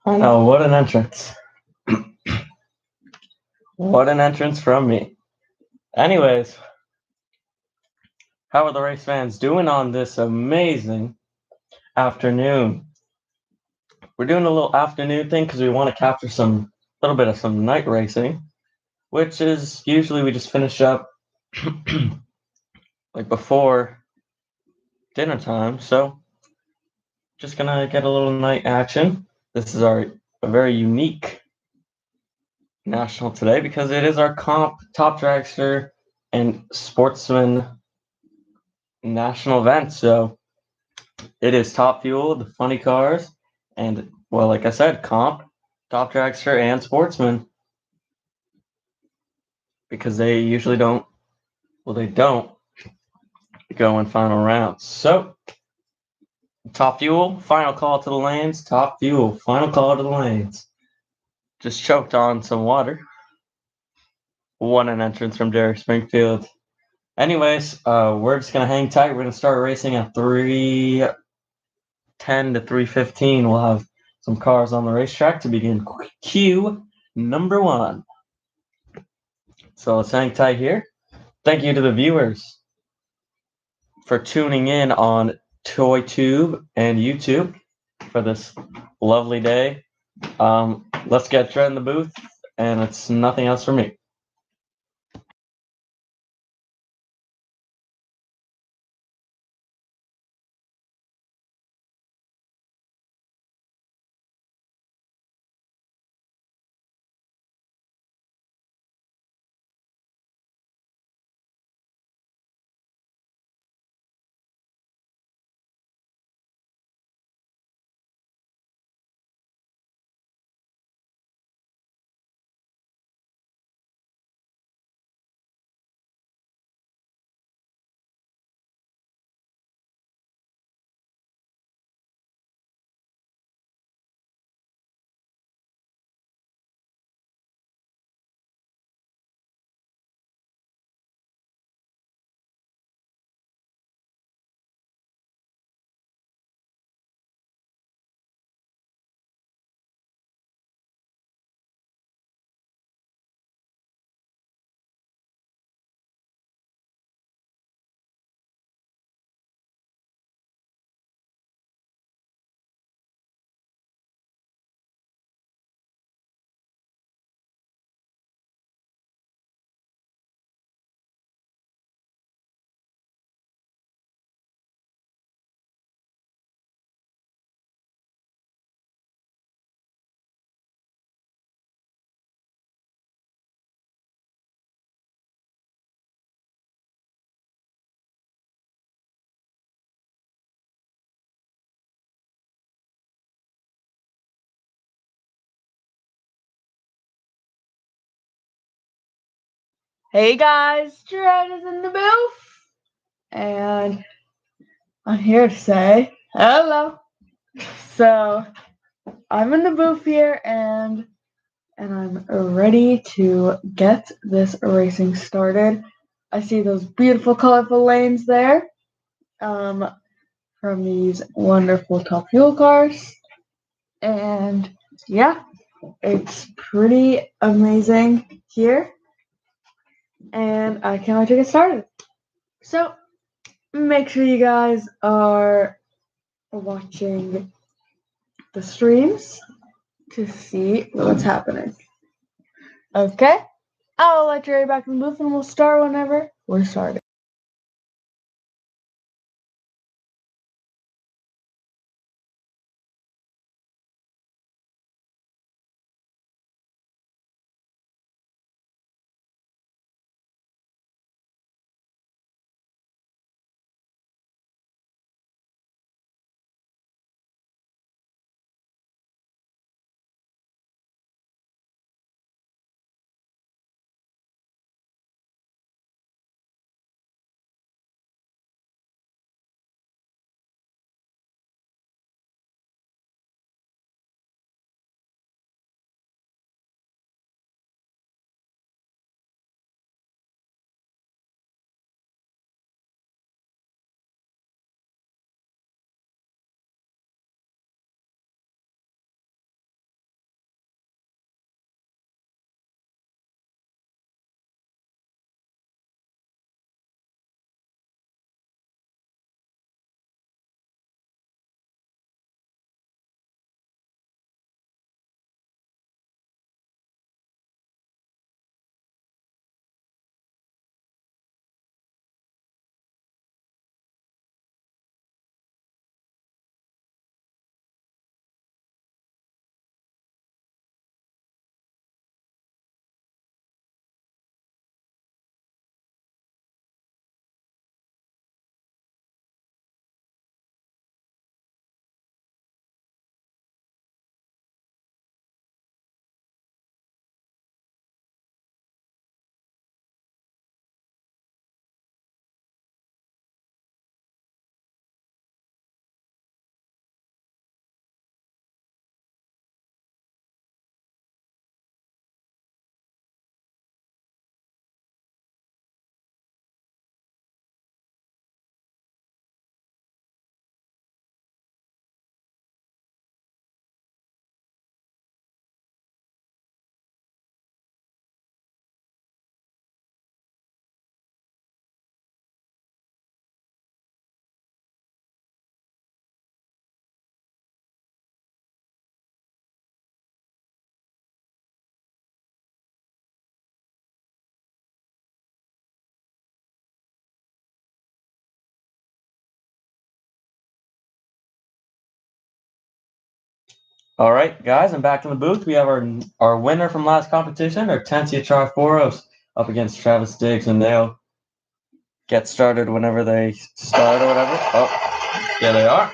I know, what an entrance. What an entrance from me. Anyways, how are the race fans doing on this amazing afternoon? We're doing a little afternoon thing because we want to capture some little bit of some night racing, which is usually we just finish up like before dinner time. So just gonna get a little night action. This is a very unique national today because it is our comp top dragster and sportsman national event. So it is Top Fuel, the funny cars, and well, like I said, comp, top dragster, and sportsman because they usually don't. Well, they don't go in final rounds. So Top Fuel, final call to the lanes. Top Fuel, final call to the lanes. Just choked on some water. Won an entrance from Derek Springfield. Anyways, we're just gonna hang tight. We're gonna start racing at 3:10 to 3:15. We'll have some cars on the racetrack to begin Q number 1. So let's hang tight here. Thank you to the viewers for tuning in on ToyTube and YouTube for this lovely day. Let's get Trent in the booth, and it's nothing else for me. Hey guys, Jared is in the booth, and I'm here to say hello. So I'm in the booth here, and I'm ready to get this racing started. I see those beautiful, colorful lanes there, from these wonderful Top Fuel cars, and yeah, it's pretty amazing here, and I can't wait to get started. So make sure you guys are watching the streams to see what's happening. Okay? I'll let Jerry back in the booth and we'll start whenever we're starting. All right, guys, I'm back in the booth. We have our winner from last competition, our THRE up against Travis Diggs, and they'll get started whenever they start or whatever. Oh, yeah, they are.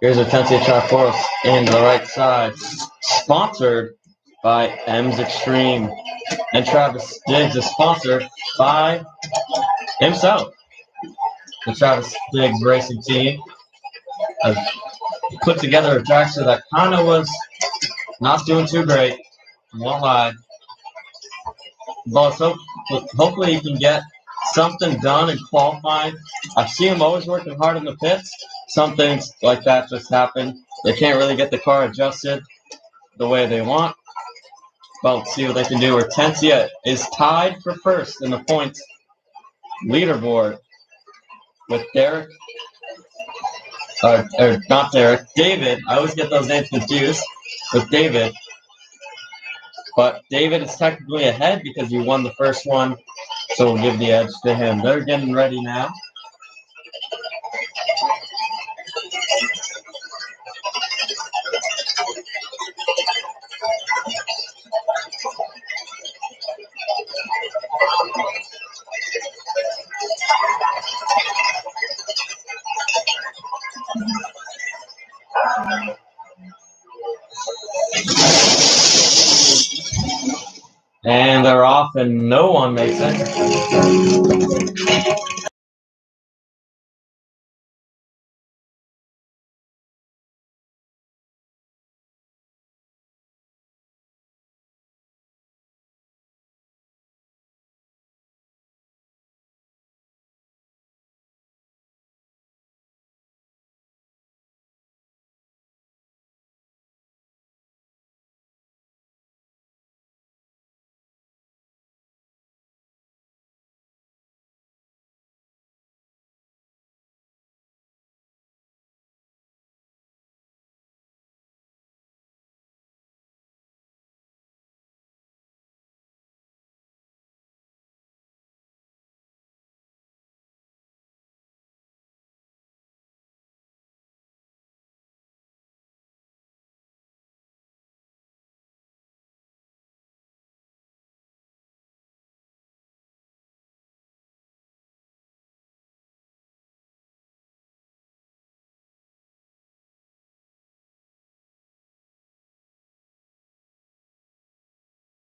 Here's our THRE into the right side, sponsored by M's Extreme, and Travis Diggs is sponsored by himself. The Travis Diggs racing team has put together a dragster that kind of was not doing too great, won't lie. But hopefully he can get something done in qualifying. I see him always working hard in the pits. Some things like that just happen. They can't really get the car adjusted the way they want. But let's see what they can do. Hortensia is tied for first in the points leaderboard with Derek, or not Derek, David. I always get those names confused with David. But David is technically ahead because he won the first one, so we'll give the edge to him. They're getting ready now. And they're off, and no one makes it.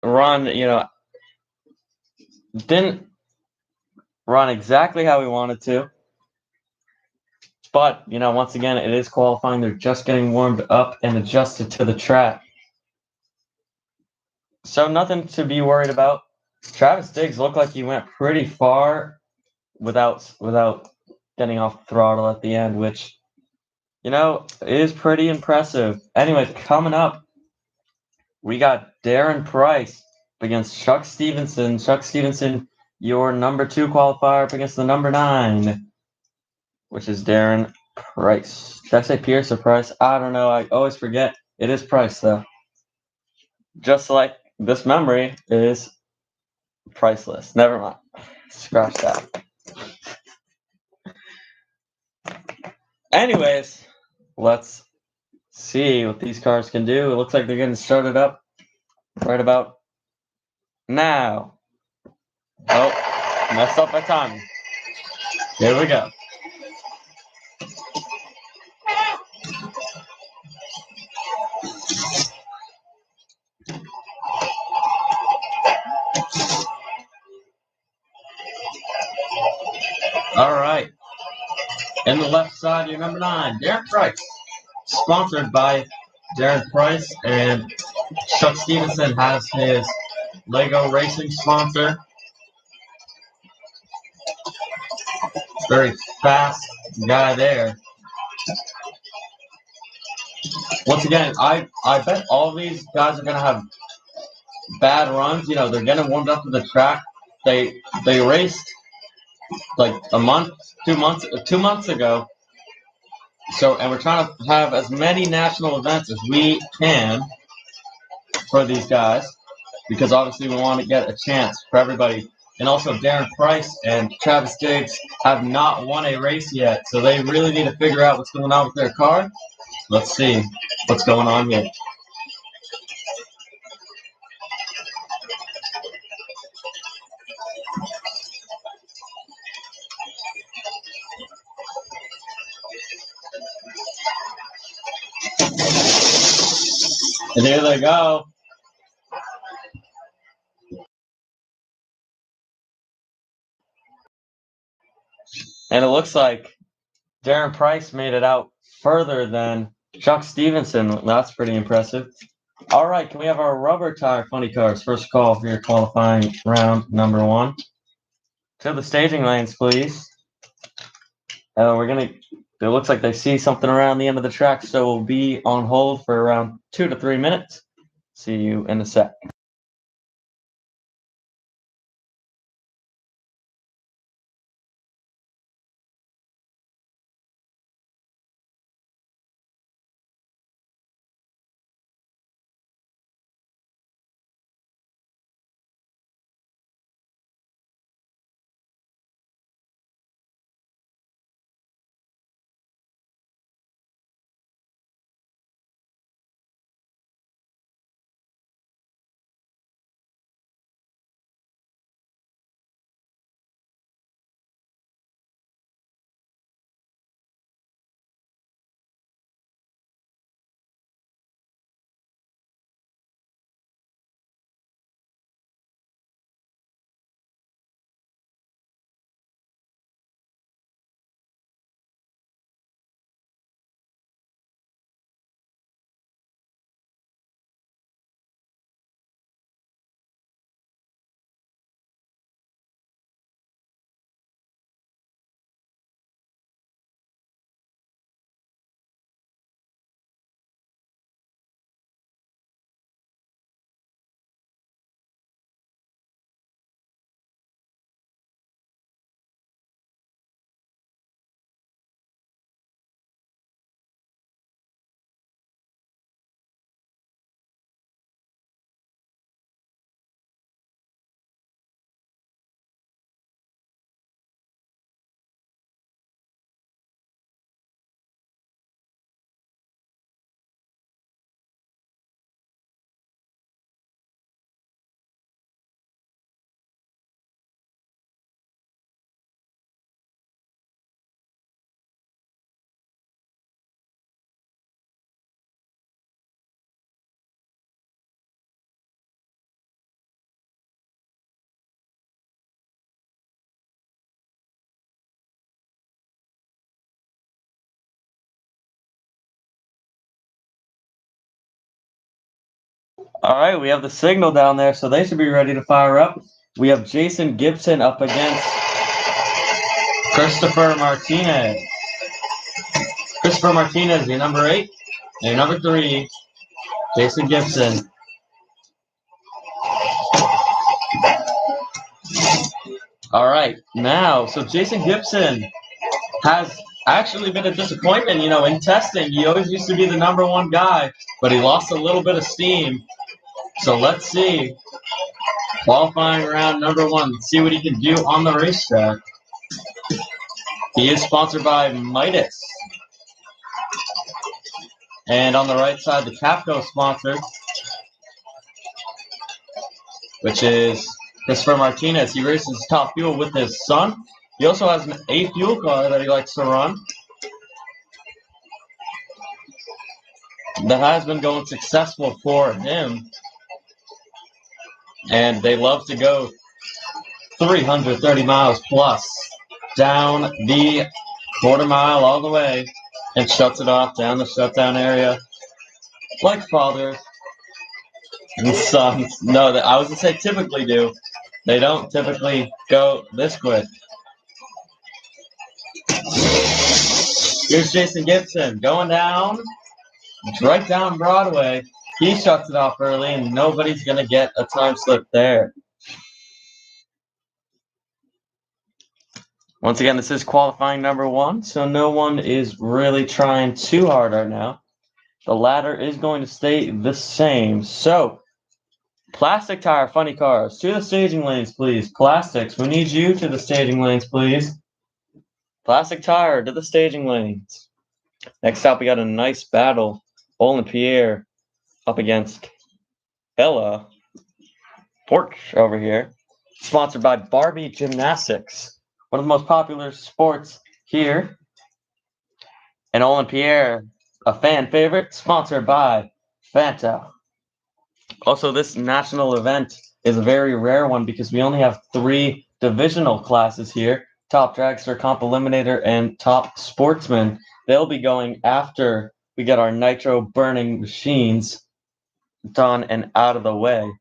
Run, didn't run exactly how we wanted to. But, once again, it is qualifying. They're just getting warmed up and adjusted to the track. So nothing to be worried about. Travis Diggs looked like he went pretty far without getting off throttle at the end, which, is pretty impressive. Anyway, coming up, we got Darren Price against Chuck Stevenson. Chuck Stevenson, your number 2 qualifier up against the number 9, which is Darren Price. Did I say Pierce or Price? I don't know. I always forget. It is Price, though. Just like this memory is priceless. Never mind. Scratch that. Anyways, let's see what these cars can do. It looks like they're getting started up right about now. Oh, messed up my timing. Here we go. All right. In the left side, your number 9, Darren Price. Sponsored by Darren Price, and Chuck Stevenson has his Lego Racing sponsor. Very fast guy there. Once again, I bet all these guys are going to have bad runs. They're getting warmed up to the track. They raced like a month, 2 months ago. So, and we're trying to have as many national events as we can for these guys, because obviously we want to get a chance for everybody and also Darren Price and Travis Diggs have not won a race yet, so they really need to figure out what's going on with their car. Let's see what's going on here. And there they go. And it looks like Darren Price made it out further than Chuck Stevenson. That's pretty impressive. All right, can we have our rubber tire funny cars? First call for your qualifying round number 1. To the staging lanes, please. It looks like they see something around the end of the track, so we'll be on hold for around 2 to 3 minutes. See you in a sec. All right, we have the signal down there, so they should be ready to fire up. We have Jason Gibson up against Christopher Martinez. Christopher Martinez, your number 8. Your number 3, Jason Gibson. All right, now, so Jason Gibson has actually been a disappointment, in testing. He always used to be the number 1 guy, but he lost a little bit of steam. So let's see. Qualifying round number 1. Let's see what he can do on the racetrack. He is sponsored by Midas. And on the right side, the Capco sponsor, which is Christopher Martinez. He races Top Fuel with his son. He also has an A fuel car that he likes to run. That has been going successful for him. And they love to go 330 miles plus down the quarter mile all the way and shuts it off down the shutdown area like fathers and sons. No, I was going to say typically do. They don't typically go this quick. Here's Jason Gibson going down. It's right down Broadway. He shuts it off early, and nobody's going to get a time slip there. Once again, this is qualifying number 1, so no one is really trying too hard right now. The ladder is going to stay the same. So, Plastic tire funny cars to the staging lanes, please. Plastics, we need you to the staging lanes, please. Plastic tire to the staging lanes. Next up, we got a nice battle. Olin Pierre up against Ella Porch over here. Sponsored by Barbie Gymnastics, one of the most popular sports here. And Olin Pierre, a fan favorite, sponsored by Fanta. Also, this national event is a very rare one because we only have 3 divisional classes here: top dragster, comp eliminator, and top sportsman. They'll be going after we get our nitro burning machines done and out of the way.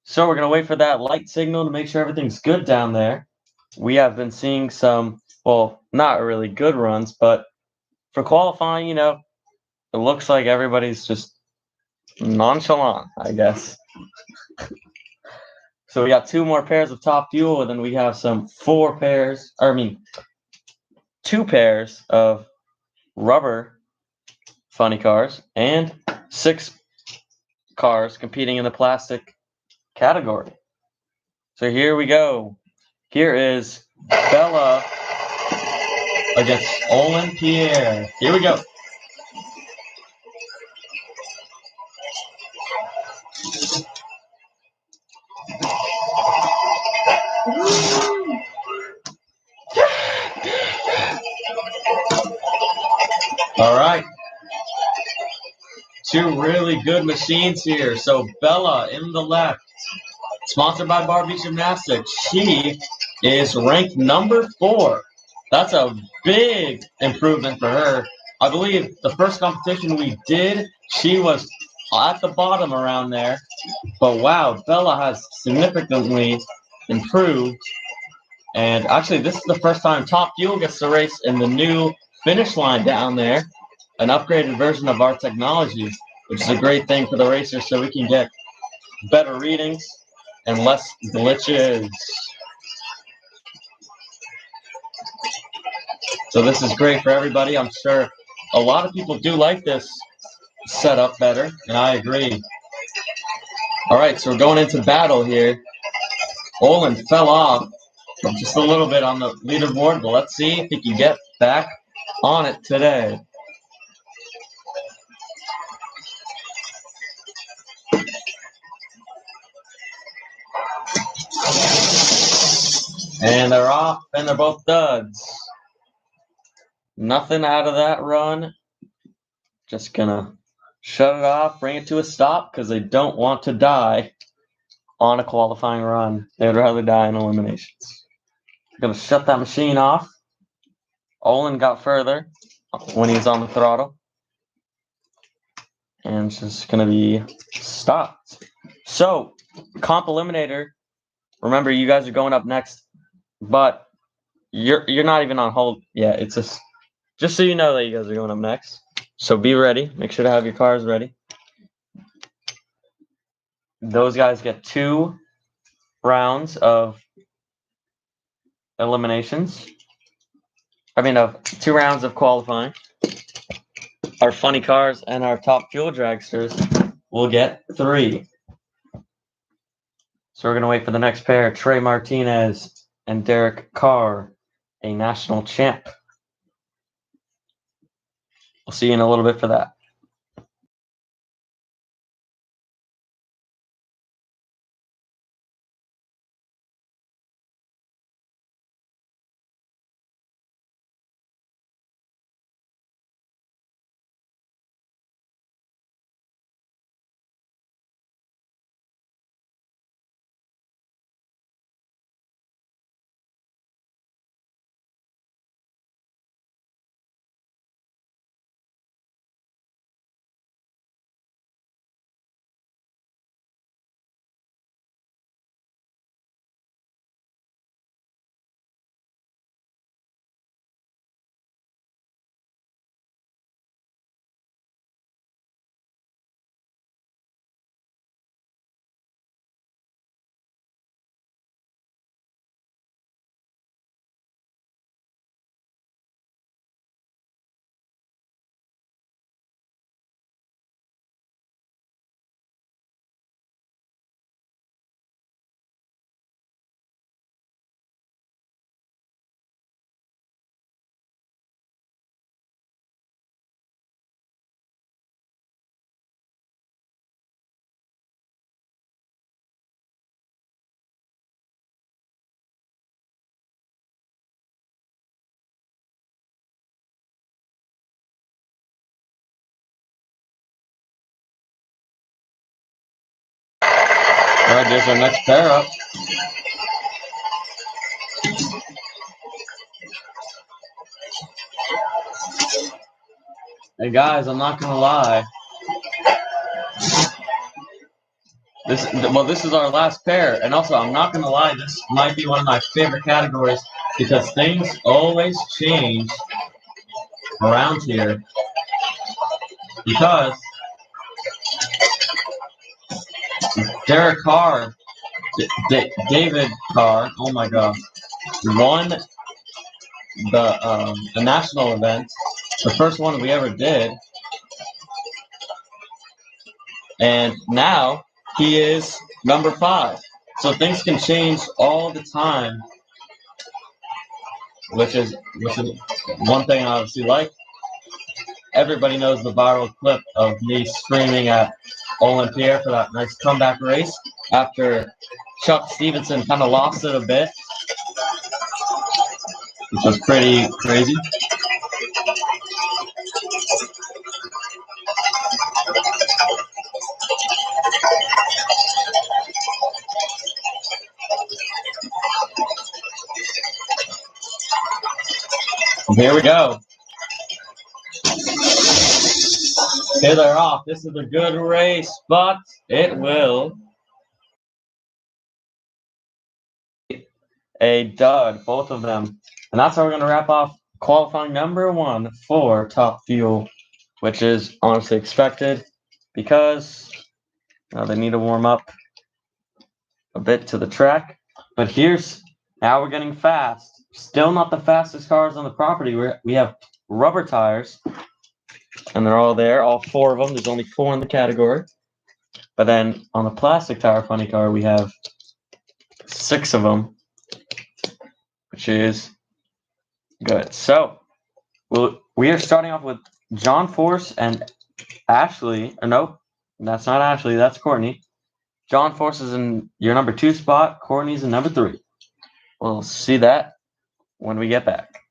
So we're going to wait for that light signal to make sure everything's good down there. We have been seeing some, well, not really good runs, but for qualifying, it looks like everybody's just nonchalant, I guess. So we got 2 more pairs of top fuel, and then we have 2 pairs of rubber funny cars and 6 cars competing in the plastic category. So here we go. Here is Bella against Olin Pierre. Here we go. All right. 2 really good machines here. So Bella in the left, sponsored by Barbie Gymnastics. She is ranked number 4. That's a big improvement for her. I believe the first competition we did, she was at the bottom around there. But wow, Bella has significantly improved. And actually, this is the first time Top Fuel gets to race in the new finish line down there, an upgraded version of our technology, which is a great thing for the racers so we can get better readings and less glitches. So this is great for everybody. I'm sure a lot of people do like this setup better, and I agree. All right, so we're going into battle here. Olin fell off just a little bit on the leaderboard, but let's see if he can get back on it today. And they're off, and they're both duds. Nothing out of that run. Just gonna shut it off, bring it to a stop, because they don't want to die on a qualifying run. They would rather die in eliminations. Gonna shut that machine off. Olin got further when he was on the throttle. And it's just gonna be stopped. So, comp eliminator. Remember, you guys are going up next, but you're not even on hold yet. It's just so you know that you guys are going up next. So be ready. Make sure to have your cars ready. Those guys get 2 rounds of eliminations. Of 2 rounds of qualifying. Our funny cars and our top fuel dragsters will get 3. So we're going to wait for the next pair, Trey Martinez and Derek Carr, a national champ. We'll see you in a little bit for that. Alright, there's our next pair up. Hey guys, I'm not gonna lie. This is our last pair, and also I'm not gonna lie, this might be one of my favorite categories because things always change around here. Because Derek Carr, David Carr, oh my god, won the national event, the first one we ever did, and now he is number 5. So things can change all the time, which is one thing I obviously like. Everybody knows the viral clip of me screaming at Olympia for that nice comeback race after Chuck Stevenson kind of lost it a bit, which was pretty crazy. Here we go. Here they're off. This is a good race, but it will a dud, both of them. And that's how we're going to wrap off qualifying number 1 for Top Fuel, which is honestly expected because they need to warm up a bit to the track. But now we're getting fast. Still not the fastest cars on the property. We have rubber tires, and they're all there, all 4 of them. There's only 4 in the category. But then on the plastic tire funny car, we have 6 of them, which is good. So we are starting off with John Force and Ashley. Or nope, that's not Ashley. That's Courtney. John Force is in your number 2 spot. Courtney's in number 3. We'll see that when we get back.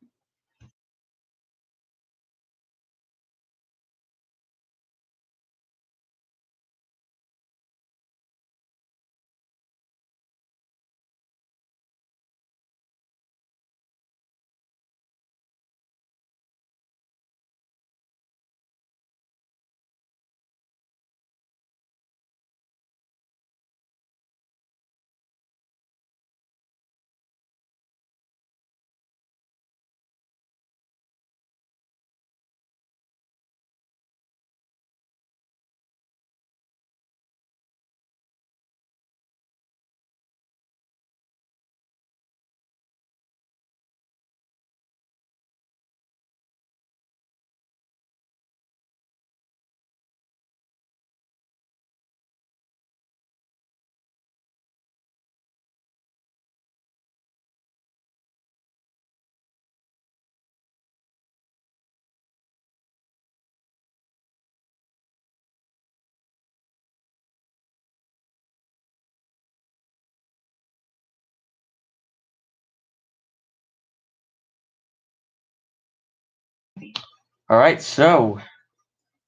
All right, so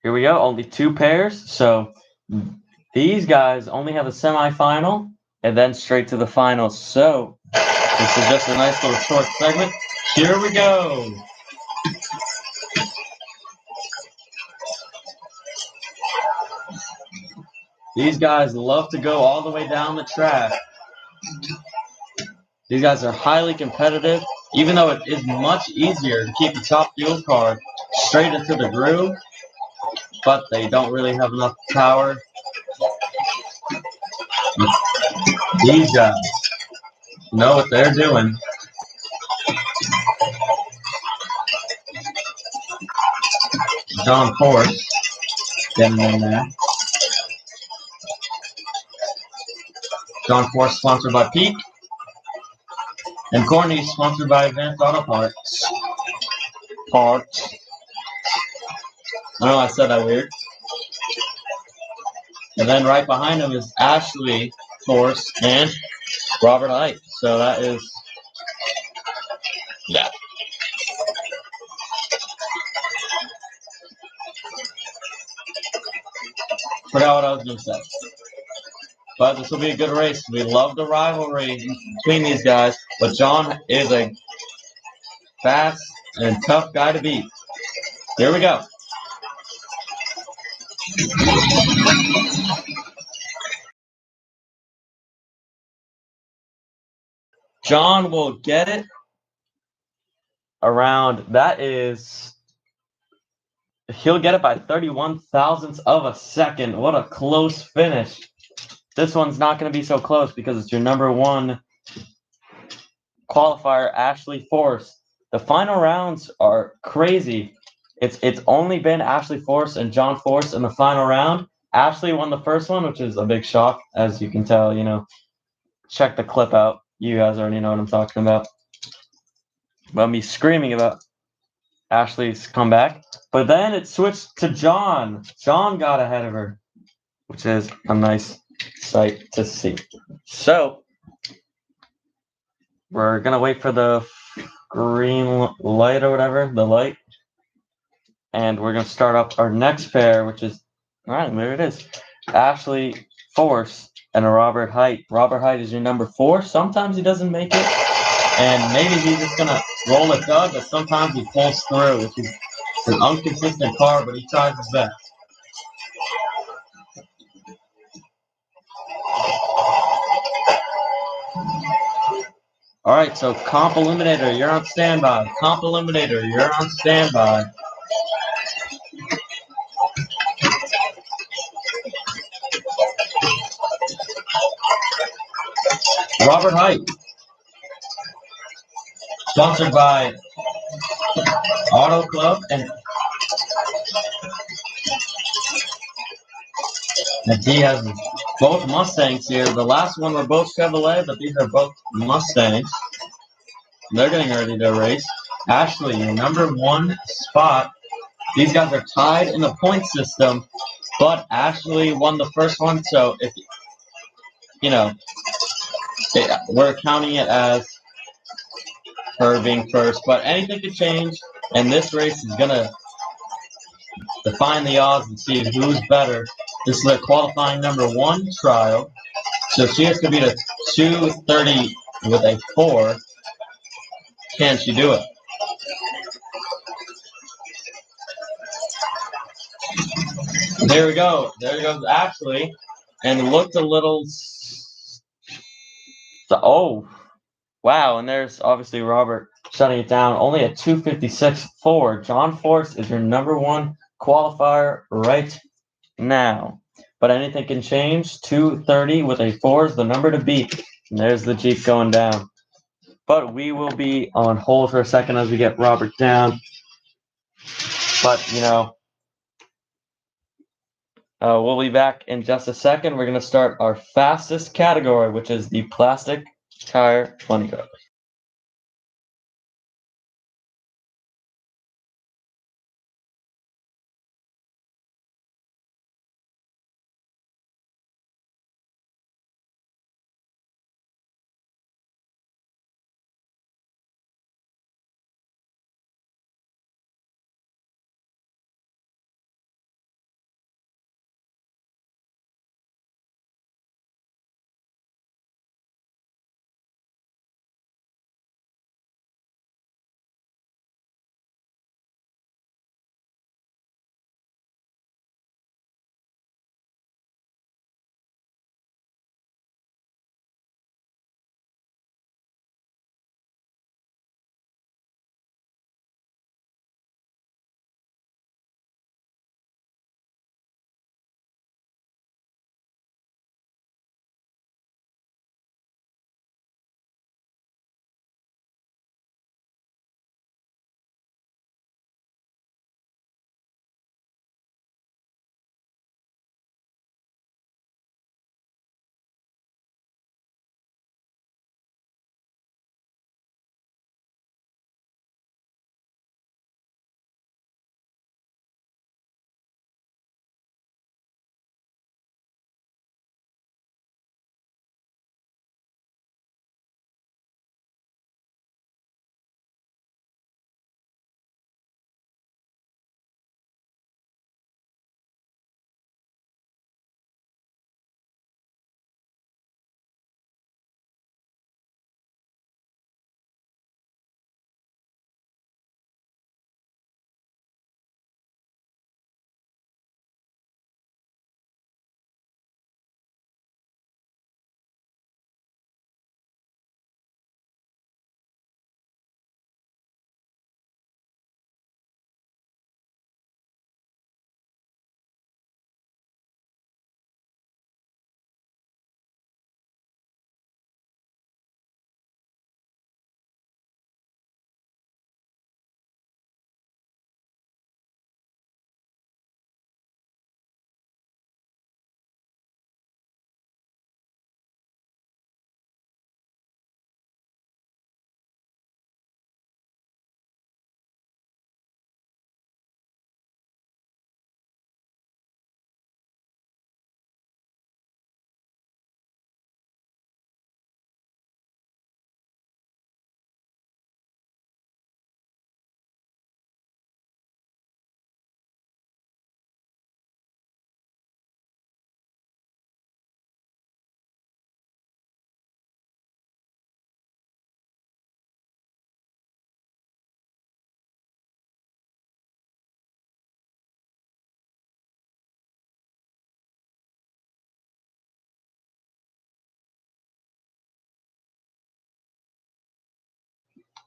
here we go. Only 2 pairs. So these guys only have a semifinal and then straight to the finals. So this is just a nice little short segment. Here we go. These guys love to go all the way down the track. These guys are highly competitive, even though it is much easier to keep the Top Fuel car straight into the groove, but they don't really have enough power. These guys know what they're doing. John Force getting in there. John Force sponsored by Peak. And Courtney sponsored by Advanced Auto Parts. I know I said that weird. And then right behind him is Ashley Force and Robert Ike. So that is, yeah. Forgot what I was going to say. but this will be a good race. We love the rivalry between these guys, but John is a fast and tough guy to beat. Here we go. John will get it around, he'll get it by 31 thousandths of a second. What a close finish. This one's not going to be so close because it's your number one qualifier, Ashley Force. The final rounds are crazy. It's only been Ashley Force and John Force in the final round. Ashley won the first one, which is a big shock, as you can tell. Check the clip out. You guys already know what I'm talking about. About me screaming about Ashley's comeback. But then it switched to John. John got ahead of her, which is a nice sight to see. So we're gonna wait for the green light or whatever, the light. And we're gonna start up our next pair, which is alright, there it is. Ashley Force and a Robert Height. Robert Height is your number 4. Sometimes he doesn't make it. And maybe he's just gonna roll a dud, but sometimes he pulls through, which is an inconsistent car, but he tries his best. Alright, so Comp Eliminator, you're on standby. Comp Eliminator, you're on standby. Robert Height. Sponsored by Auto Club and he has both Mustangs here. The last one were both Chevrolet, but these are both Mustangs. They're getting ready to race. Ashley, your number 1 spot. These guys are tied in the point system, but Ashley won the first one, so if we're counting it as her being first. But anything could change, and this race is gonna define the odds and see who's better. This is their qualifying number 1 trial. So she has to beat a 2:30 with a 4. Can she do it? There we go. There goes Ashley. And looked a little... Oh, wow. And there's obviously Robert shutting it down. Only a 2:56.4. John Force is your number 1 qualifier right now. But anything can change. 2:30 with a 4 is the number to beat. And there's the Jeep going down. But we will be on hold for a second as we get Robert down. But, we'll be back in just a second. We're going to start our fastest category, which is the plastic tire funny car.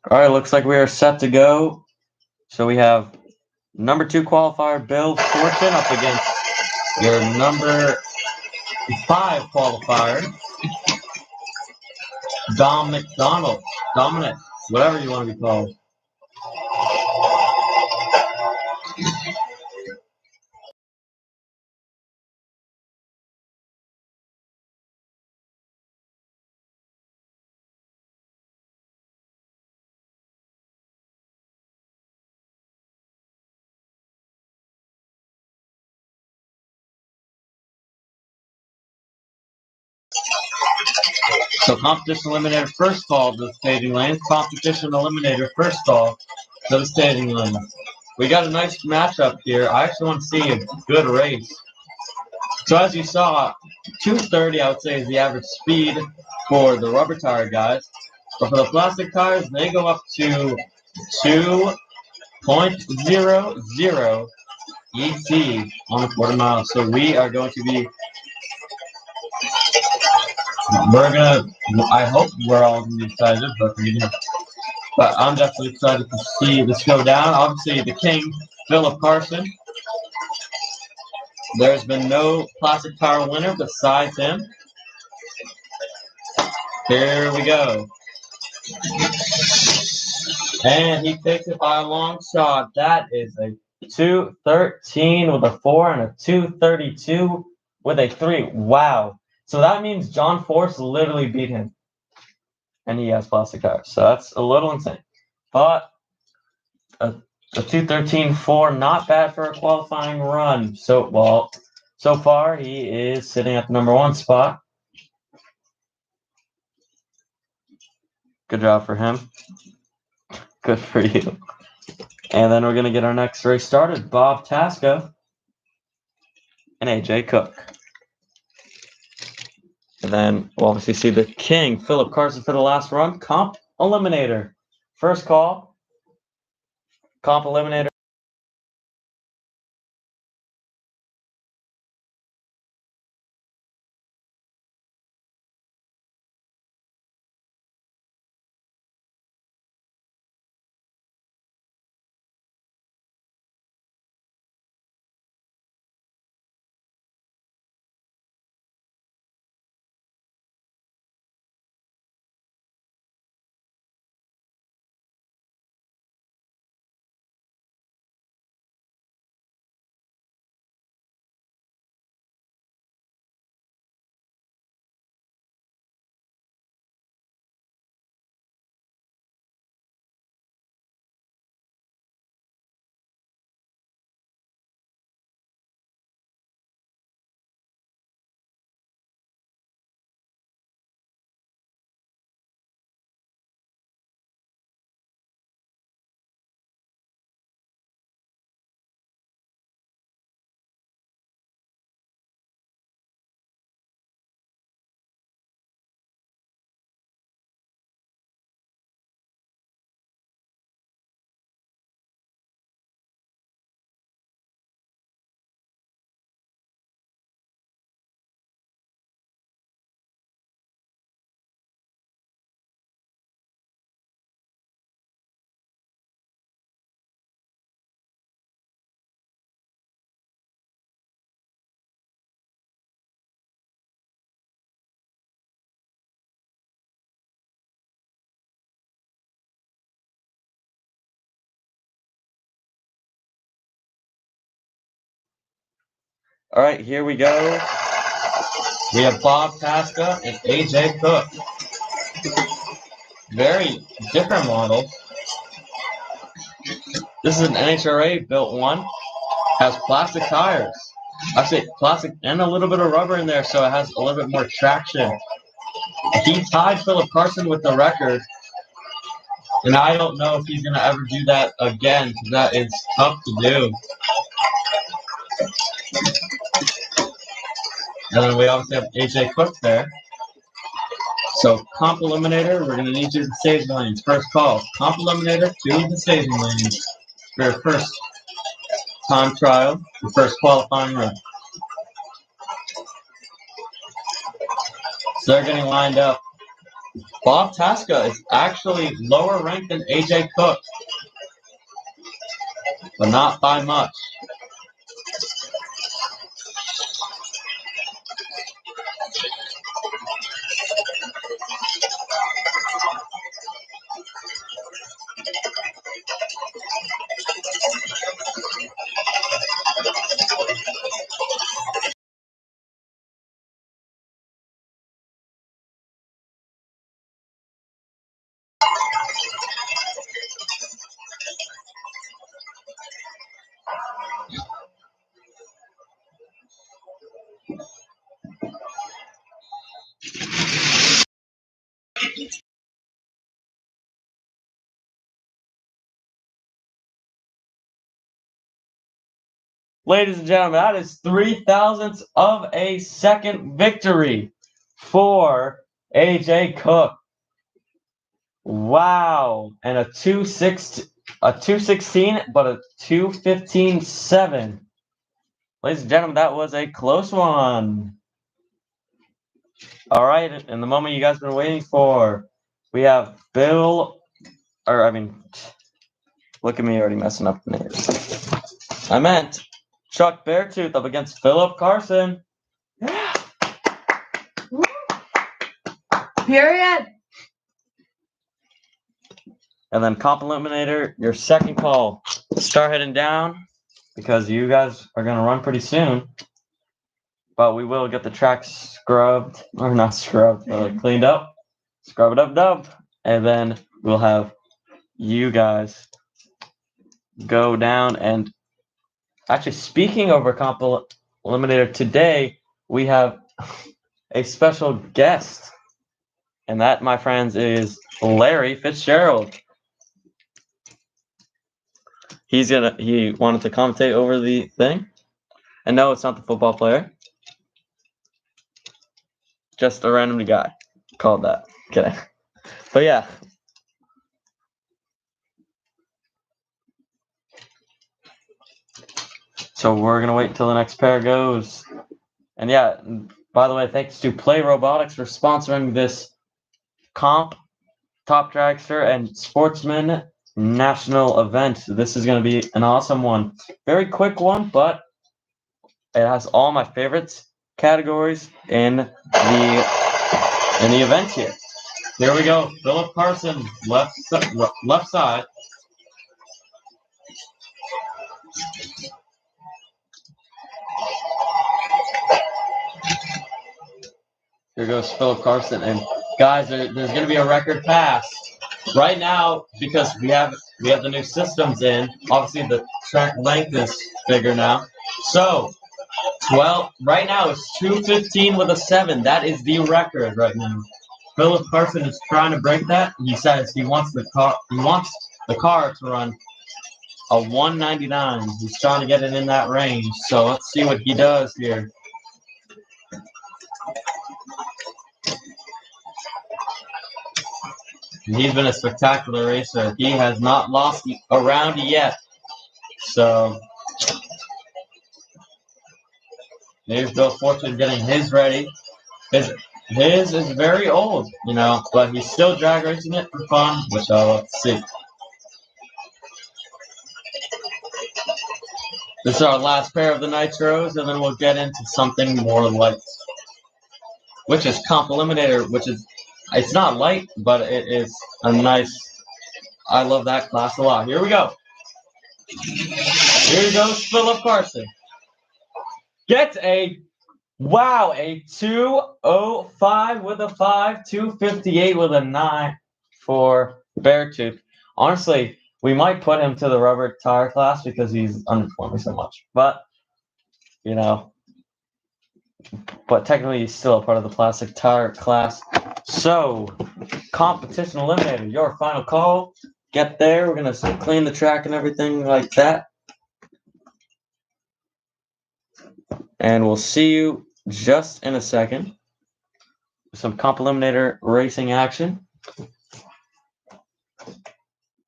All right, looks like we are set to go. So we have number 2 qualifier Bill Fortune up against your number 5 qualifier Dom McDonald, Dominic, whatever you want to be called. So competition eliminator first call to the staging lanes. Competition eliminator first call to the staging lanes. We got a nice matchup here. I actually want to see a good race. So as you saw, 230 I would say is the average speed for the rubber tire guys. But for the plastic tires, they go up to 2.00 EC on the quarter mile. So we are going to be I hope we're all going to be excited, but I'm definitely excited to see this go down. Obviously, the king, Philip Carson. There's been no plastic tire winner besides him. Here we go. And he takes it by a long shot. That is a 213 with a 4 and a 232 with a 3. Wow. So that means John Force literally beat him. And he has plastic tires. So that's a little insane. But a 213.4, not bad for a qualifying run. So far he is sitting at the number 1 spot. Good job for him. Good for you. And then we're going to get our next race started. Bob Tasco and AJ Cook. And then we'll obviously see the king, Philip Carson, for the last run. Comp Eliminator. First call. Comp Eliminator. All right, here we go. We have Bob Tasca and AJ Cook. Very different models. This is an NHRA built one. Has plastic tires. Actually, plastic and a little bit of rubber in there, so it has a little bit more traction. He tied Philip Carson with the record, and I don't know if he's going to ever do that again, because that is tough to do. And then we obviously have AJ Cook there. So, comp eliminator, we're going to need you to stage lanes. First call. Comp eliminator to the staging lanes for your first time trial, your first qualifying run. So they're getting lined up. Bob Tasca is actually lower ranked than AJ Cook, but not by much. Ladies and gentlemen, that is 3,000ths of a second victory for AJ Cook. Wow. And a 216, but a 215.7. Ladies and gentlemen, that was a close one. All right, and the moment you guys have been waiting for, we have look at me already messing up the names. I meant Chuck Beartooth up against Philip Carson. Yeah. Period. And then Comp Eliminator, your second call. Start heading down because you guys are going to run pretty soon. But we will get the track scrubbed, or not scrubbed, cleaned up. Scrub it up, dub. And then we'll have you guys go down. And actually, speaking of our Comp Eliminator, today we have a special guest. And that, my friends, is Larry Fitzgerald. He wanted to commentate over the thing. And no, it's not the football player. Just a random guy called that. Okay. But yeah. So we're gonna wait until the next pair goes. And yeah, by the way, thanks to Play Robotics for sponsoring this comp, Top Dragster, and Sportsman National event. This is gonna be an awesome one. Very quick one, but it has all my favorites categories in the event here. Here we go. Philip Carson, left side. Here goes Philip Carson, and guys, there's going to be a record pass right now because we have the new systems in. Obviously, the track length is bigger now. So, right now it's 2:15 with a 7. That is the record right now. Philip Carson is trying to break that. He says he wants the car to run a 199. He's trying to get it in that range. So let's see what he does here. And he's been a spectacular racer. He has not lost a round yet. So there's Bill Fortune getting his ready. His is very old, but he's still drag racing it for fun, which I'll love to see. This is our last pair of the Nitros, and then we'll get into something more light, which is Comp Eliminator, it's not light, but it is a nice, I love that class a lot. Here we go. Here goes Philip Carson. Gets a 2:05 with a 5, 2:58 with a 9 for Beartooth. Honestly, we might put him to the rubber tire class because he's underperforming so much. But, but technically he's still a part of the plastic tire class. So, competition eliminator, your final call. Get there. We're going to clean the track and everything like that. And we'll see you just in a second. Some Comp Eliminator racing action.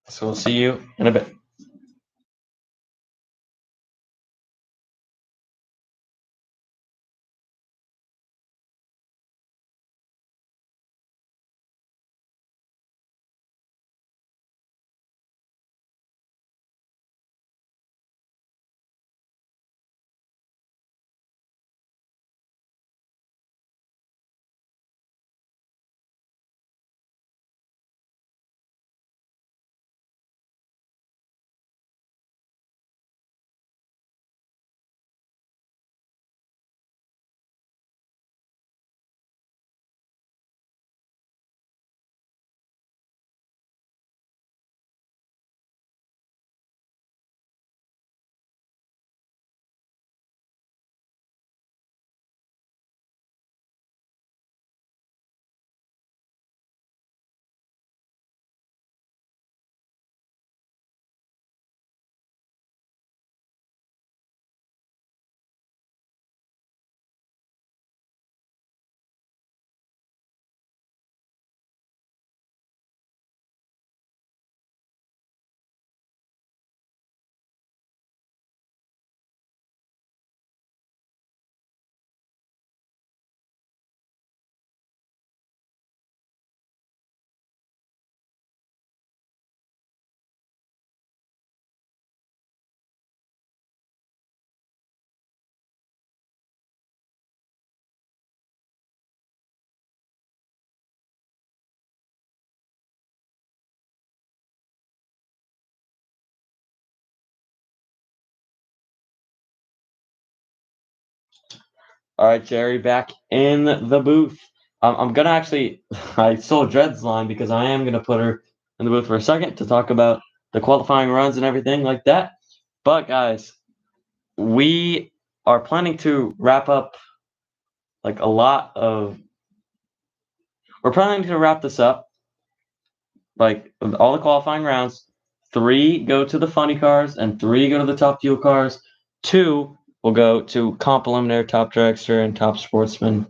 So we'll see you in a bit. All right, Jerry, back in the booth. I'm gonna actually, I stole Dred's line because I am gonna put her in the booth for a second to talk about the qualifying runs and everything like that. But guys, we are planning to wrap up like a lot of. We're planning to wrap this up, like all the qualifying rounds. 3 go to the funny cars, and 3 go to the top fuel cars. 2 will go to comp eliminator, top dragster, and top sportsman.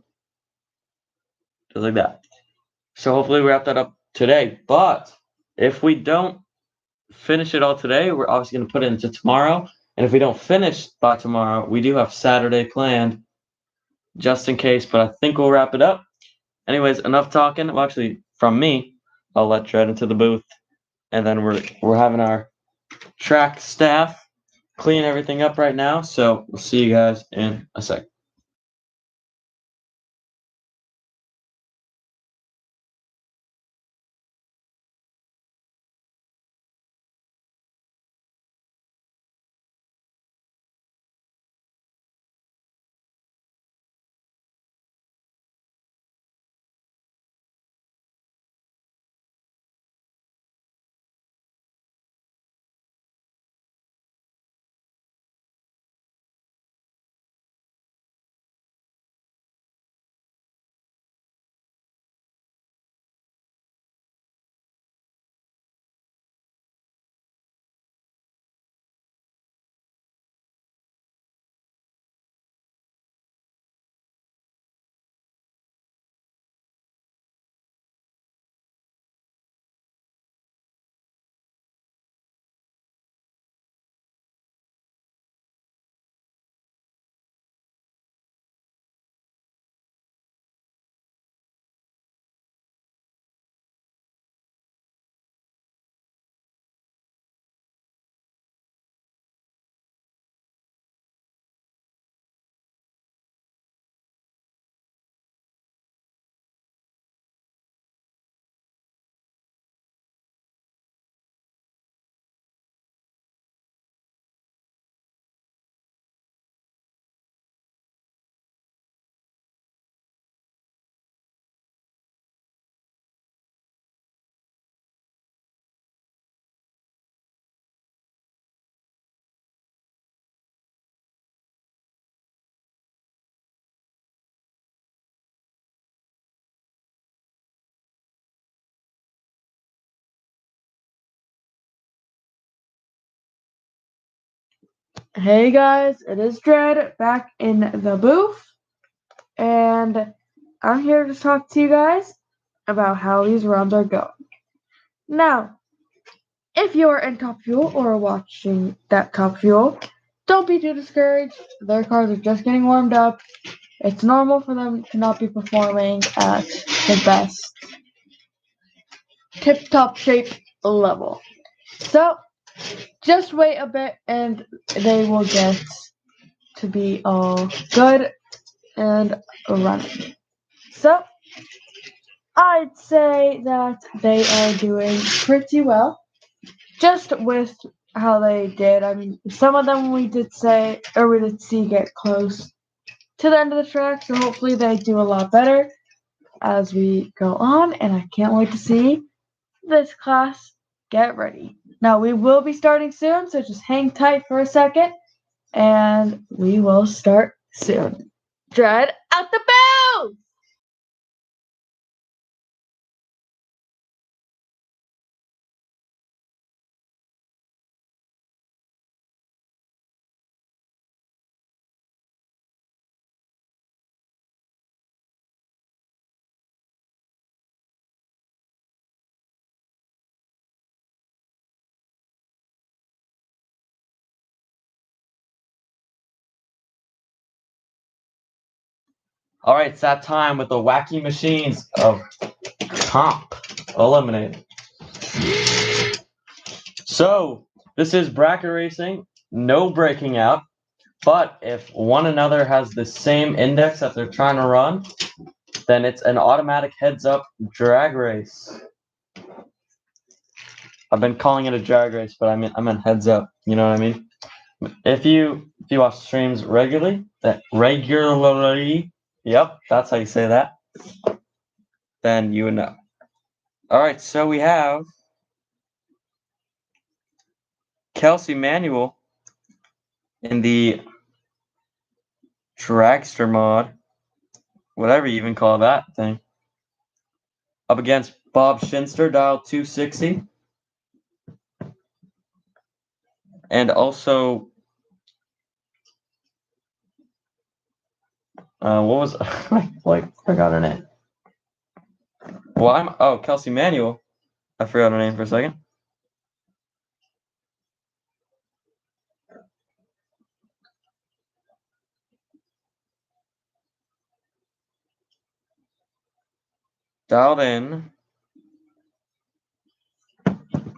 Just like that. So hopefully we wrap that up today. But if we don't finish it all today, we're obviously going to put it into tomorrow. And if we don't finish by tomorrow, we do have Saturday planned just in case. But I think we'll wrap it up. Anyways, enough talking. Well, actually, from me, I'll let Dred into the booth. And then we're having our track staff clean everything up right now. So we'll see you guys in a sec. Hey guys, it is Dred back in the booth, and I'm here to talk to you guys about how these runs are going. Now, if you're in Top Fuel or watching that Top Fuel, don't be too discouraged. Their cars are just getting warmed up. It's normal for them to not be performing at the best tip-top shape level. So, just wait a bit and they will get to be all good and running. So, I'd say that they are doing pretty well, just with how they did. I mean, some of them we did see get close to the end of the track, so hopefully they do a lot better as we go on, and I can't wait to see this class get ready. Now, we will be starting soon, so just hang tight for a second, and we will start soon. Dred at the booth! All right, it's that time with the wacky machines of comp eliminated. So this is bracket racing, no breaking out. But if one another has the same index that they're trying to run, then it's an automatic heads-up drag race. I've been calling it a drag race, but I meant heads up. You know what I mean? If you if you watch streams regularly, yep, that's how you say that, then you would know. All right, so we have Kelsey Manuel in the dragster mod, whatever you even call that thing, up against Bob Shinster, dial 260. And also, what was, I forgot her name. Well, Kelsey Manuel. I forgot her name for a second. Dialed in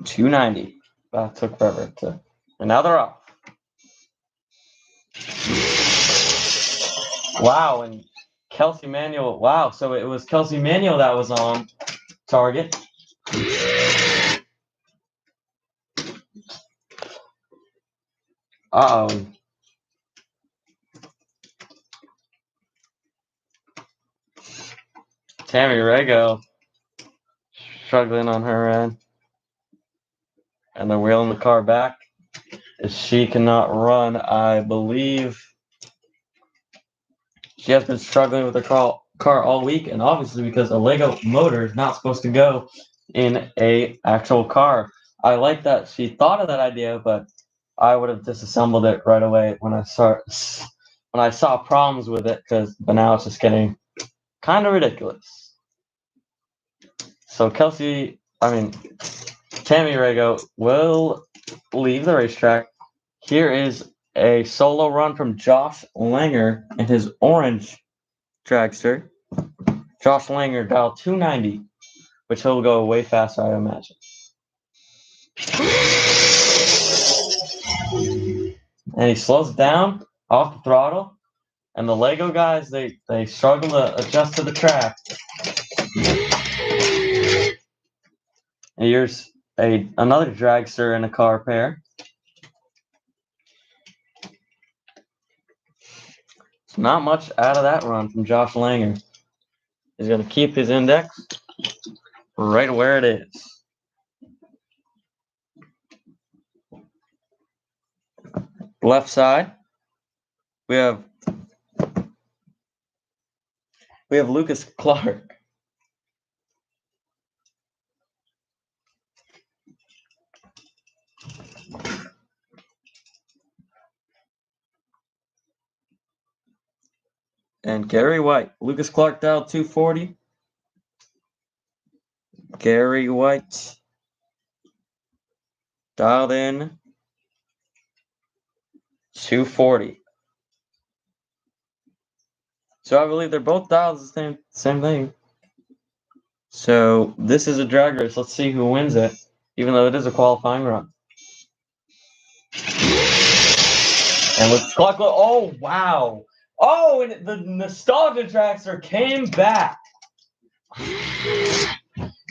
290. That took forever to, and now they're off. Wow, and Kelsey Manuel. Wow, so it was Kelsey Manuel that was on target. Uh-oh. Tammy Rego struggling on her end. And they're wheeling the car back. She cannot run, I believe. She has been struggling with her car all week, and obviously because a Lego motor is not supposed to go in a actual car. I like that she thought of that idea, but I would have disassembled it right away when I saw problems with it, but now it's just getting kind of ridiculous. So Tammy Rego will leave the racetrack. Here is a solo run from Josh Langer in his orange dragster. Josh Langer dialed 290, which he'll go way faster, I imagine. And he slows it down off the throttle, and the Lego guys they struggle to adjust to the track. And here's another dragster and a car pair. So not much out of that run from Josh Langer. He's going to keep his index right where it is. Left side, we have Lucas Clark. And Gary White. Lucas Clark dialed 240. Gary White dialed in 240. So I believe they're both dialed the same thing. So this is a drag race. Let's see who wins it, even though it is a qualifying run. And Lucas Clark, oh wow. Oh, and the nostalgia dragster came back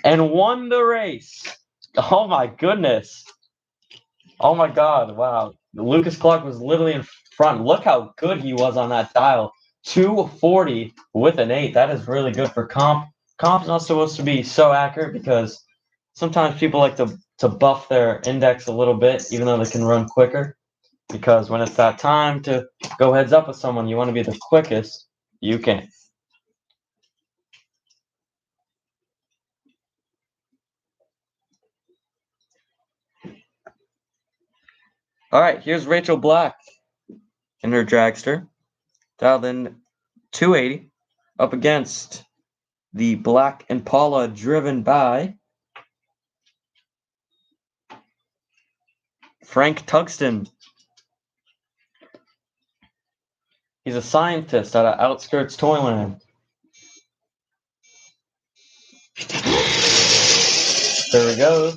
and won the race. Oh my goodness. Oh my God, wow. Lucas Clark was literally in front. Look how good he was on that dial. 240 with an 8. That is really good for comp. Comp's not supposed to be so accurate because sometimes people like to buff their index a little bit, even though they can run quicker. Because when it's that time to go heads up with someone, you want to be the quickest you can. All right, here's Rachel Black in her dragster. Dialed in 280 up against the Black Impala driven by Frank Tugston. He's a scientist out of Outskirts Toyland. There we go.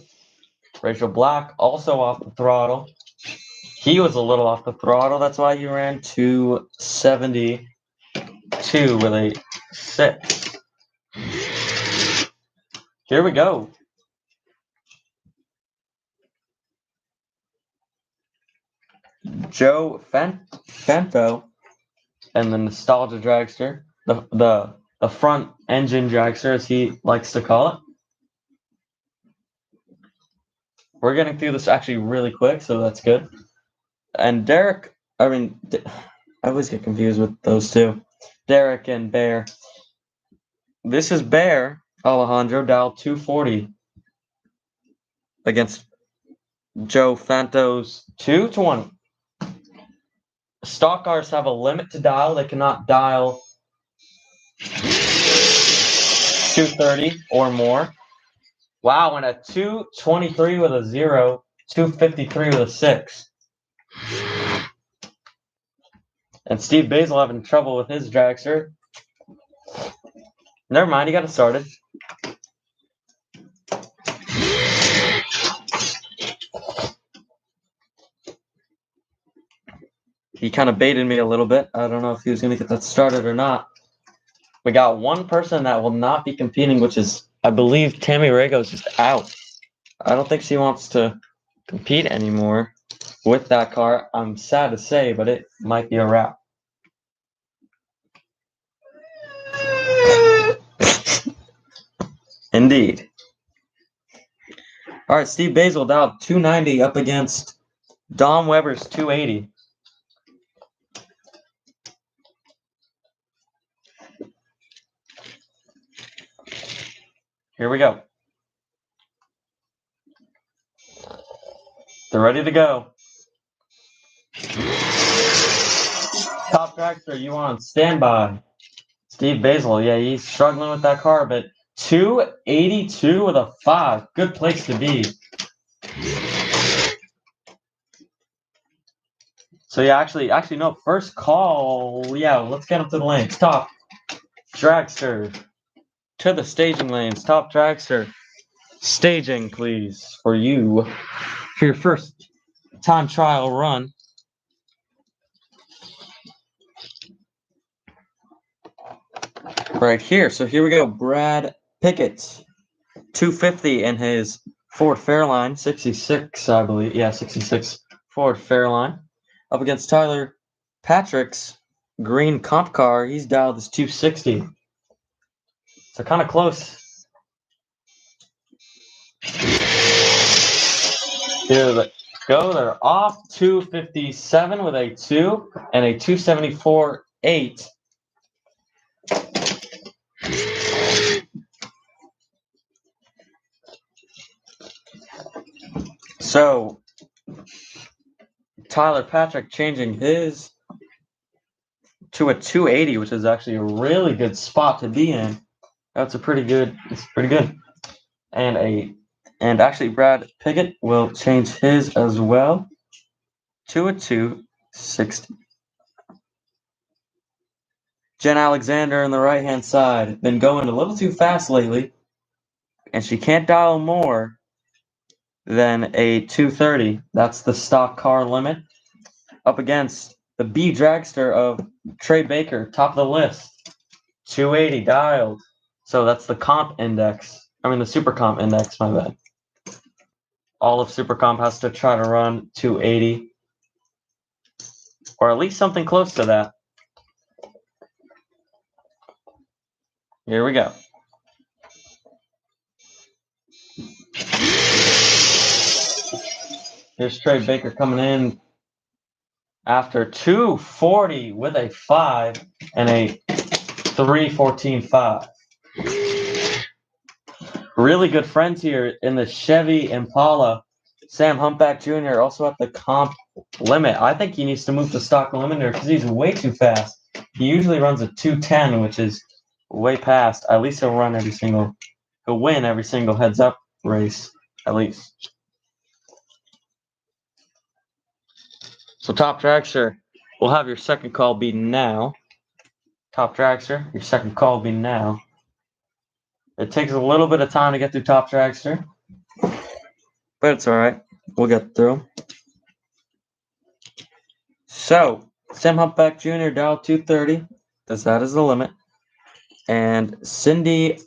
Rachel Black also off the throttle. He was a little off the throttle. That's why he ran 272 with a 6. Here we go. Joe Fanto, and the Nostalgia Dragster, the front engine dragster, as he likes to call it. We're getting through this actually really quick, so that's good. And Derek, I always get confused with those two. Derek and Bear. This is Bear Alejandro, dial 240 against Joe Fanto's 220. Stock cars have a limit to dial. They cannot dial 230 or more. Wow, and a 223 with a 0, 253 with a 6. And Steve Basil having trouble with his dragster. Never mind, he got it started. He kind of baited me a little bit. I don't know if he was going to get that started or not. We got one person that will not be competing, which is, I believe, Tammy Rago's just out. I don't think she wants to compete anymore with that car. I'm sad to say, but it might be a wrap. Indeed. All right, Steve Basil dialed 290 up against Dom Weber's 280. Here we go. They're ready to go. Top dragster, you on standby. Steve Basil, yeah, he's struggling with that car, but 282 with a 5. Good place to be. So yeah, actually, no, first call. Yeah, let's get him to the lanes. Top dragster to the staging lanes. Top dragster, staging, please, for you for your first time trial run. Right here. So here we go. Brad Pickett, 250 in his Ford Fairline, 66, I believe. Yeah, 66 Ford Fairline. Up against Tyler Patrick's green comp car. He's dialed as 260. So kind of close. Here they go. They're off 257 with a 2 and a 274.8. So Tyler Patrick changing his to a 280, which is actually a really good spot to be in. It's pretty good. And actually Brad Pickett will change his as well to a 260. Jen Alexander on the right-hand side, been going a little too fast lately, and she can't dial more than a 230. That's the stock car limit. Up against the B dragster of Trey Baker, top of the list, 280 dialed. So that's the comp index. The super comp index, my bad. All of super comp has to try to run 280, or at least something close to that. Here we go. Here's Trey Baker coming in after 240 with a 5 and a 314.5. Really good friends here in the Chevy Impala. Sam Humpback Jr. also at the comp limit. I think he needs to move to stock limiter because he's way too fast. He usually runs a 210, which is way past. At least he'll win every single heads-up race, at least. So top dragster, we'll have your second call be now. Top dragster, your second call be now. It takes a little bit of time to get through top dragster, but it's all right. We'll get through. So Sam Humpback Jr. dialed 230, because that is the limit. And Cindy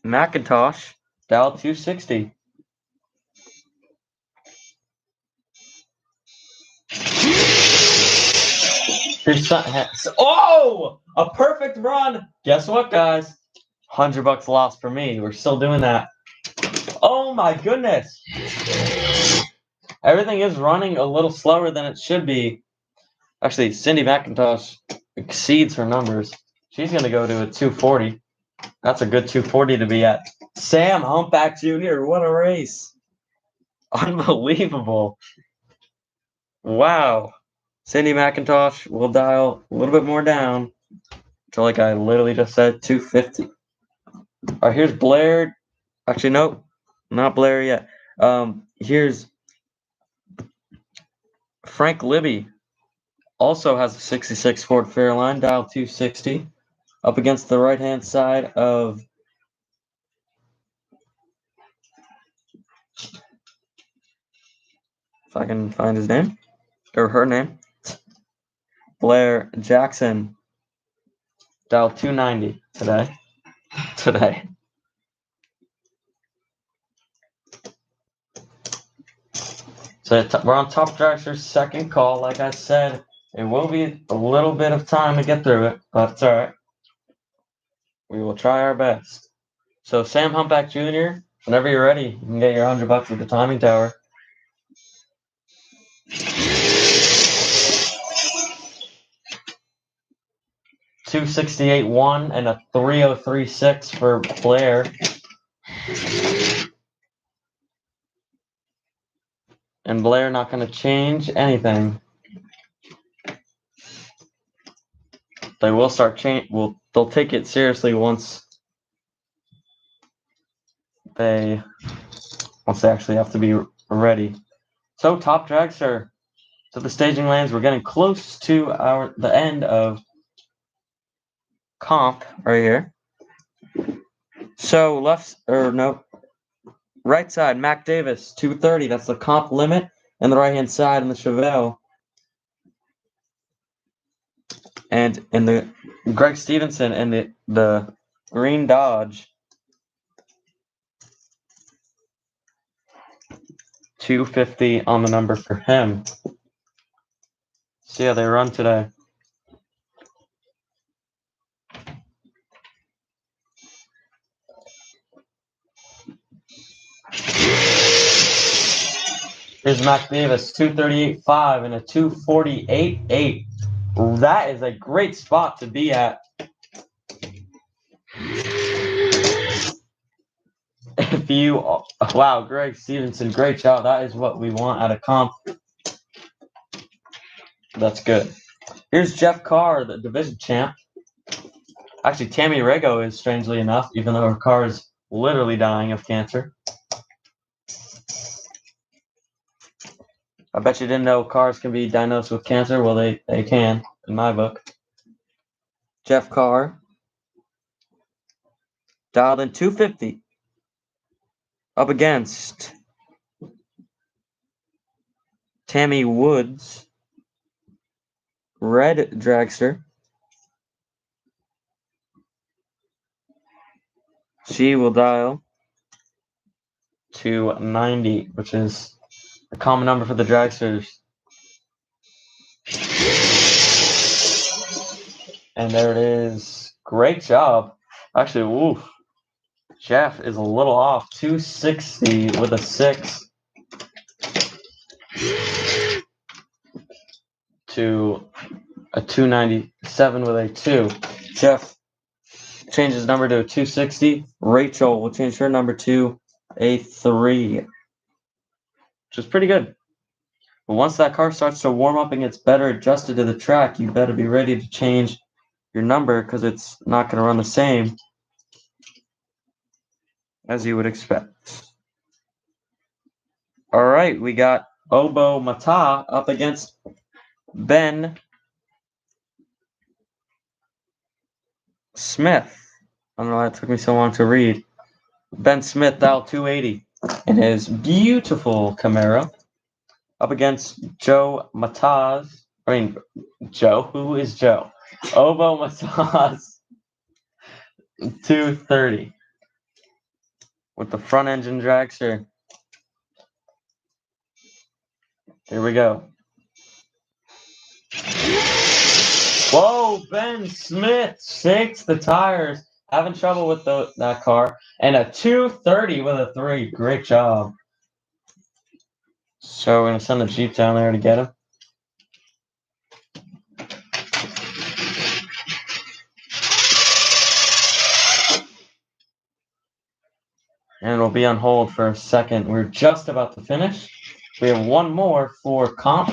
McIntosh dialed 260. Oh, a perfect run. Guess what, guys? $100 lost for me. We're still doing that. Oh my goodness. Everything is running a little slower than it should be. Actually, Cindy McIntosh exceeds her numbers. She's going to go to a 240. That's a good 240 to be at. Sam Humpback Jr., what a race. Unbelievable. Wow. Cindy McIntosh will dial a little bit more down to, like I literally just said, 250. All right, here's Blair. Actually, no, not Blair yet. Here's Frank Libby. Also has a 66 Ford Fairline, dial 260. Up against the right-hand side of if I can find his name or her name, Blair Jackson, dial 290 today. So we're on Top Dragster's second call. Like I said, it will be a little bit of time to get through it, but it's all right. We will try our best. So Sam Humpback Jr., whenever you're ready, you can get your $100 with the timing tower. $268.1 and a 303.6 for Blair. And Blair not going to change anything. They will start change. Well, they'll take it seriously once they actually have to be ready. So Top Dragster to the staging lanes. We're getting close to the end of comp right here. So right side, Mac Davis, 230. That's the comp limit. And the right hand side in the Chevelle. And in the Greg Stevenson and the green Dodge, 250 on the number for him. See how they run today. Here's Mac Davis, 238.5 and a 248.8. That is a great spot to be at. Wow, Greg Stevenson, great job. That is what we want at a comp. That's good. Here's Jeff Carr, the division champ. Actually, Tammy Rego is, strangely enough, even though her car is literally dying of cancer. I bet you didn't know cars can be diagnosed with cancer. Well, they can, in my book. Jeff Carr. Dialed in 250. Up against Tammy Woods. Red dragster. She will dial 290, which is a common number for the dragsters. And there it is. Great job. Actually, woof. Jeff is a little off. 260 with a 6 to a 297 with a 2. Jeff changes number to a 260. Rachel will change her number to a 3, which is pretty good. But once that car starts to warm up and gets better adjusted to the track, you better be ready to change your number because it's not going to run the same as you would expect. All right, we got Obo Mata up against Ben Smith. I don't know why it took me so long to read. Ben Smith, dial 280 in his beautiful Camaro. Up against Joe Mataz. Joe? Who is Joe? Obo Mataz, 230. With the front engine dragster. Here we go. Whoa, Ben Smith shakes the tires. Having trouble with that car. And a 230 with a 3. Great job. So we're going to send the Jeep down there to get him. And we'll be on hold for a second. We're just about to finish. We have one more for comp.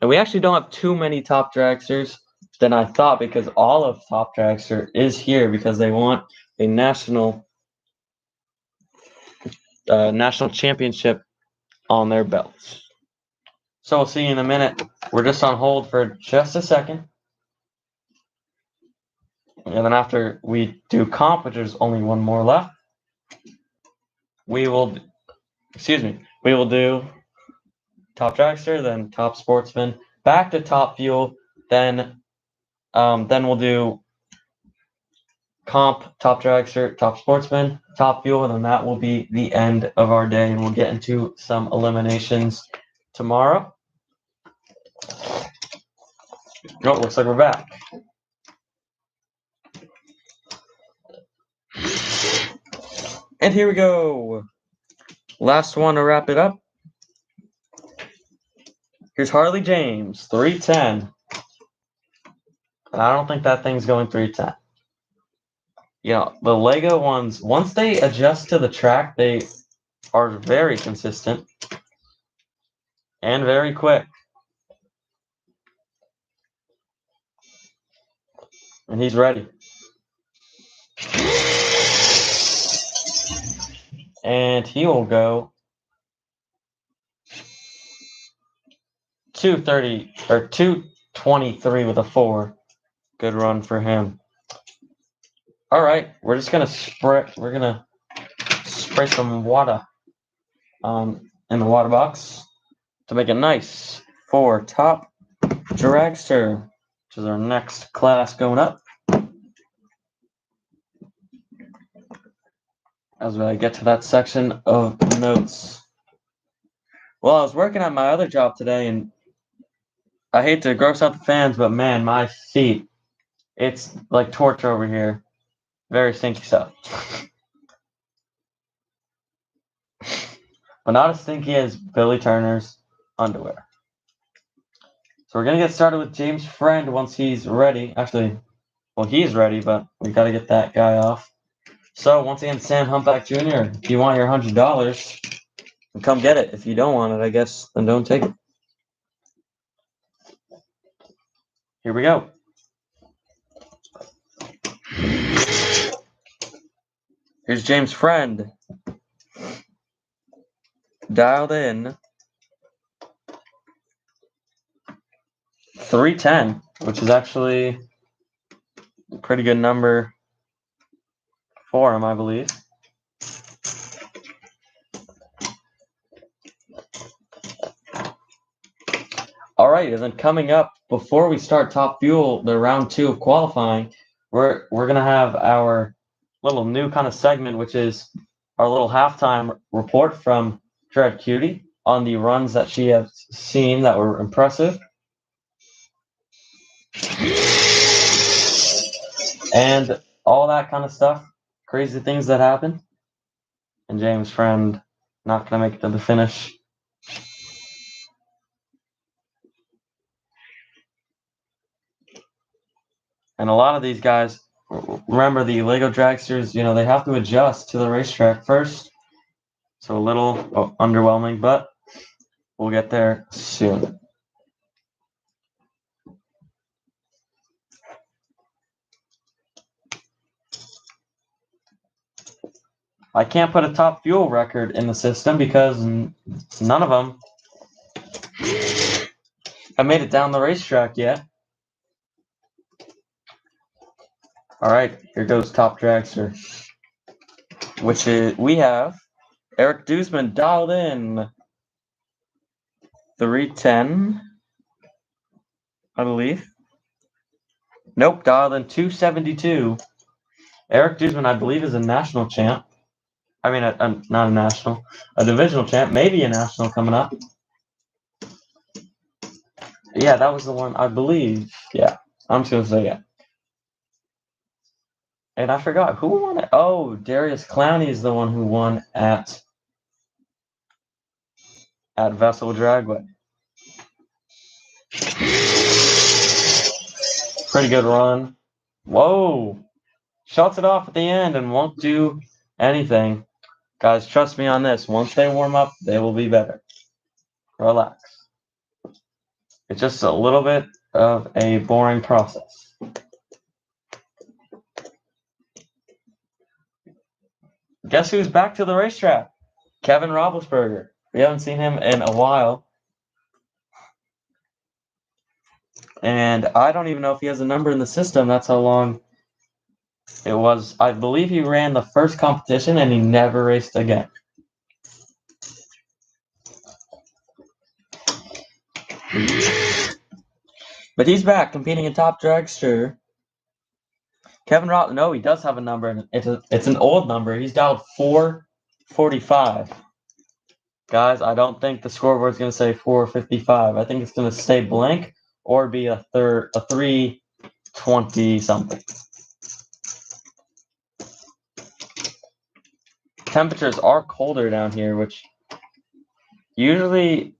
And we actually don't have too many top dragsters than I thought, because all of top dragster is here because they want a national championship on their belts. So we'll see you in a minute. We're just on hold for just a second. And then after we do comp, which there's only one more left, we will do top dragster, then top sportsman, back to top fuel, then we'll do comp, top dragster, top sportsman, top fuel, and then that will be the end of our day, and we'll get into some eliminations tomorrow. Oh, looks like we're back. And here we go. Last one to wrap it up. Here's Harley James, 310. And I don't think that thing's going 310. You know, the Lego ones, once they adjust to the track, they are very consistent and very quick. And he's ready. And he will go 230 or 223 with a 4. Good run for him. All right, we're gonna spray some water in the water box to make it nice for top dragster, which is our next class going up. As I get to that section of notes. Well, I was working at my other job today, and I hate to gross out the fans, but man, my feet, it's like torture over here. Very stinky stuff. But not as stinky as Billy Turner's underwear. So we're going to get started with James' friend once he's ready. Actually, well, he's ready, but we got to get that guy off. So once again, Sam Humpback Jr., if you want your $100, come get it. If you don't want it, I guess, then don't take it. Here we go. Here's James' friend. Dialed in. 310, which is actually a pretty good number for him, I believe. All right, and then coming up, before we start Top Fuel, the round 2 of qualifying, we're going to have our little new kind of segment, which is our little halftime report from Dread Cutie on the runs that she has seen that were impressive. And all that kind of stuff, crazy things that happen. And James' friend not going to make it to the finish. And a lot of these guys, remember the Lego dragsters, you know, they have to adjust to the racetrack first. So a little underwhelming, but we'll get there soon. I can't put a top fuel record in the system because none of them have made it down the racetrack yet. All right, here goes top dragster, which is, we have Eric Duzman dialed in 310, I believe. Nope, dialed in 272. Eric Duzman, I believe, is a national champ. I mean, not a national, a divisional champ, maybe a national coming up. Yeah, that was the one, I believe. Yeah, I'm just gonna say yeah. And I forgot who won it. Oh, Darius Clowney is the one who won at Vessel Dragway. Pretty good run. Whoa! Shuts it off at the end and won't do anything. Guys, trust me on this. Once they warm up, they will be better. Relax. It's just a little bit of a boring process. Guess who's back to the racetrack? Kevin Roethlisberger. We haven't seen him in a while. And I don't even know if he has a number in the system. That's how long it was. I believe he ran the first competition and he never raced again. But he's back competing in top dragster. Kevin Roth, no, he does have a number. It's an old number. He's dialed 445. Guys, I don't think the scoreboard's going to say 455. I think it's going to stay blank or be a 320 something. Temperatures are colder down here, which usually,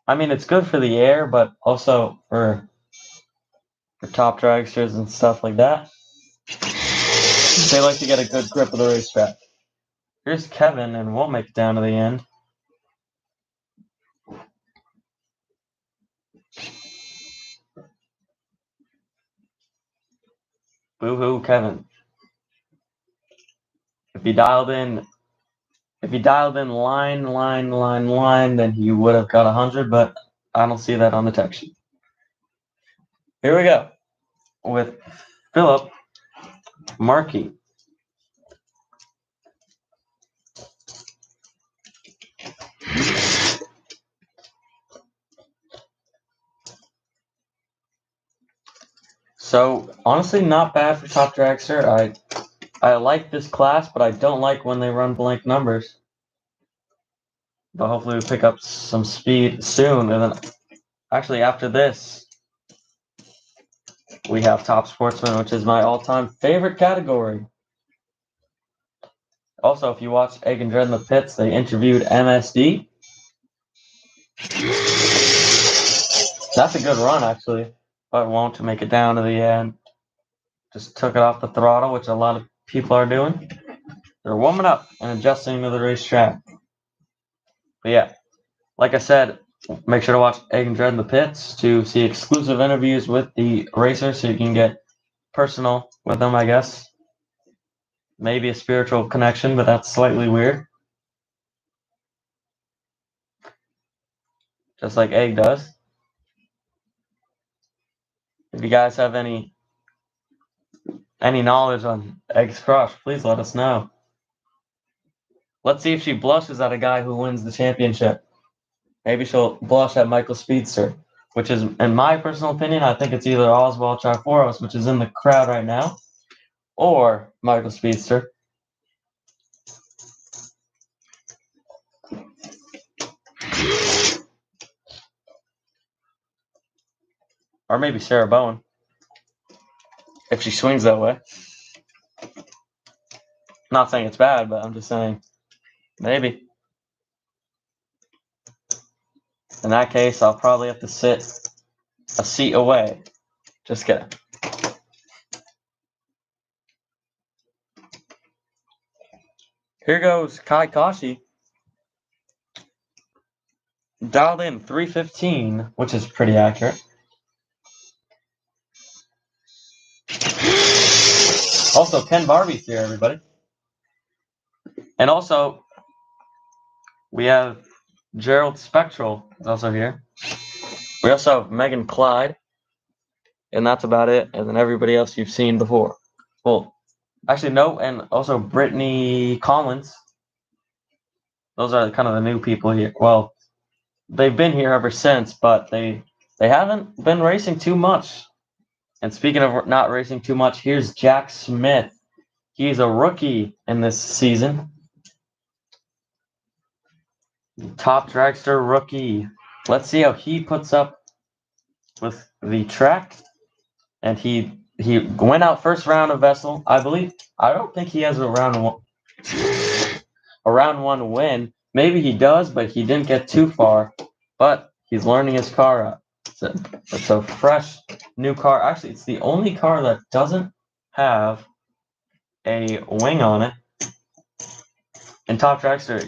I mean, it's good for the air, but also for top dragsters and stuff like that. They like to get a good grip of the racetrack. Here's Kevin, and we'll make it down to the end. Boo-hoo, Kevin. If he dialed in line, then he would have got 100, but I don't see that on the tech sheet. Here we go with Philip Markey. So honestly, not bad for top dragster. I like this class, but I don't like when they run blank numbers. But hopefully we pick up some speed soon. And then actually after this, we have Top Sportsman, which is my all-time favorite category. Also, if you watch Egg and Dread in the Pits, they interviewed MSD. That's a good run, actually, but won't make it down to the end. Just took it off the throttle, which a lot of people are doing. They're warming up and adjusting to the racetrack. But yeah, like I said, make sure to watch Egg and Dread in the Pits to see exclusive interviews with the racers so you can get personal with them, I guess. Maybe a spiritual connection, but that's slightly weird. Just like Egg does. If you guys have any knowledge on Egg's crush, please let us know. Let's see if she blushes at a guy who wins the championship. Maybe she'll blush at Michael Speedster, which is, in my personal opinion, I think it's either Oswald Charforos, which is in the crowd right now, or Michael Speedster. Or maybe Sarah Bowen, if she swings that way. Not saying it's bad, but I'm just saying maybe. In that case, I'll probably have to sit a seat away. Just kidding. Here goes Kai Kashi. Dialed in 315, which is pretty accurate. Also, Ken Barbie's here, everybody. And also, we have Gerald Spectral is also here. We also have Megan Clyde. And that's about it. And then everybody else you've seen before. Well, actually, no. And also Brittany Collins. Those are kind of the new people here. Well, they've been here ever since, but they haven't been racing too much. And speaking of not racing too much, here's Jack Smith. He's a rookie in this season. Top dragster rookie. Let's see how he puts up with the track, and he went out first round of Vessel. I don't think he has a round one win. Maybe he does, but he didn't get too far. But he's learning his car up. It's a fresh new car. Actually, it's the only car that doesn't have a wing on it. In Top Dragster,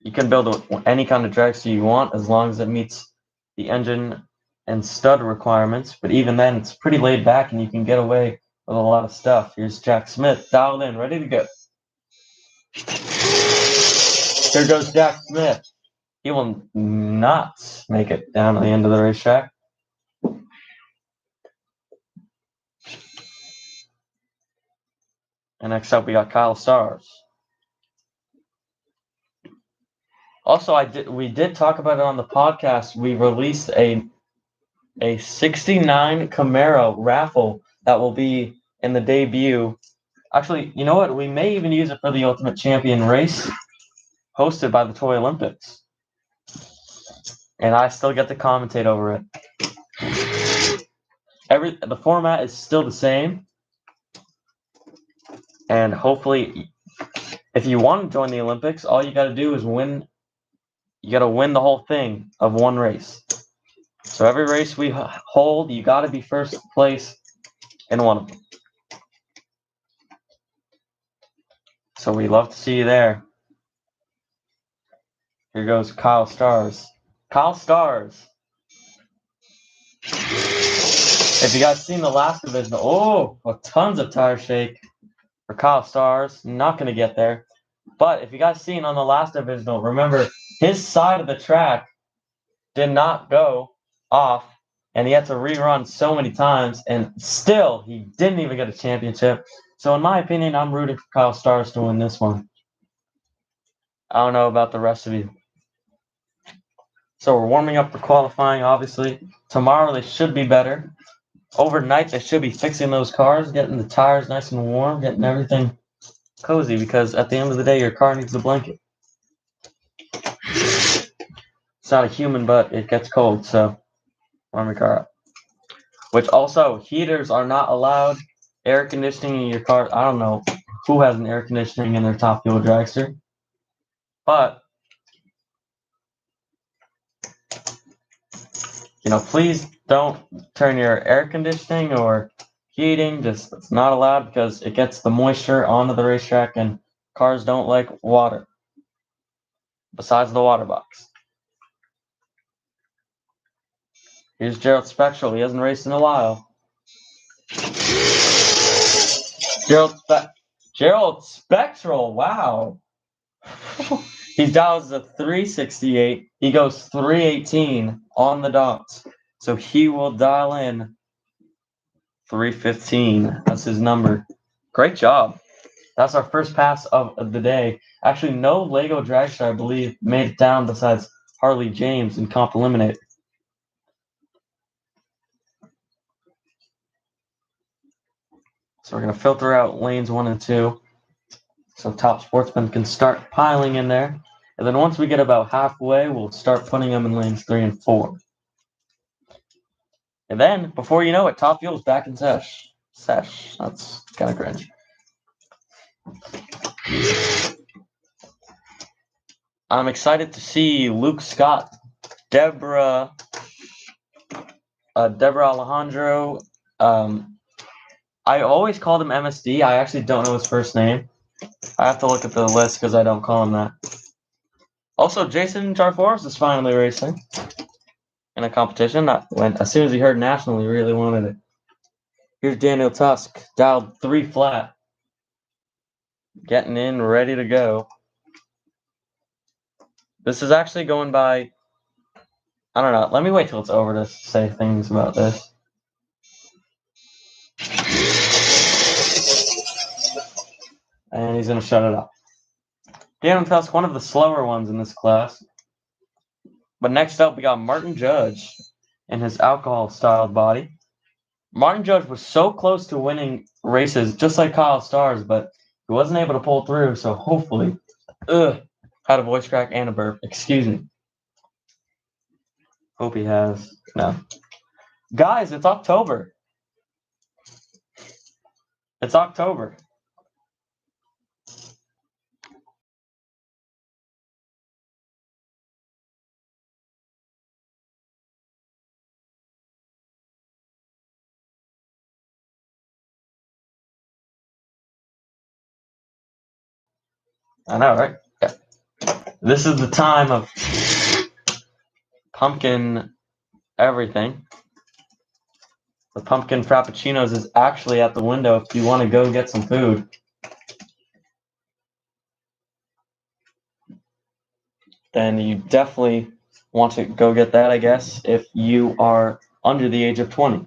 you can build any kind of dragster you want as long as it meets the engine and stud requirements. But even then, it's pretty laid back and you can get away with a lot of stuff. Here's Jack Smith, dialed in, ready to go. Here goes Jack Smith. He will not make it down to the end of the racetrack. And next up, we got Kyle Stars. Also, we did talk about it on the podcast. We released a 69 Camaro raffle that will be in the debut. Actually, you know what? We may even use it for the Ultimate Champion race hosted by the Toy Olympics. And I still get to commentate over it. The format is still the same. And hopefully, if you want to join the Olympics, all you got to do is win. You got to win the whole thing of one race. So every race we hold, you got to be first place in one of them. So we love to see you there. Here goes Kyle Stars. Kyle Stars. If you guys seen the last division, tons of tire shake for Kyle Stars. Not going to get there. But if you guys seen on the last divisional, remember his side of the track did not go off, and he had to rerun so many times, and still he didn't even get a championship. So in my opinion, I'm rooting for Kyle Stars to win this one. I don't know about the rest of you. So we're warming up for qualifying, obviously. Tomorrow they should be better. Overnight they should be fixing those cars, getting the tires nice and warm, getting everything cozy, because at the end of the day, your car needs a blanket. It's not a human, but it gets cold, so warm your car up. Which also, heaters are not allowed. Air conditioning in your car. I don't know who has an air conditioning in their Top Fuel dragster. But, please don't turn your air conditioning or heating. It's not allowed because it gets the moisture onto the racetrack and cars don't like water. Besides the water box. Here's Gerald Spectral. He hasn't raced in a while. Gerald Spectral, wow. He's dialed as a 368. He goes 318 on the dots. So he will dial in 315. That's his number. Great job. That's our first pass of the day. Actually, no Lego dragster, I believe, made it down besides Harley James in Comp Eliminate. So we're going to filter out lanes 1 and 2 so Top Sportsman can start piling in there. And then once we get about halfway, we'll start putting them in lanes 3 and 4. And then, before you know it, Top Fuel's back in sesh. That's kind of cringe. I'm excited to see Luke Scott, Deborah Alejandro. I always called him MSD. I actually don't know his first name. I have to look at the list because I don't call him that. Also, Jason Jarforos is finally racing in a competition. As soon as he heard national, he really wanted it. Here's Daniel Tusk, dialed 3 flat. Getting in, ready to go. This is actually going by, I don't know. Let me wait till it's over to say things about this. And he's going to shut it off. Daniel Tusk, one of the slower ones in this class. But next up, we got Martin Judge in his alcohol-styled body. Martin Judge was so close to winning races, just like Kyle Stars, but he wasn't able to pull through, so hopefully... had a voice crack and a burp. Excuse me. Hope he has. No. Guys, it's October. It's October. I know, right? Yeah. This is the time of pumpkin everything. The pumpkin frappuccinos is actually at the window if you want to go get some food. Then you definitely want to go get that, I guess, if you are under the age of 20.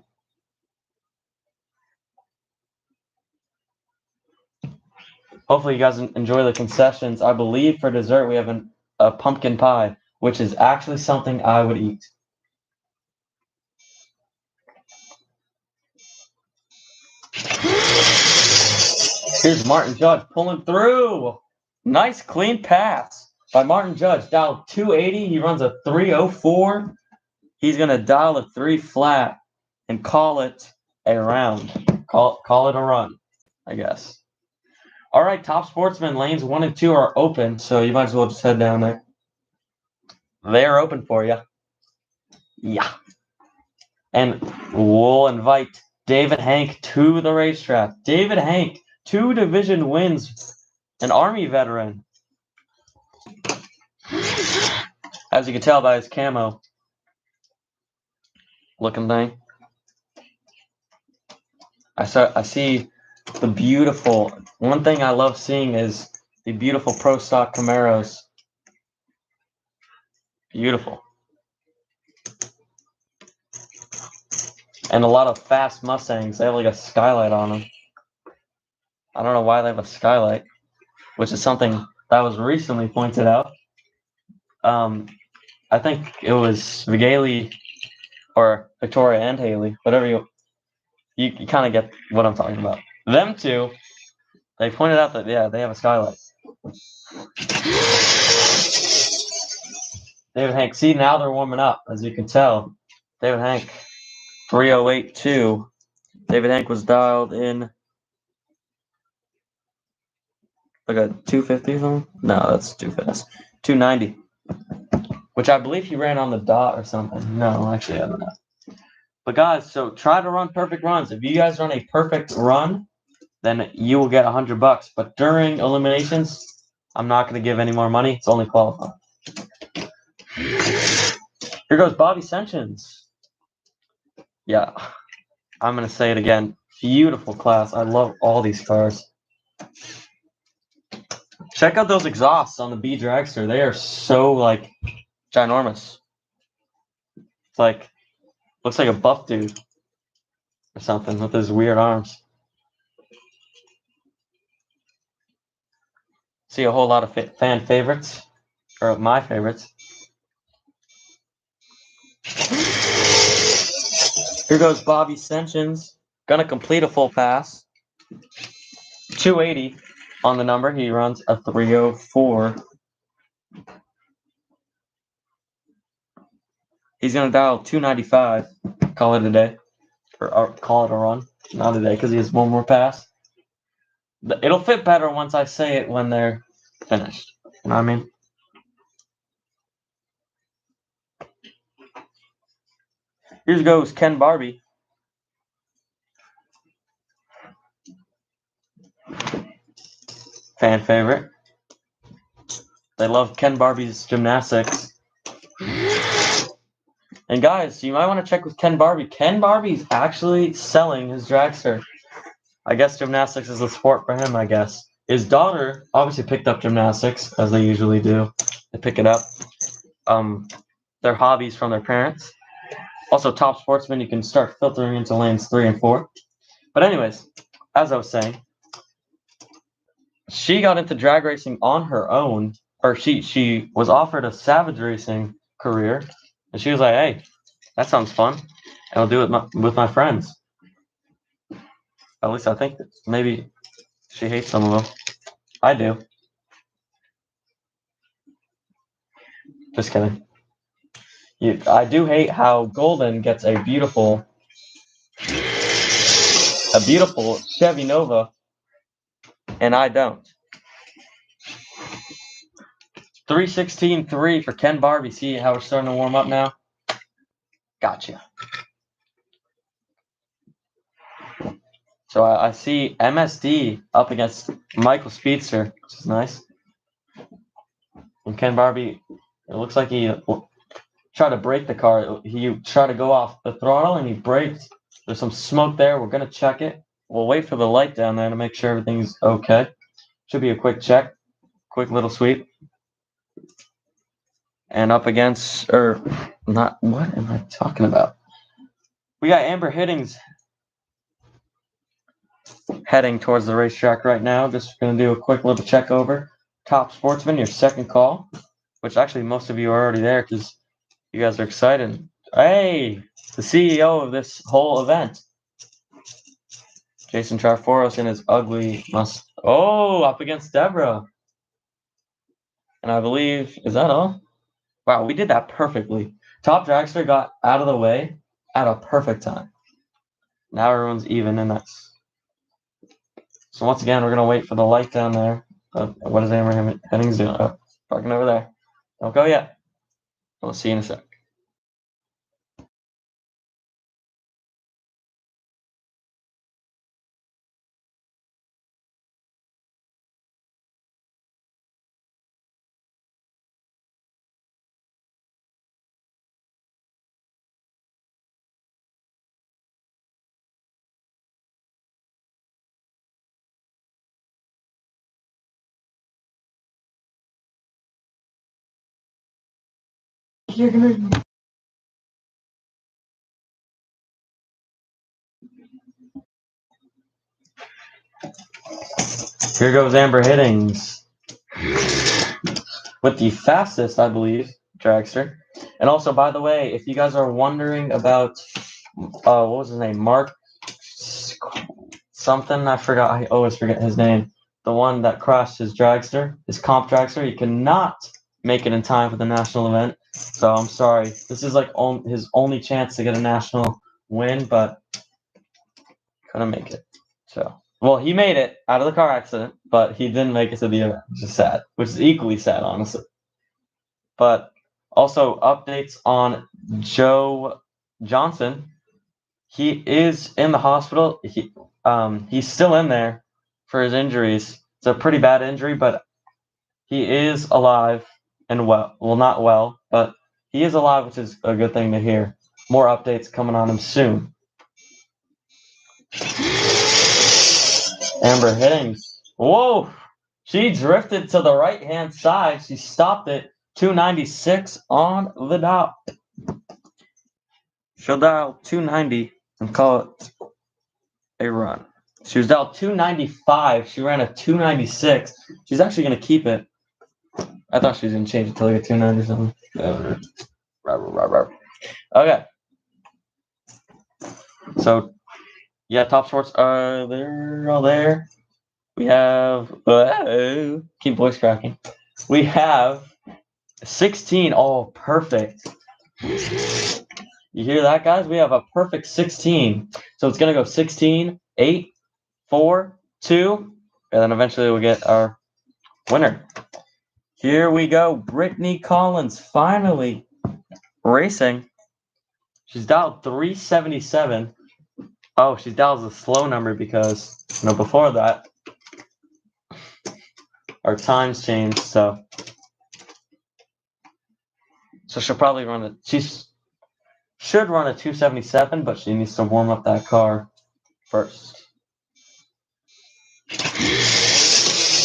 Hopefully you guys enjoy the concessions. I believe for dessert we have a pumpkin pie, which is actually something I would eat. Here's Martin Judge pulling through. Nice clean pass by Martin Judge. Dialed 280. He runs a 304. He's going to dial a 3 flat and call it a round. Call it a run, I guess. All right, Top Sportsman lanes 1 and 2 are open, so you might as well just head down there. They're open for you. Yeah. And we'll invite David Hank to the racetrack. David Hank, 2 division wins, an Army veteran. As you can tell by his camo looking thing. I see the beautiful, one thing I love seeing is the beautiful Pro Stock Camaros. Beautiful. And a lot of fast Mustangs. They have like a skylight on them. I don't know why they have a skylight, which is something that was recently pointed out. I think it was Vigaley or Victoria and Haley, whatever you kind of get what I'm talking about. Them two, they pointed out that, yeah, they have a skylight. David Hank, see, now they're warming up, as you can tell. David Hank, 3082. David Hank was dialed in like a 250 or something? No, that's too fast. 290. Which I believe he ran on the dot or something. No, actually, I don't know. But guys, so try to run perfect runs. If you guys run a perfect run, then you will get $100. But during eliminations, I'm not going to give any more money. It's only qualifying. Here goes Bobby Sensions. Yeah, I'm going to say it again. Beautiful class. I love all these cars. Check out those exhausts on the B dragster. They are so, like, ginormous. It's like, looks like a buff dude or something with his weird arms. See a whole lot of fan favorites, or my favorites. Here goes Bobby Sensions. Gonna complete a full pass. 280 on the number. He runs a 304. He's gonna dial 295. Call it a day. Or call it a run. Not a day, because he has one more pass. It'll fit better once I say it when they're finished. You know what I mean? Here goes Ken Barbie. Fan favorite. They love Ken Barbie's gymnastics. And guys, you might want to check with Ken Barbie. Ken Barbie's actually selling his dragster. I guess gymnastics is a sport for him, I guess. His daughter obviously picked up gymnastics, as they usually do. They pick it up. Their hobbies from their parents. Also, Top Sportsman, you can start filtering into lanes 3 and 4. But anyways, as I was saying, she got into drag racing on her own, or she was offered a savage racing career, and she was like, hey, that sounds fun, and I'll do it with my friends. At least I think that maybe she hates some of them. I do. Just kidding. I do hate how Golden gets a beautiful Chevy Nova, and I don't. 3:16.3 for Ken Barbie. See how we're starting to warm up now? Gotcha. So I see MSD up against Michael Speedster, which is nice. And Ken Barbie, it looks like he tried to brake the car. He tried to go off the throttle and he braked. There's some smoke there. We're going to check it. We'll wait for the light down there to make sure everything's okay. Should be a quick check. Quick little sweep. And up against, or not, what am I talking about? We got Amber Hiddings heading towards the racetrack right now. Just going to do a quick little check over. Top Sportsman, your second call, which actually most of you are already there because you guys are excited. Hey, the CEO of this whole event. Jason Triforos in his ugly must. Oh, up against Deborah. And I believe, is that all? Wow, we did that perfectly. Top Dragster got out of the way at a perfect time. Now everyone's even, and that's. So once again, we're going to wait for the light down there. What is Amber Hiddings doing? Oh, parking over there. Don't go yet. We'll see you in a sec. You're going to. Here goes Amber Hiddings with the fastest, I believe, dragster. And also, by the way, if you guys are wondering about, what was his name? Mark something, I forgot. I always forget his name. The one that crashed his dragster, his comp dragster. He cannot make it in time for the national event. So I'm sorry. This is like his only chance to get a national win, but couldn't make it. So. Well, he made it out of the car accident, but he didn't make it to the event, which is sad, which is equally sad, honestly. But also updates on Joe Johnson. He is in the hospital. He's still in there for his injuries. It's a pretty bad injury, but he is alive and well. Well, not well, but he is alive, which is a good thing to hear. More updates coming on him soon. Amber Hiddings. Whoa! She drifted to the right-hand side. She stopped it. 296 on the dot. She'll dial 290 and call it a run. She was dialed 295. She ran a 296. She's actually going to keep it. I thought she was going to change it to like a 290 or something. Okay. So, yeah, Top Sports are they're all there. We have keep voice cracking. We have 16. Oh, perfect. You hear that, guys? We have a perfect 16. So it's going to go 16, 8, 4, 2, and then eventually we'll get our winner. Here we go. Brittany Collins finally racing. She's dialed 377. Oh, she dials a slow number because, before that, our times changed, so she'll probably run it. She should run a 277, but she needs to warm up that car first.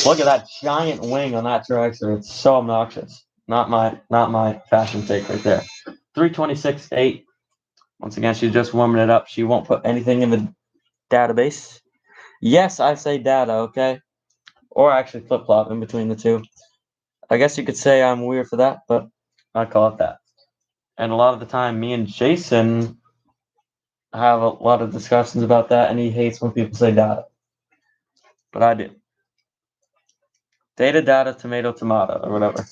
Look at that giant wing on that dragster. It's so obnoxious. Not my fashion take right there. 326.8. Once again, she's just warming it up. She won't put anything in the database. Yes, I say data, okay? Or actually flip-flop in between the two. I guess you could say I'm weird for that, but I call it that. And a lot of the time, me and Jason have a lot of discussions about that, and he hates when people say data. But I do. Data, tomato, or whatever.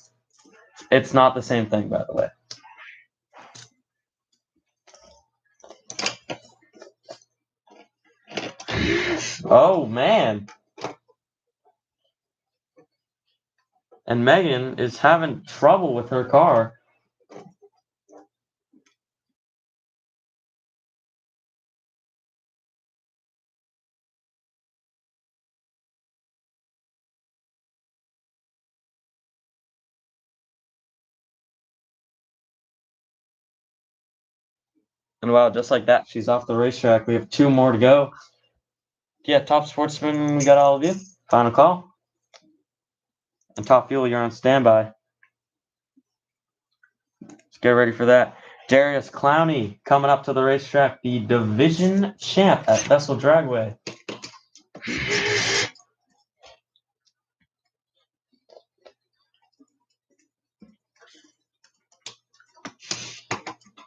It's not the same thing, by the way. Oh, man. And Megan is having trouble with her car. And wow, just like that, she's off the racetrack. We have 2 more to go. Yeah, Top Sportsman, we got all of you. Final call. And Top Fuel, you're on standby. Let's get ready for that. Darius Clowney coming up to the racetrack, the division champ at Vessel Dragway.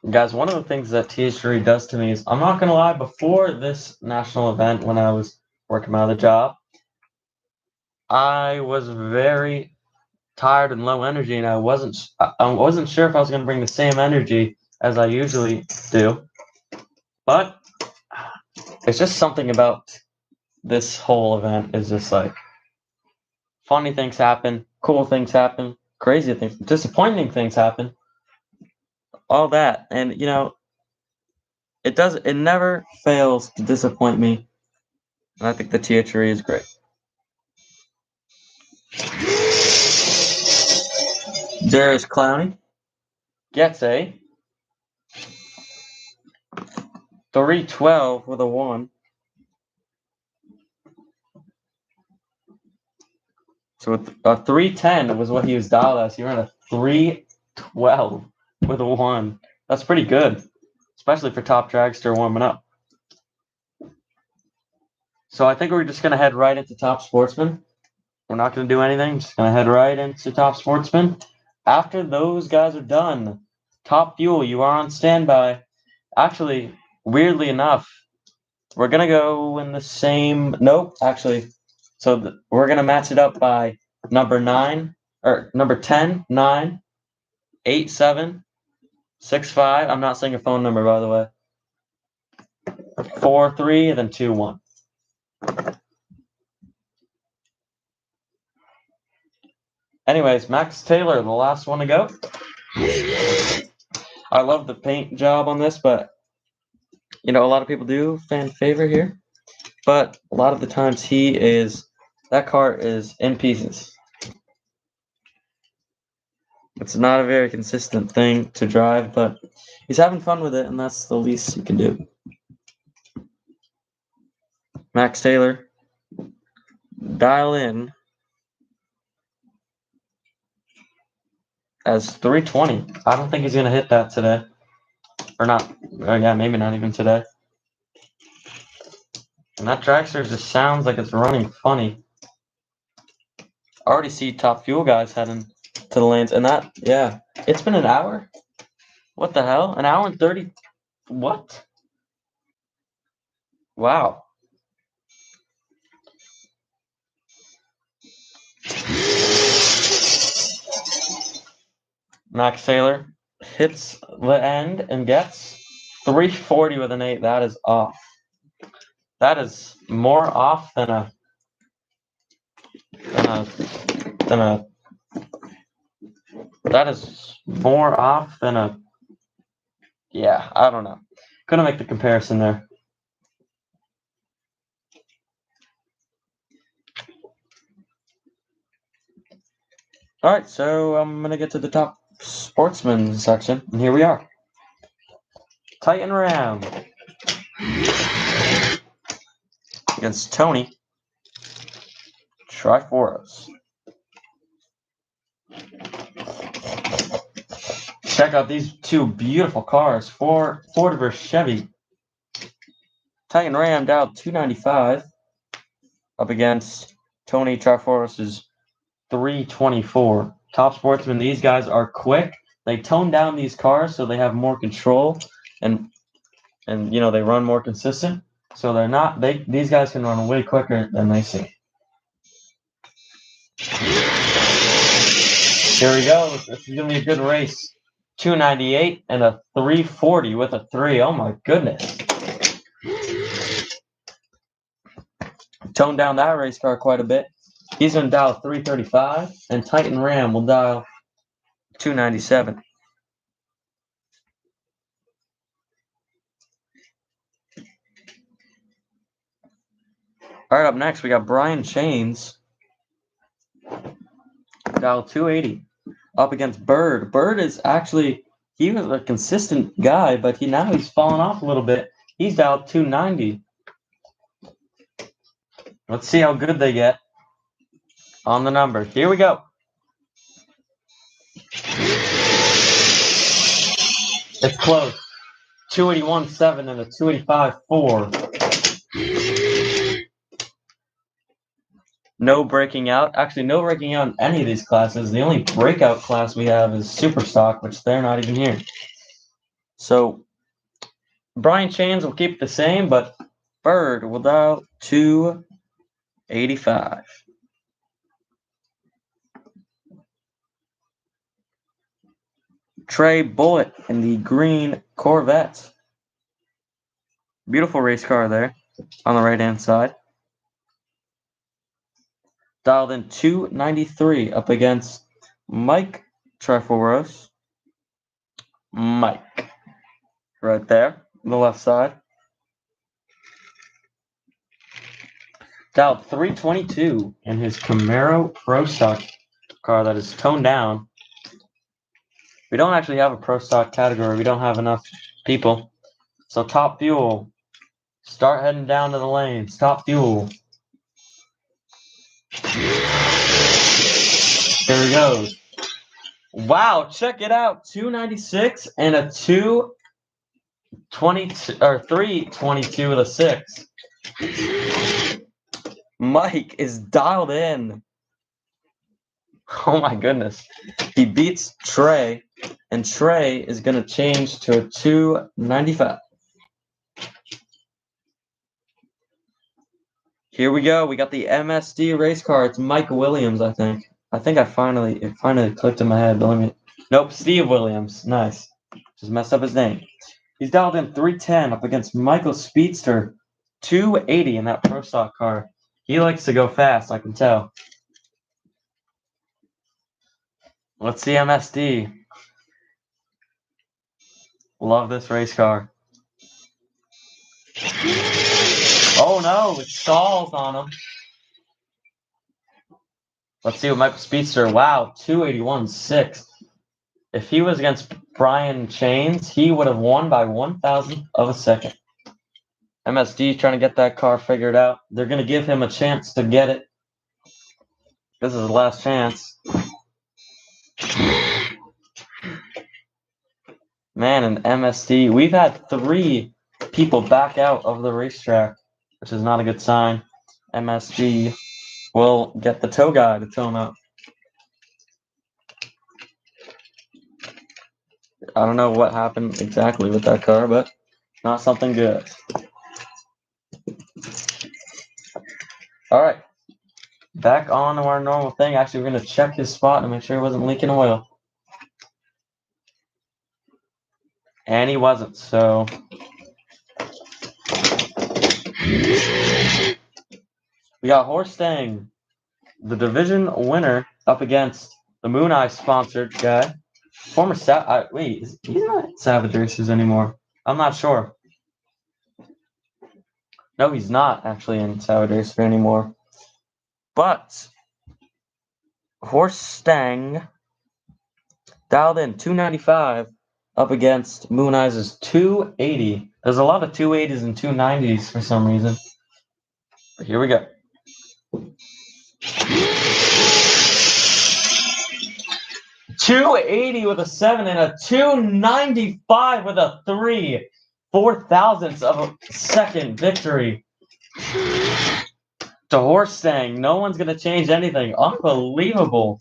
Guys, one of the things that THRE does to me is, I'm not going to lie, before this national event, when I was working my other job, I was very tired and low energy, and I wasn't sure if I was going to bring the same energy as I usually do. But it's just something about this whole event is just like, funny things happen, cool things happen, crazy things, disappointing things happen, all that. And it never fails to disappoint me. And I think the THRE is great. Darius Clowney gets a 312 with a 1. So with a 310 was what he was dialed as. He ran a 312 with a 1. That's pretty good, especially for top dragster warming up. So I think we're just going to head right into Top Sportsman. We're not going to do anything. Just going to head right into Top Sportsman. After those guys are done, Top Fuel, you are on standby. Actually, weirdly enough, we're going to go in the same... Nope, actually. So we're going to match it up by number 10, 9, 8, 7, 6, 5. I'm not saying a phone number, by the way. 4, 3, and then 2, 1. Anyways, Max Taylor, the last one to go. I love the paint job on this, but a lot of people do fan favor here. But a lot of the times that car is in pieces. It's not a very consistent thing to drive, but he's having fun with it, and that's the least you can do. Max Taylor, dial in as 320. I don't think he's going to hit that today. Or not. Or yeah, maybe not even today. And that dragster just sounds like it's running funny. I already see Top Fuel guys heading to the lanes. And it's been an hour? What the hell? An hour and 30? What? Wow. Max Taylor hits the end and gets 340 with an 8. That is off. That is more off than a yeah, I don't know. Couldn't make the comparison there. All right, so I'm going to get to the Top Sportsman section, and here we are. Titan round against Tony Triforos. Check out these 2 beautiful cars. Ford versus Chevy. Titan Ram dialed 295 up against Tony Triforos' 324. Top Sportsman, these guys are quick. They tone down these cars so they have more control and they run more consistent. So these guys can run way quicker than they seem. Here we go. This is going to be a good race. 298 and a 340 with a 3. Oh my goodness. toned down that race car quite a bit. He's going to dial 335, and Titan Ram will dial 297. All right, up next, we got Brian Chains, dial 280, up against Bird. Bird is actually, he was a consistent guy, but now he's fallen off a little bit. He's dialed 290. Let's see how good they get on the number. Here we go. It's close. 281.7 and a 285.4. No breaking out. Actually, no breaking out in any of these classes. The only breakout class we have is Super Stock, which they're not even here. So, Brian Chains will keep it the same, but Bird will dial 285. Trey Bullitt in the green Corvette. Beautiful race car there on the right-hand side. Dialed in 293 up against Mike Triforos. Mike. Right there on the left side. Dialed 322 in his Camaro Pro Stock car that is toned down. We don't actually have a Pro Stock category. We don't have enough people. So Top Fuel. Start heading down to the lanes. Top Fuel. There he goes. Wow, check it out. 296 and a 222 or 322 with a 6. Mike is dialed in. Oh my goodness. He beats Trey, and Trey is going to change to a 295. Here we go. We got the MSD race car. It's Mike Williams, I think. It finally clicked in my head. But nope, Steve Williams. Nice. Just messed up his name. He's dialed in 310 up against Michael Speedster, 280 in that Pro Stock car. He likes to go fast, I can tell. Let's see MSD. Love this race car. Oh no, it stalls on him. Let's see what Michael Speedster. Wow, 281.6. If he was against Brian Chains, he would have won by 1,000th of a second. MSD trying to get that car figured out. They're going to give him a chance to get it. This is his last chance. Man, and MSD, we've had 3 people back out of the racetrack, which is not a good sign. MSG will get the tow guy to tow him up. I don't know what happened exactly with that car, but not something good. All right. Back on to our normal thing. Actually, we're going to check his spot and make sure he wasn't leaking oil. And he wasn't, so... We got Horstang, the division winner, up against the Moon Eye sponsored guy. Former he's not Savage Racers anymore. I'm not sure. No, he's not actually in Savage Racer anymore. But Horstang dialed in 295 up against Moon Eyes' 280. There's a lot of 280s and 290s for some reason. But here we go. .280 with a 7 and a 295 with a 3. 4,000ths of a second victory. To Horstang. No one's going to change anything. Unbelievable.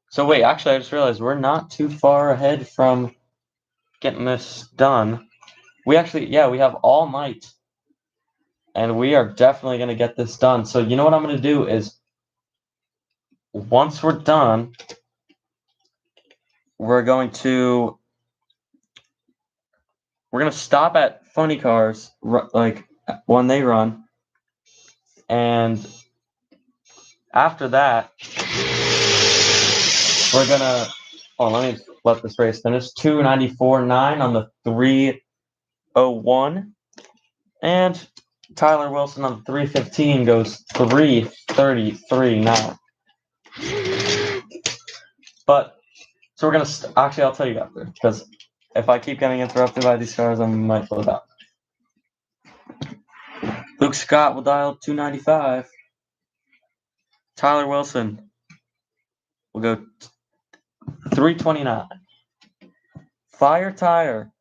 So wait, actually I just realized we're not too far ahead from getting this done. We have all night. And we are definitely going to get this done. So you know what I'm going to do is, once we're done, we're going to we're gonna stop at funny cars, like when they run, and after that, we're gonna. Oh, let me let this race finish. 294.9 on the 301, and Tyler Wilson on the 315 goes 3:33.9. But so we're gonna actually, I'll tell you after, because if I keep getting interrupted by these cars, I might slow down. Luke Scott will dial 295. Tyler Wilson will go 329. Fire Tire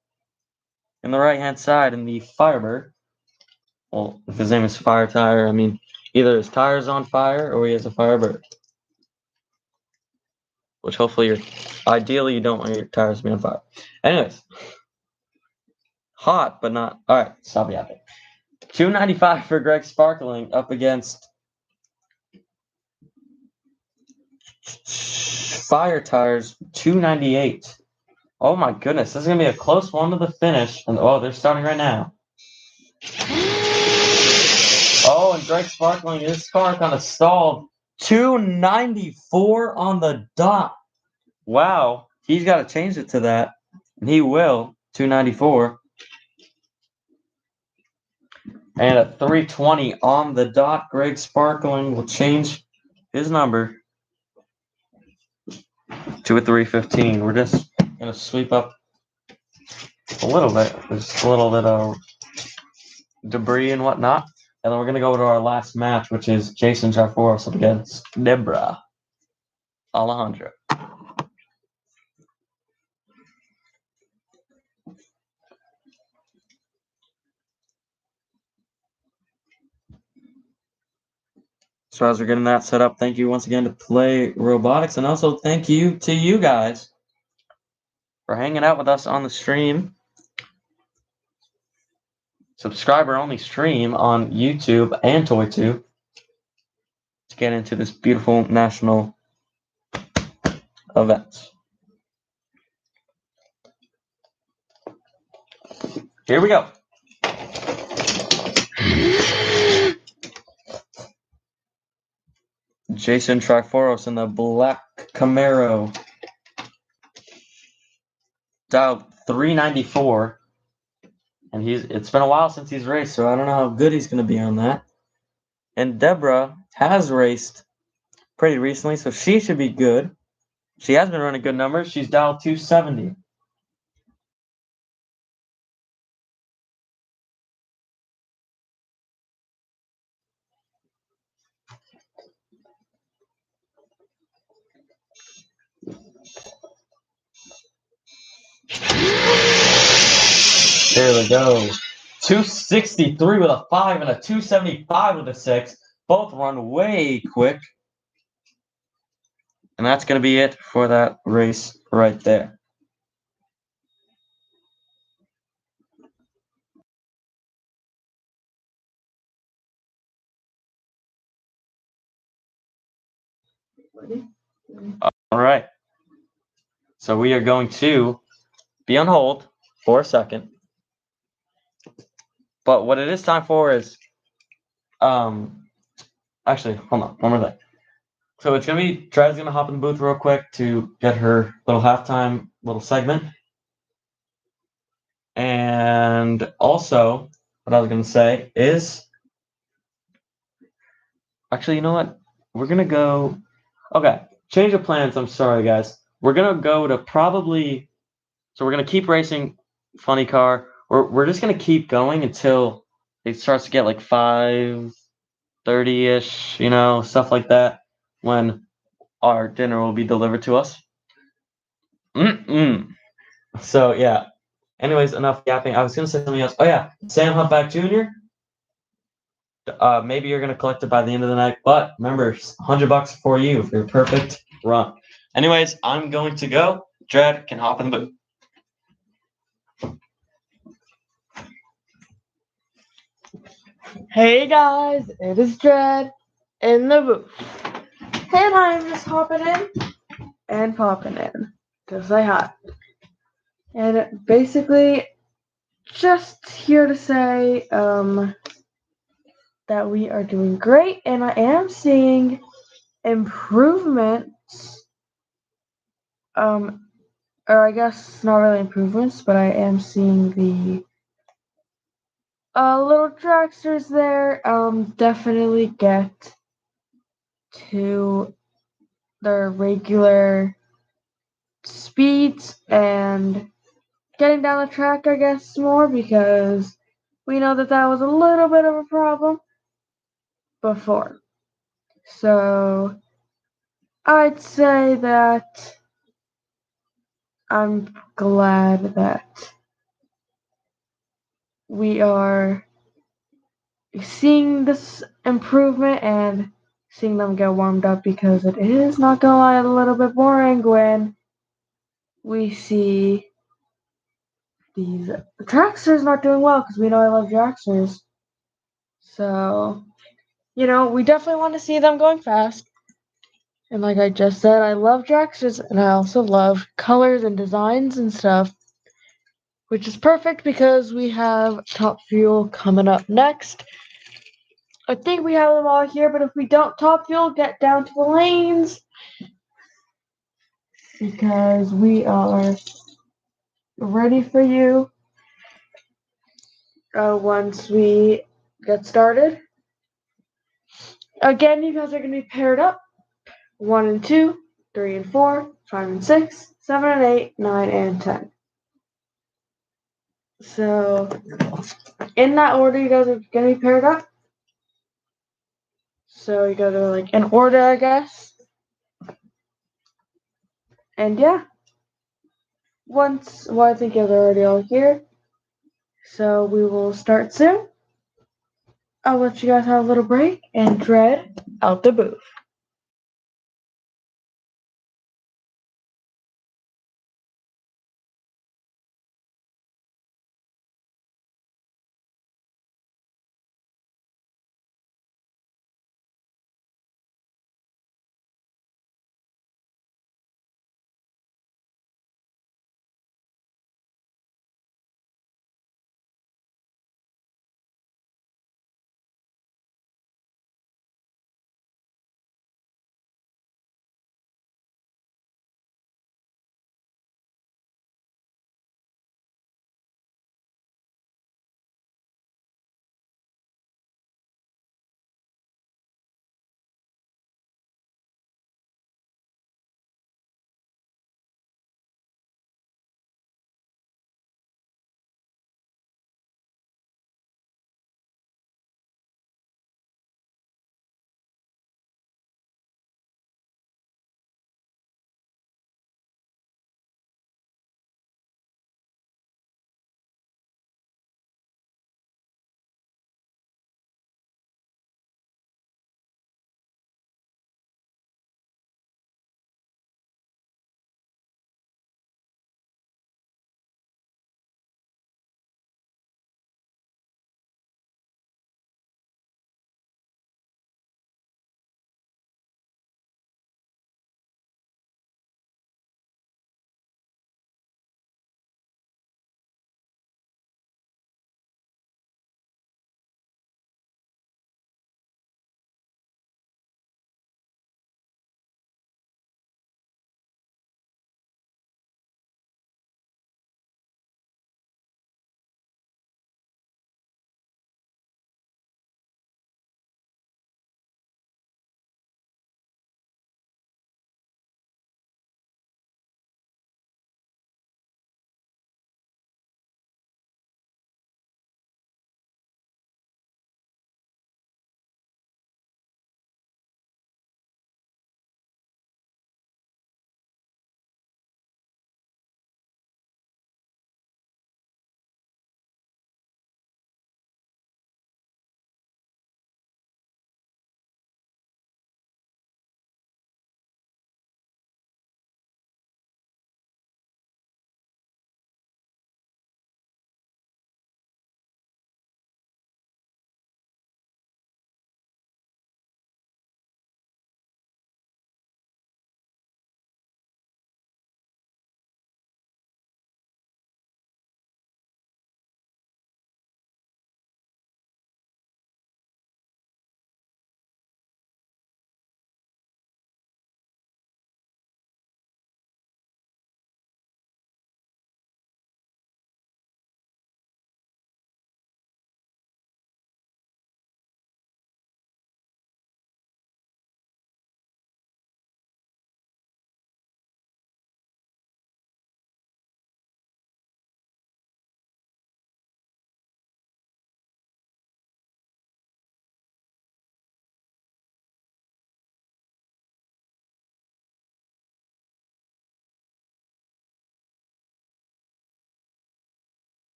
in the right-hand side in the Firebird. Well, if his name is Fire Tire, I mean, either his tire's on fire or he has a Firebird. Which hopefully ideally you don't want your tires to be on fire. Anyways. Hot, but not. Alright, stop yapping. 295 for Greg Sparkling up against Fire Tires 298. Oh my goodness, this is gonna be a close one to the finish. And oh, they're starting right now. Oh, and Greg Sparkling, his car kind of stalled. 294 on the dot. Wow, he's got to change it to that. And he will. 294. And at 320 on the dot, Greg Sparkling will change his number to a 315. We're just going to sweep up a little bit. There's a little bit of debris and whatnot. And then we're going to go to our last match, which is Jason Jarforos up against Debra Alejandro. So as we're getting that set up, thank you once again to Play Robotics. And also thank you to you guys for hanging out with us on the stream. Subscriber-only stream on YouTube and ToyTube to get into this beautiful national event. Here we go. Jason Triforos in the black Camaro. Dialed 394. And it's been a while since he's raced, so I don't know how good he's going to be on that. And Deborah has raced pretty recently, so she should be good. She has been running good numbers. She's dialed 270. There we go. 263 with a 5 and a 275 with a 6. Both run way quick. And that's going to be it for that race right there. All right. So we are going to be on hold for a second. But what it is time for is, actually, hold on, one more thing. So it's gonna be, Trad's gonna hop in the booth real quick to get her little halftime little segment. And also, what I was gonna say is, actually, you know what? We're gonna go, okay, change of plans, I'm sorry, guys. We're gonna go to probably, so we're gonna keep racing Funny Car. We're just gonna keep going until it starts to get like 5:30-ish, you know, stuff like that, when our dinner will be delivered to us. So yeah. Anyways, enough yapping. I was gonna say something else. Oh yeah, Sam Humpback Jr. Maybe you're gonna collect it by the end of the night, but remember, $100 for you for your perfect run. Anyways, I'm going to go. Dred can hop in the booth. Hey guys, it is Dred in the booth. And I'm just hopping in and popping in to say hi. And basically, just here to say that we are doing great, and I am seeing improvements. Or I guess not really improvements, but I am seeing the little dragsters there definitely get to their regular speeds and getting down the track, I guess, more, because we know that that was a little bit of a problem before. So I'd say that I'm glad that we are seeing this improvement and seeing them get warmed up, because it is, not gonna lie, a little bit boring when we see these dragsters not doing well, because we know I love dragsters. So, we definitely want to see them going fast. And like I just said, I love dragsters, and I also love colors and designs and stuff, which is perfect because we have Top Fuel coming up next. I think we have them all here, but if we don't, Top Fuel, get down to the lanes, because we are ready for you once we get started. Again, you guys are going to be paired up 1 and 2, 3 and 4, 5 and 6, 7 and 8, 9 and 10. So, in that order, you guys are going to be paired up. So, you guys are in order, I guess. And yeah. I think you guys are already all here. So, we will start soon. I'll let you guys have a little break and dread out the booth.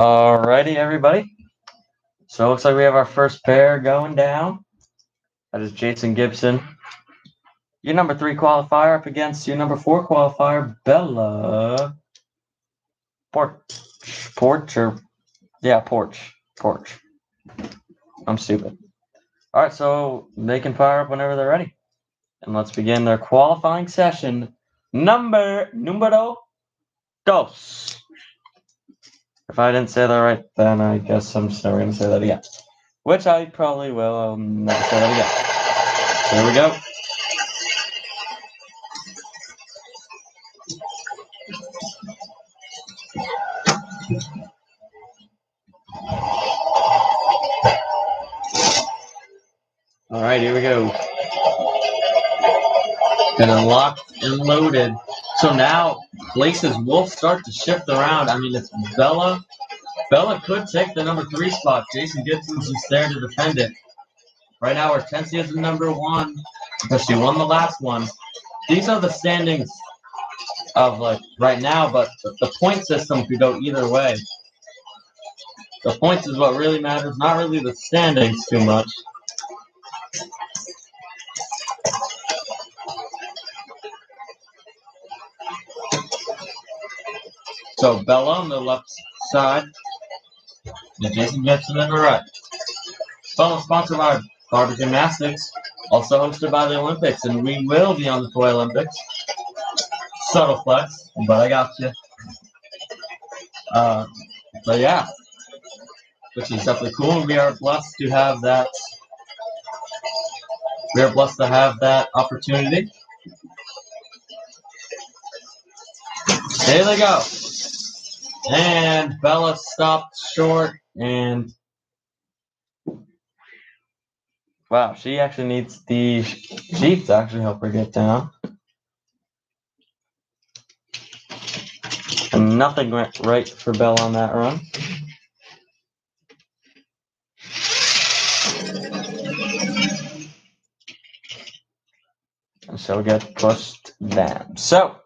Alrighty, everybody. So it looks like we have our first pair going down. That is Jason Gibson, your number 3 qualifier, up against your number 4 qualifier, Bella Porch. I'm stupid. All right, so they can fire up whenever they're ready. And let's begin their qualifying session. Numero dos. If I didn't say that right, then I guess I'm just never going to say that again. Which I probably will. I'll never say that again. Here we go. All right, here we go. And locked and loaded. So now places will start to shift around. I mean, it's Bella. Bella could take the number 3 spot. Jason Gibson's just there to defend it. Right now, Hortensia is the number 1 because she won the last one. These are the standings of like right now, but the point system could go either way. The points is what really matters, not really the standings too much. So Bella on the left side, and Jason Gibson on the right. Bella sponsored by Barbara Gymnastics, also hosted by the Olympics, and we will be on the Toy Olympics. Subtle flex, but I got you. But yeah, which is definitely cool. We are blessed to have that. We are blessed to have that opportunity. There they go. And Bella stopped short, and wow, she actually needs the Jeep to actually help her get down. And nothing went right for Bella on that run. And she'll get pushed down. So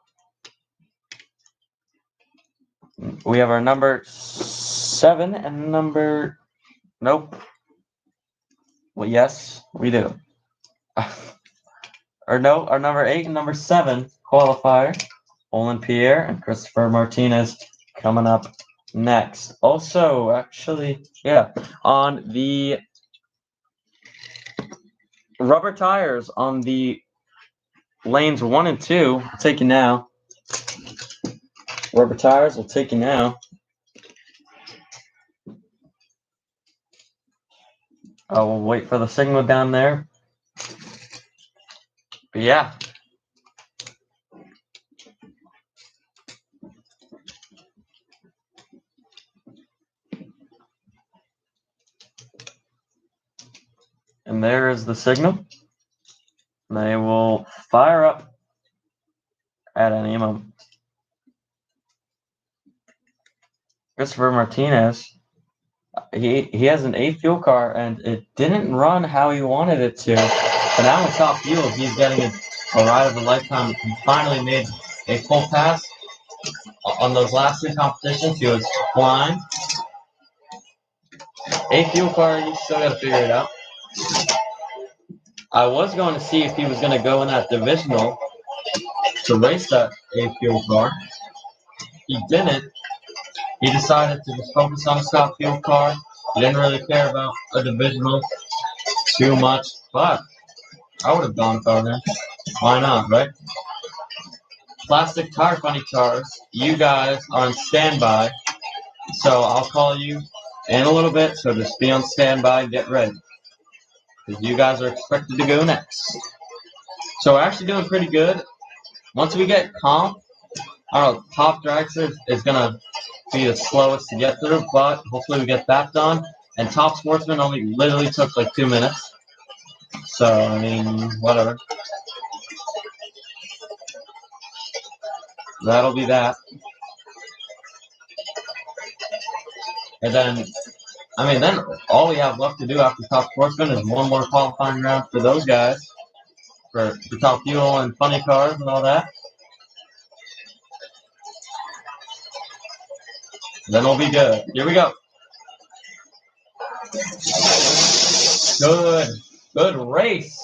we have our number 7 and number. Nope. Well, yes, we do. Or no, our number 8 and number 7 qualifier, Olin Pierre and Christopher Martinez, coming up next. Also, actually, yeah, on the rubber tires on the lanes 1 and 2, I'll take you now. Rubber tires, will take you now. I will wait for the signal down there. But yeah. And there is the signal. They will fire up at any moment. Christopher Martinez, he has an 8 fuel car, and it didn't run how he wanted it to. But now in top fuel, he's getting a ride of a lifetime. He finally made a full pass on those last 2 competitions. He was flying. 8 fuel car, you still got to figure it out. I was going to see if he was going to go in that divisional to race that 8 fuel car. He didn't. He decided to just focus on a stock fuel car. He didn't really care about a divisional too much, but I would have gone for him. Why not, right? Plastic Tire Funny Cars, you guys are on standby, so I'll call you in a little bit, so just be on standby, get ready, because you guys are expected to go next. So we're actually doing pretty good. Once we get comp, I don't know, top dragster is going to be the slowest to get through, but hopefully we get that done. And top sportsman only literally took like 2 minutes. So, I mean, whatever. That'll be that. And then, I mean, then all we have left to do after top sportsman is one more qualifying round for those guys. For top fuel and funny cars and all that. Then we'll be good. Here we go. Good race.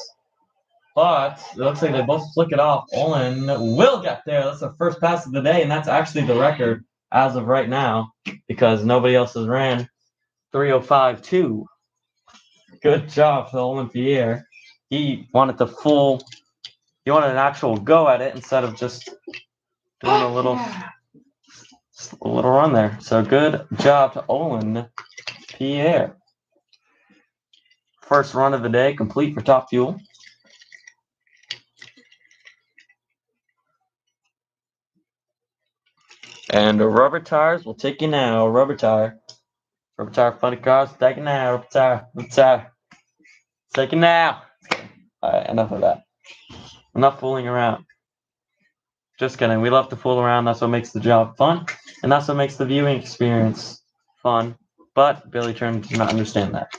But it looks like they both flick it off. Olin will get there. That's the first pass of the day, and that's actually the record as of right now because nobody else has ran 3:05.2. Good job for Olin Pierre. He wanted an actual go at it instead of just doing a little run there. So good job to Olin Pierre. First run of the day, complete for Top Fuel. And rubber tires will take you now. Rubber tire, funny cars, take you now. Rubber tire, take you now. All right, enough of that. Enough fooling around. Just kidding. We love to fool around. That's what makes the job fun, and that's what makes the viewing experience fun. But Billy Turner does not understand that.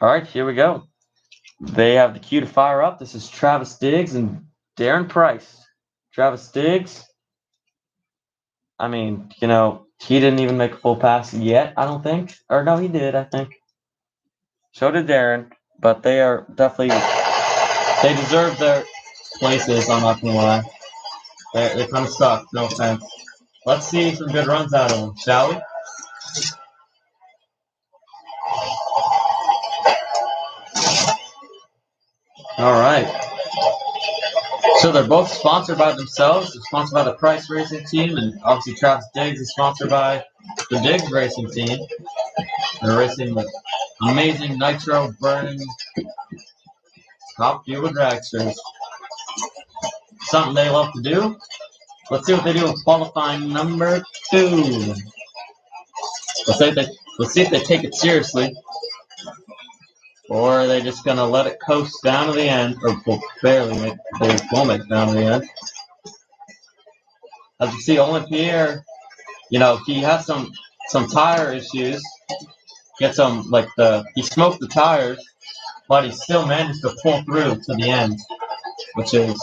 All right, here we go. They have the cue to fire up. This is Travis Diggs and Darren Price. Travis Diggs, I mean, he didn't even make a full pass yet, I don't think. Or no, he did, I think. So did Darren, but they are definitely, they deserve their places, I'm not going to lie. They kind of suck, no offense. Let's see some good runs out of them, shall we? All right. So they're both sponsored by themselves. They're sponsored by the Price Racing Team, and obviously Travis Diggs is sponsored by the Diggs Racing Team. They're racing the amazing nitro burning Top Fuel dragsters. Something they love to do. Let's see what they do in qualifying number 2. Let's see if they take it seriously, or are they just gonna let it coast down to the end, or they won't make it down to the end. As you see, Olin Pierre, he has some tire issues. He smoked the tires, but he still managed to pull through to the end, which is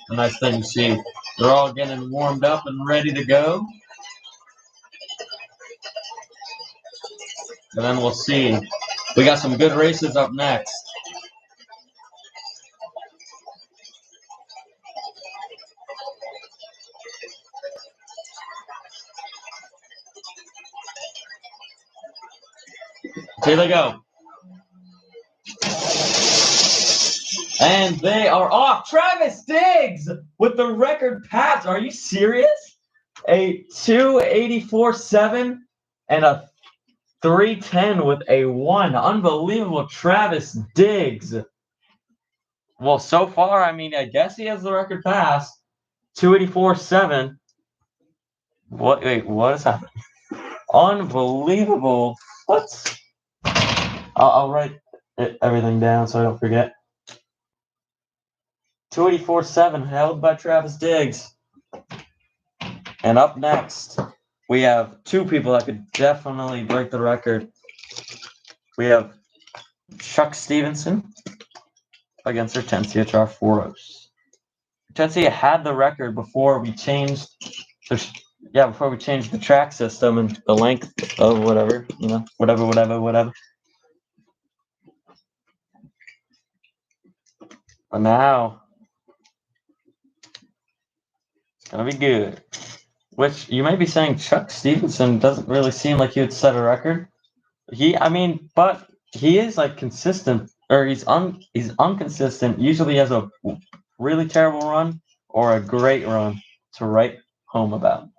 a nice thing to see. They're all getting warmed up and ready to go. And then we'll see. We got some good races up next. Here they go. And they are off. Travis Diggs with the record pass. Are you serious? A 2:84.7 and a 3:10 with a 1. Unbelievable, Travis Diggs. Well, so far, I guess he has the record pass. 2:84.7. What is happening? Unbelievable. I'll write everything down so I don't forget. 2:84.7 held by Travis Diggs. And up next, we have 2 people that could definitely break the record. We have Chuck Stevenson against Hortensia Charforos. Hortensia had the record before we changed the track system and the length of whatever. But now Gonna be good. Which you may be saying Chuck Stevenson doesn't really seem like he would set a record. But he is like consistent, or he's inconsistent. Usually has a really terrible run or a great run to write home about.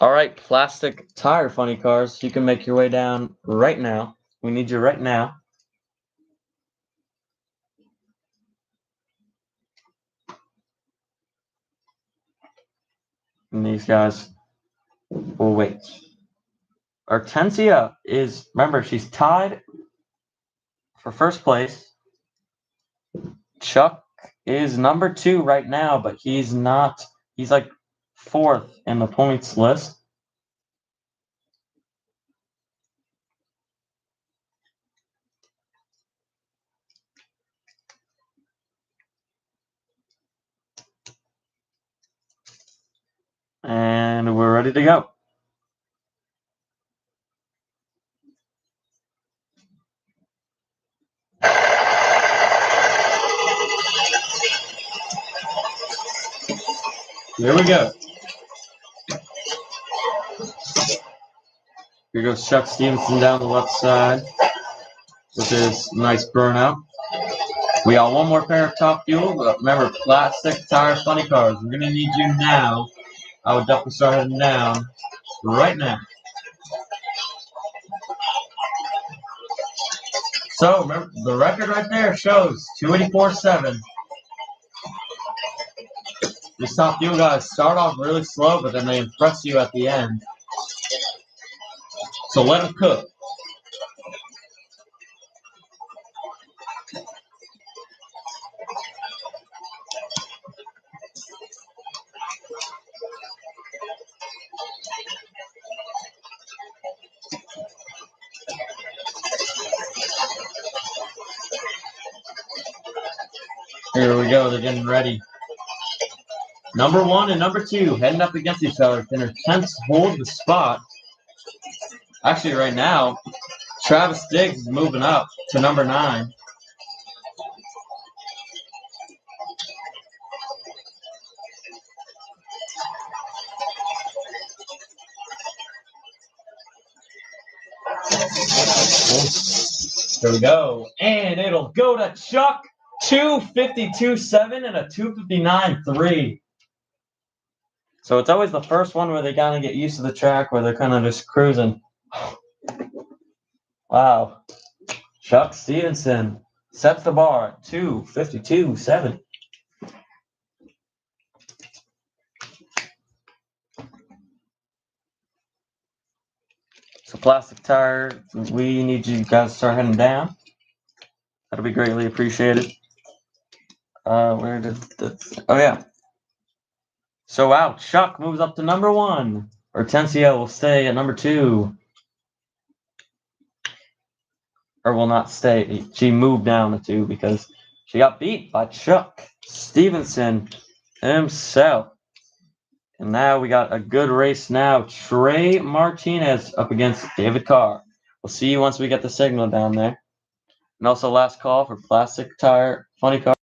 All right, plastic tire funny cars. You can make your way down right now. We need you right now. And these guys will wait. Hortensia is, remember, she's tied for first place. Chuck is number 2 right now, but he's not. He's like 4th in the points list. And we're ready to go. Here we go. Here goes Chuck Stevenson down the left side with his nice burnout. We got one more pair of top fuel, but remember, plastic tire funny cars. We're going to need you now. I would definitely start heading down right now. So, remember, the record right there shows 284.7. These top fuel guys start off really slow, but then they impress you at the end. So let them cook. Here we go, they're getting ready. Number 1 and number 2 heading up against each other. Can Hortense hold the spot? Actually, right now, Travis Diggs is moving up to number 9. There we go. And it'll go to Chuck. 252.7 and a 259.3. So it's always the first one where they kind of get used to the track, where they're kind of just cruising. Wow. Chuck Stevenson sets the bar at 252.7. So plastic tire, we need you guys to start heading down. That'll be greatly appreciated. Where did the... Oh, yeah. So, wow, Chuck moves up to number 1. Hortensia will stay at number 2. Or will not stay. She moved down to 2 because she got beat by Chuck Stevenson himself. And now we got a good race now. Trey Martinez up against David Carr. We'll see you once we get the signal down there. And also last call for plastic tire funny car.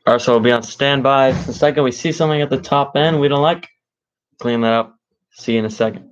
Alright, so we'll be on standby. The second we see something at the top end we don't like, clean that up. See you in a second.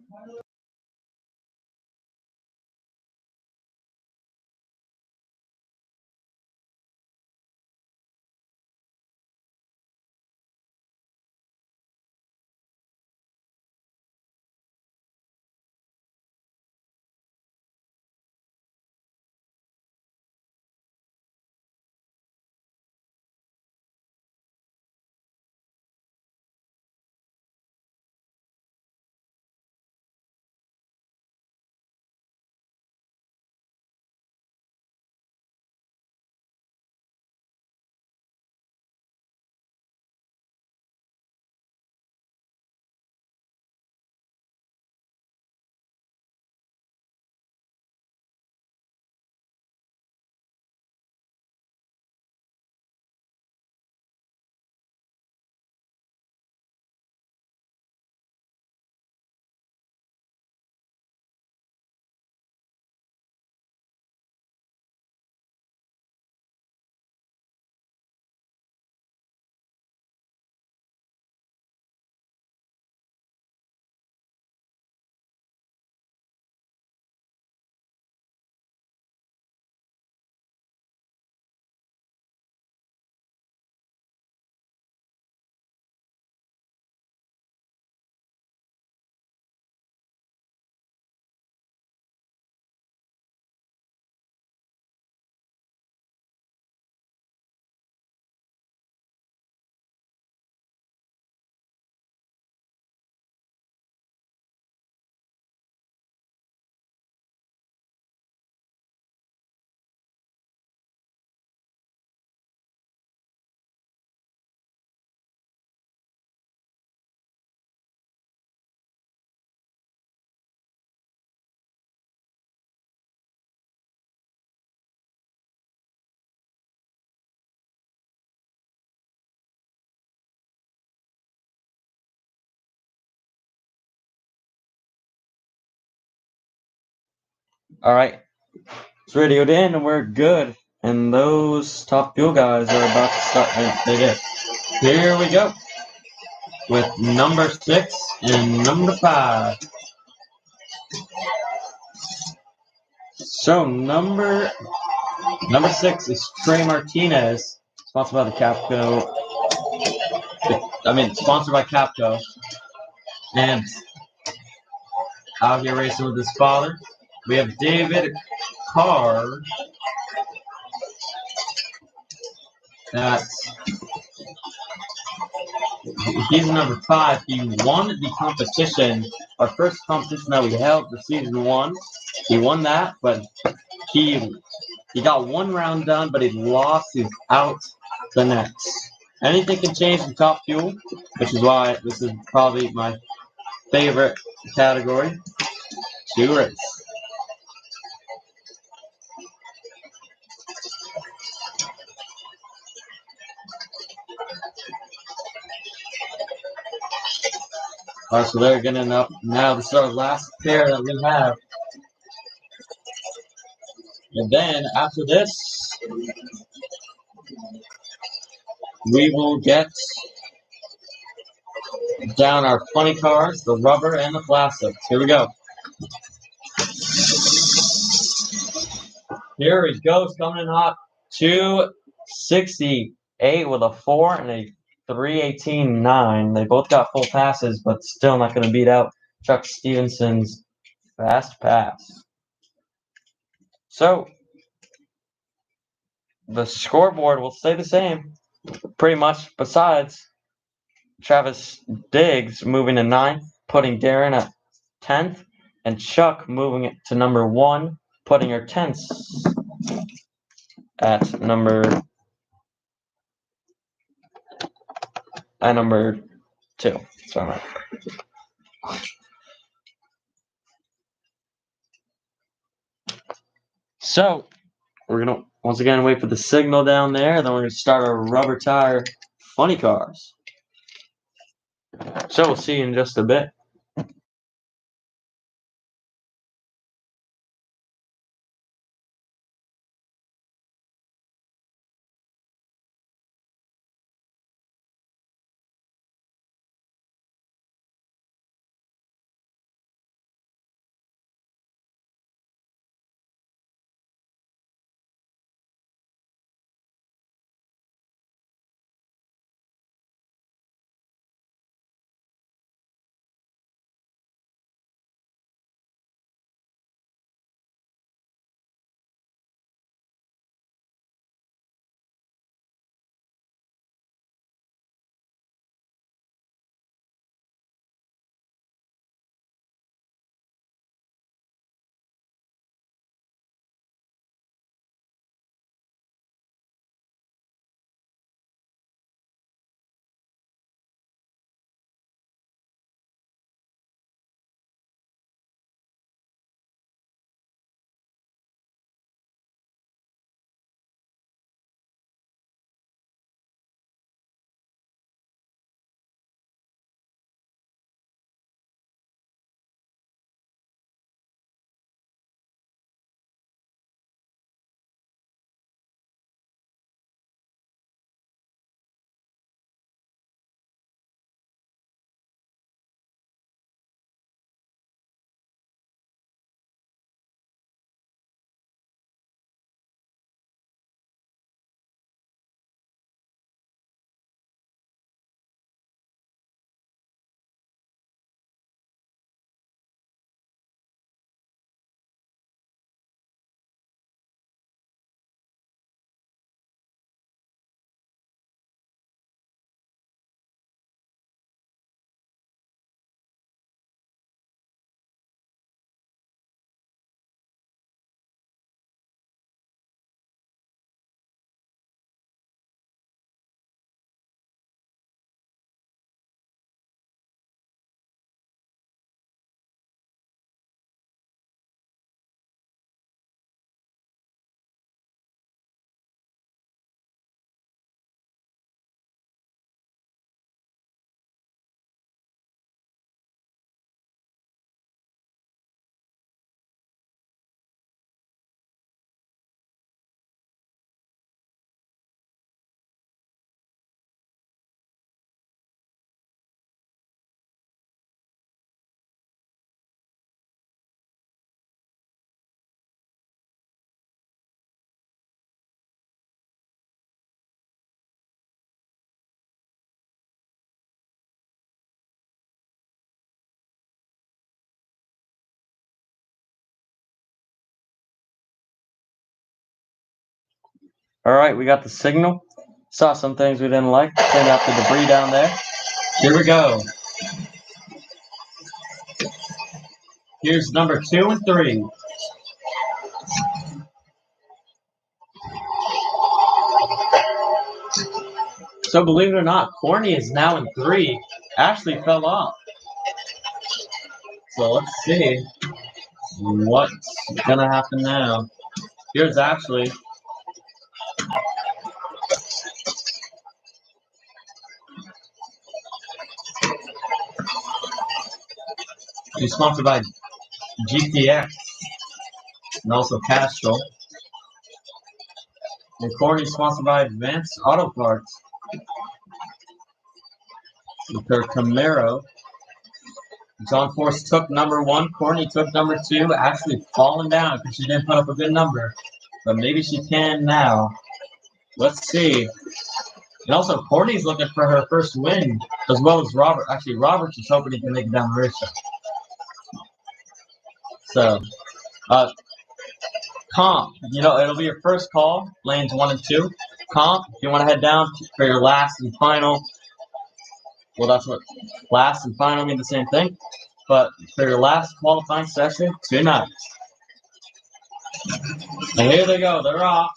Alright, it's radioed in and we're good. And those top fuel guys are about to start. And they did. Here we go. With number 6 and number 5. So number 6 is Trey Martinez, sponsored by the Capco. Sponsored by Capco. And out here racing with his father. We have David Carr. He's number 5. He won the competition. Our first competition that we held for season 1. He won that, but he got one round done, but he lost. He's out the next. Anything can change in top fuel, which is why this is probably my favorite category to race. Alright, so they're getting up. Now this is our last pair that we have. And then after this, we will get down our funny cars, the rubber and the plastics. Here we go. Here he goes, coming in hot. 268 with a 4 and a 318.9. They both got full passes, but still not going to beat out Chuck Stevenson's fast pass. So the scoreboard will stay the same, pretty much, besides Travis Diggs moving to 9th, putting Darren at 10th, and Chuck moving it to number 1, putting her 10th at number 2. Sorry. So we're gonna once again wait for the signal down there. Then we're gonna start our rubber tire funny cars. So we'll see you in just a bit. All right, we got the signal. Saw some things we didn't like. Cleaned out the debris down there. Here we go. Here's number 2 and 3. So believe it or not, Corny is now in 3. Ashley fell off. So let's see what's gonna happen now. Here's Ashley. She's sponsored by GTX and also Castrol. And Corny's sponsored by Advanced Auto Parts with her Camaro. John Force took number 1. Corny took number 2. Ashley falling down because she didn't put up a good number. But maybe she can now. Let's see. And also, Corny's looking for her first win, as well as Robert. Actually, Robert's just hoping he can make it down the racetrack. So, Comp, it'll be your first call, lanes 1 and 2. Comp, if you want to head down for your last and final. Well, that's what last and final mean the same thing. But for your last qualifying session tonight. And here they go. They're off.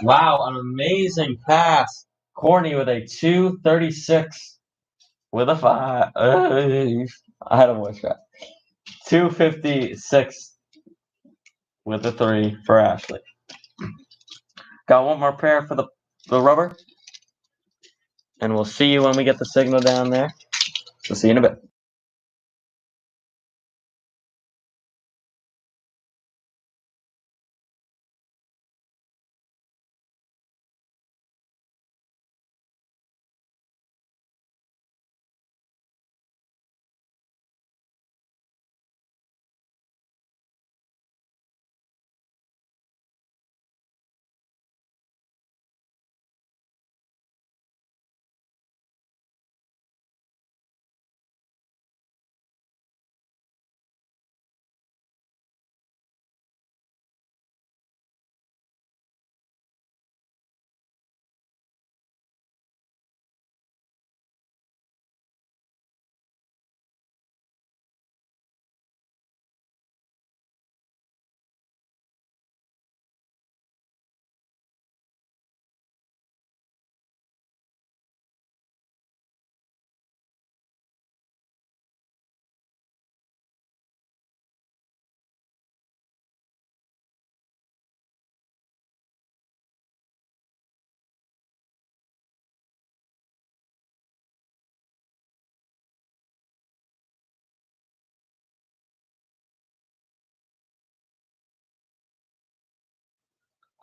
Wow, an amazing pass. Corny with a 2:36 with a 5. I had a voice crack. 2:56 with a 3 for Ashley. Got one more pair for the rubber. And we'll see you when we get the signal down there. We'll see you in a bit.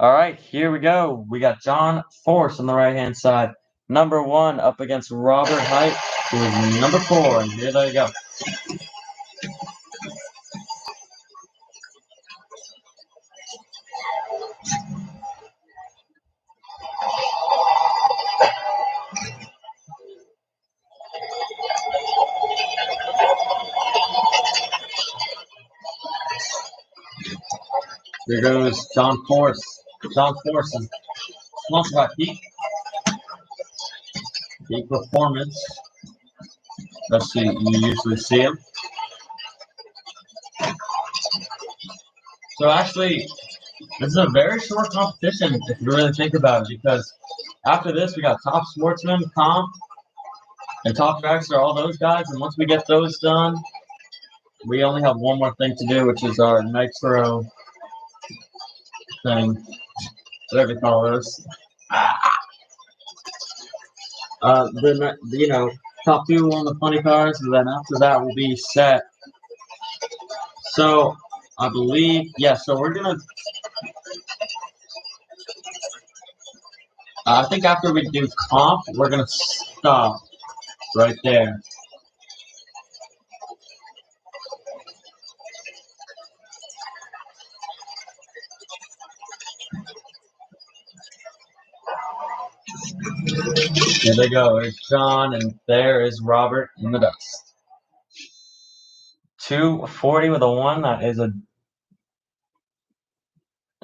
All right, here we go. We got John Force on the right-hand side. Number 1 up against Robert Height, who is number 4. And here they go. Here goes John Force. John Force is sponsored by Peak Performance. That's who you usually see him. So actually, this is a very short competition if you really think about it, because after this we got Top Sportsman, Comp, and Top Dragster, all those guys, and once we get those done, we only have one more thing to do, which is our Nitro thing, whatever you call those. Top 2 on the funny cars, and then after that will be set. So I believe, so we're gonna. I think after we do comp, we're gonna stop right there. There they go. There's John, and there is Robert in the dust. 240 with a 1. That is a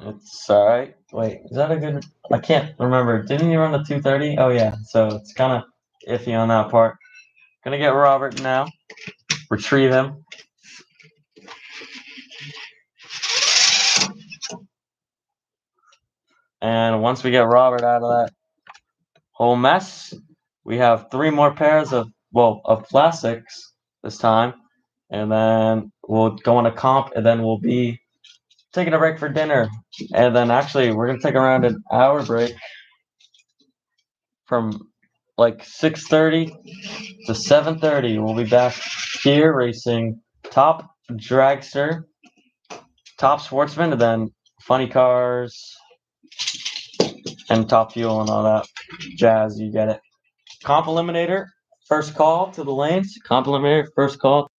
It's all right. Wait, is that a good? I can't remember. Didn't you run the 230? Oh yeah. So it's kind of iffy on that part. Gonna get Robert now. Retrieve him. And once we get Robert out of that whole mess, we have 3 more pairs of classics this time, and then we'll go on a comp, and then we'll be taking a break for dinner, and then actually we're gonna take around an hour break from like 6:30 to 7:30. We'll be back here racing top dragster, top sportsman, and then funny cars and top fuel and all that jazz. You get it. Comp eliminator, first call to the lanes. Comp eliminator, first call.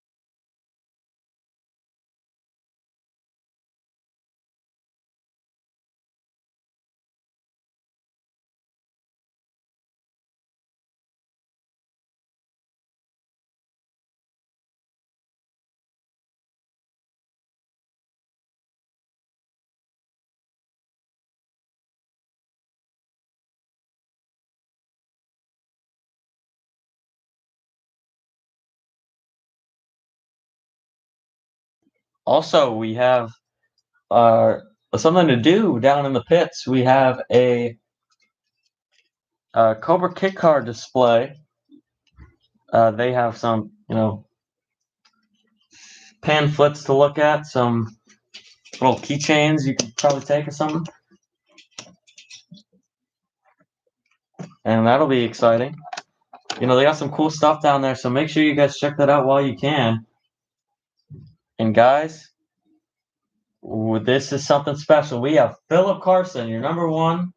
Also, we have something to do down in the pits. We have a Cobra kit car display. They have some, pamphlets to look at, some little keychains you could probably take or something. And that'll be exciting. They got some cool stuff down there, so make sure you guys check that out while you can. And guys, this is something special. We have Philip Carson, your number 1,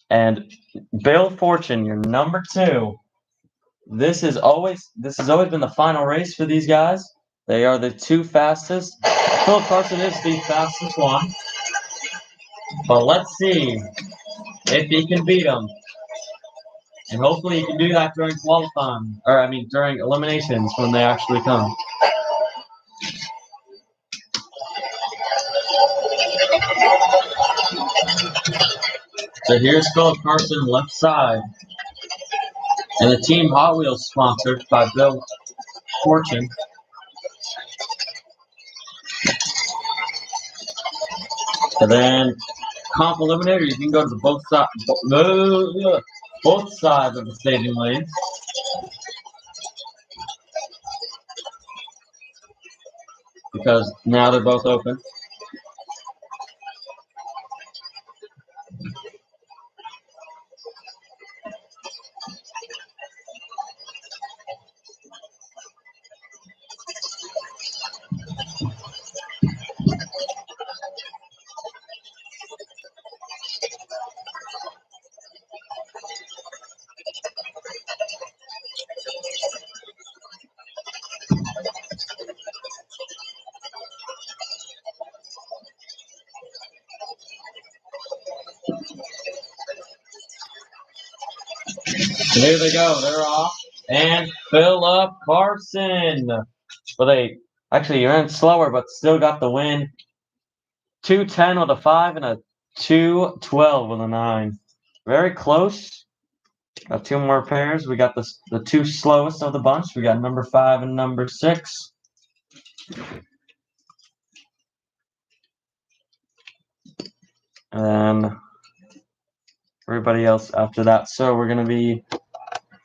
and Bill Fortune, your number 2. This has always been the final race for these guys. They are the 2 fastest. Philip Carson is the fastest one. But let's see if he can beat them. And hopefully he can do that during qualifying, during eliminations when they actually come. So here's Philip Carson left side. And the Team Hot Wheels sponsored by Bill Fortune. And then comp eliminator, you can go to both sides of the staging lanes. Because now they're both open. And there they go. They're off. And Philip Carson. Well, they actually ran slower, but still got the win. 2:10 with a 5 and a 2:12 with a 9. Very close. Got 2 more pairs. We got the 2 slowest of the bunch. We got number 5 and number 6. And everybody else after that. So we're going to be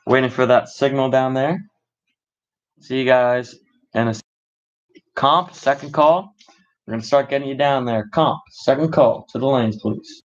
waiting for that signal down there. See you guys in a comp, second call. We're going to start getting you down there. Comp, second call to the lanes, please.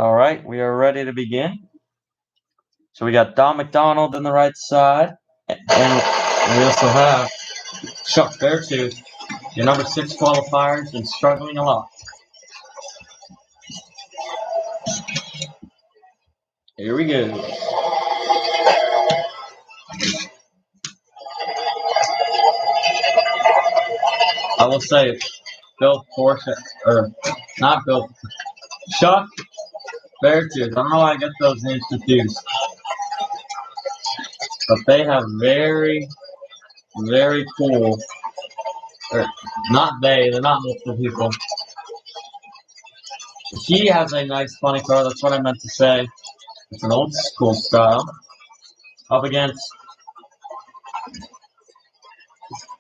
All right, we are ready to begin. So we got Don McDonald on the right side, and we also have Chuck Beartooth, your number 6 qualifier, has been struggling a lot. Here we go. I will say, Bill Porsche, or not Bill, Chuck Beartooth. I don't know why I get those names confused. But they have very, very cool, or not they're not multiple people. He has a nice funny car, that's what I meant to say. It's an old school style. Up against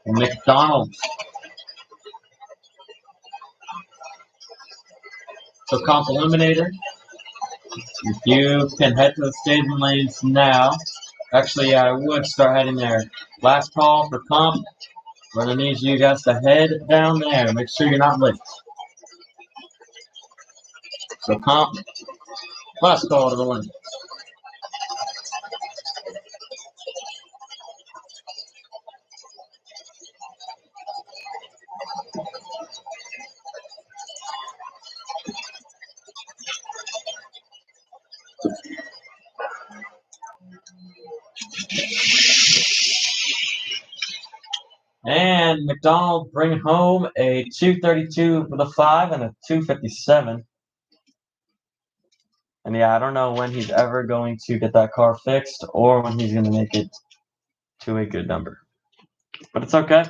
McDonald's. So Comp Eliminator, if you can head to the staging lanes now. Actually, yeah, I would start heading there. Last call for Comp. We're going to need you guys to head down there. Make sure you're not late. So Comp, last call to the lane. And McDonald bring home a 232 for the 5 and a 257. And yeah, I don't know when he's ever going to get that car fixed or when he's going to make it to a good number. But it's okay.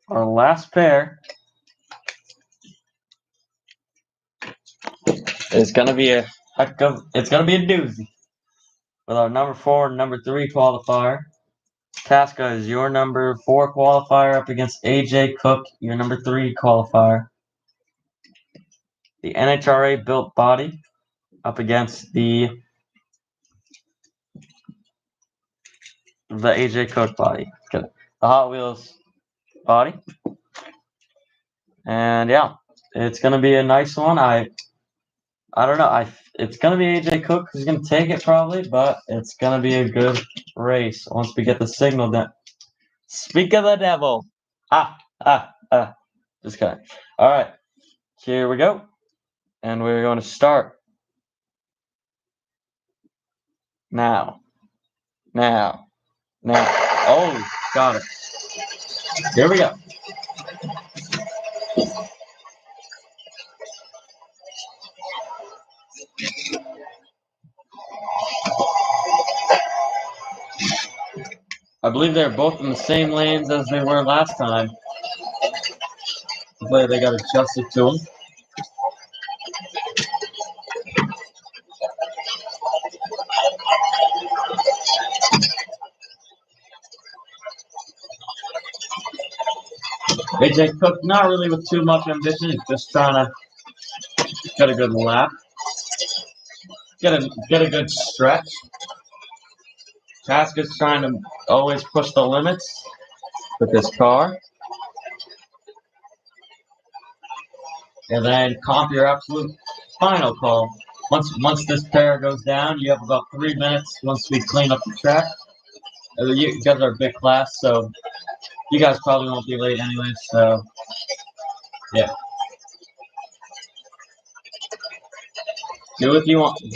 Our last pair is going to be a doozy. With our number 4 and number 3 qualifier. Tasca is your number 4 qualifier up against AJ Cook, your number 3 qualifier. The NHRA built body up against the AJ Cook body. The Hot Wheels body. And yeah, it's gonna be a nice one. I don't know. It's gonna be AJ Cook who's gonna take it probably, but it's gonna be a good race once we get the signal done. Speak of the devil. Just kidding. All right, here we go, and we're going to start now. Oh, got it. Here we go. I believe they're both in the same lanes as they were last time. Hopefully they got adjusted to them. AJ Cook, not really with too much ambition, he's just trying to get a good lap. Get a good stretch. Task is trying to always push the limits with this car. And then Comp your absolute final call. Once this pair goes down, you have about 3 minutes once we clean up the track. You guys are a big class, so you guys probably won't be late anyway, so yeah. Do what you want with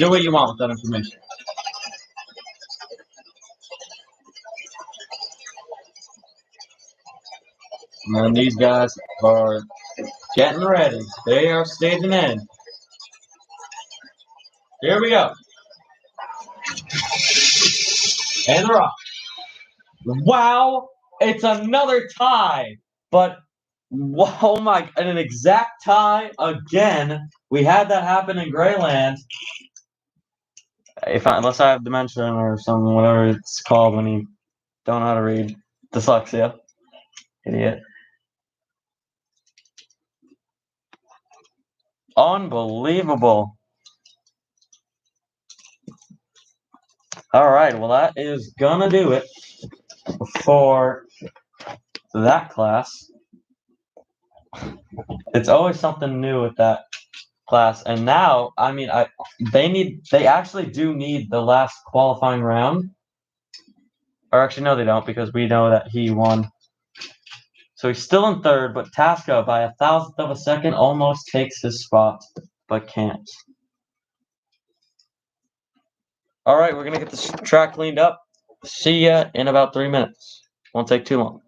that information. And these guys are getting ready. They are staging in. Here we go. And they're off. Wow, it's another tie. But oh my, an exact tie again. We had that happen in Greyland. Unless I have dementia or something, whatever it's called when you don't know how to read. Dyslexia. Idiot. Unbelievable. All right, well, that is gonna do it for that class. It's always something new with that class. And now, I mean, they actually do need the last qualifying round. Or actually, no, they don't, because we know that he won. So he's still in third, but Tasca, by 1,000th of a second, almost takes his spot, but can't. All right, we're going to get this track cleaned up. See ya in about 3 minutes. Won't take too long.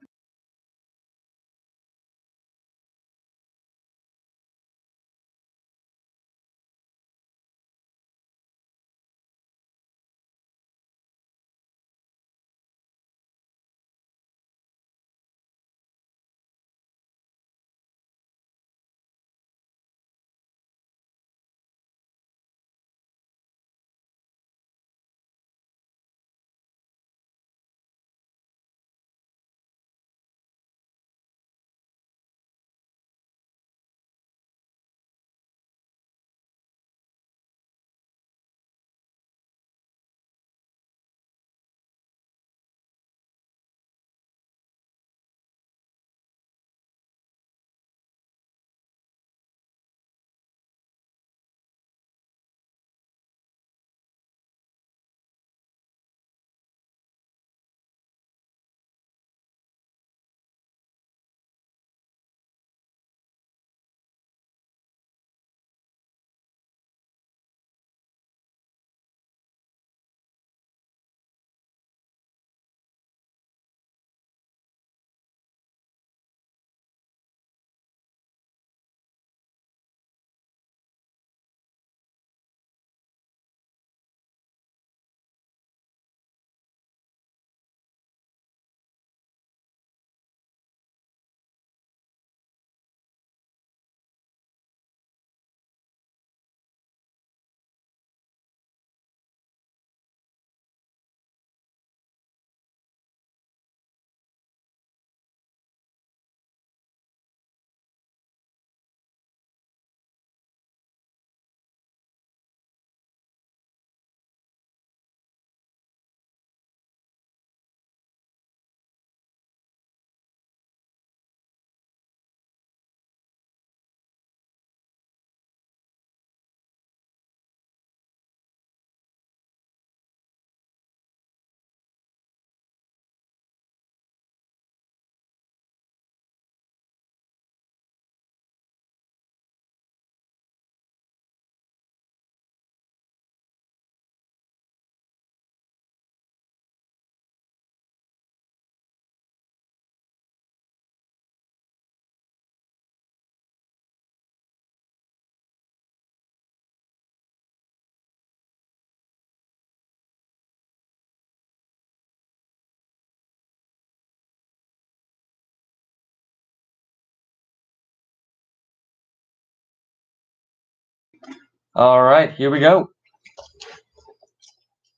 All right, here we go.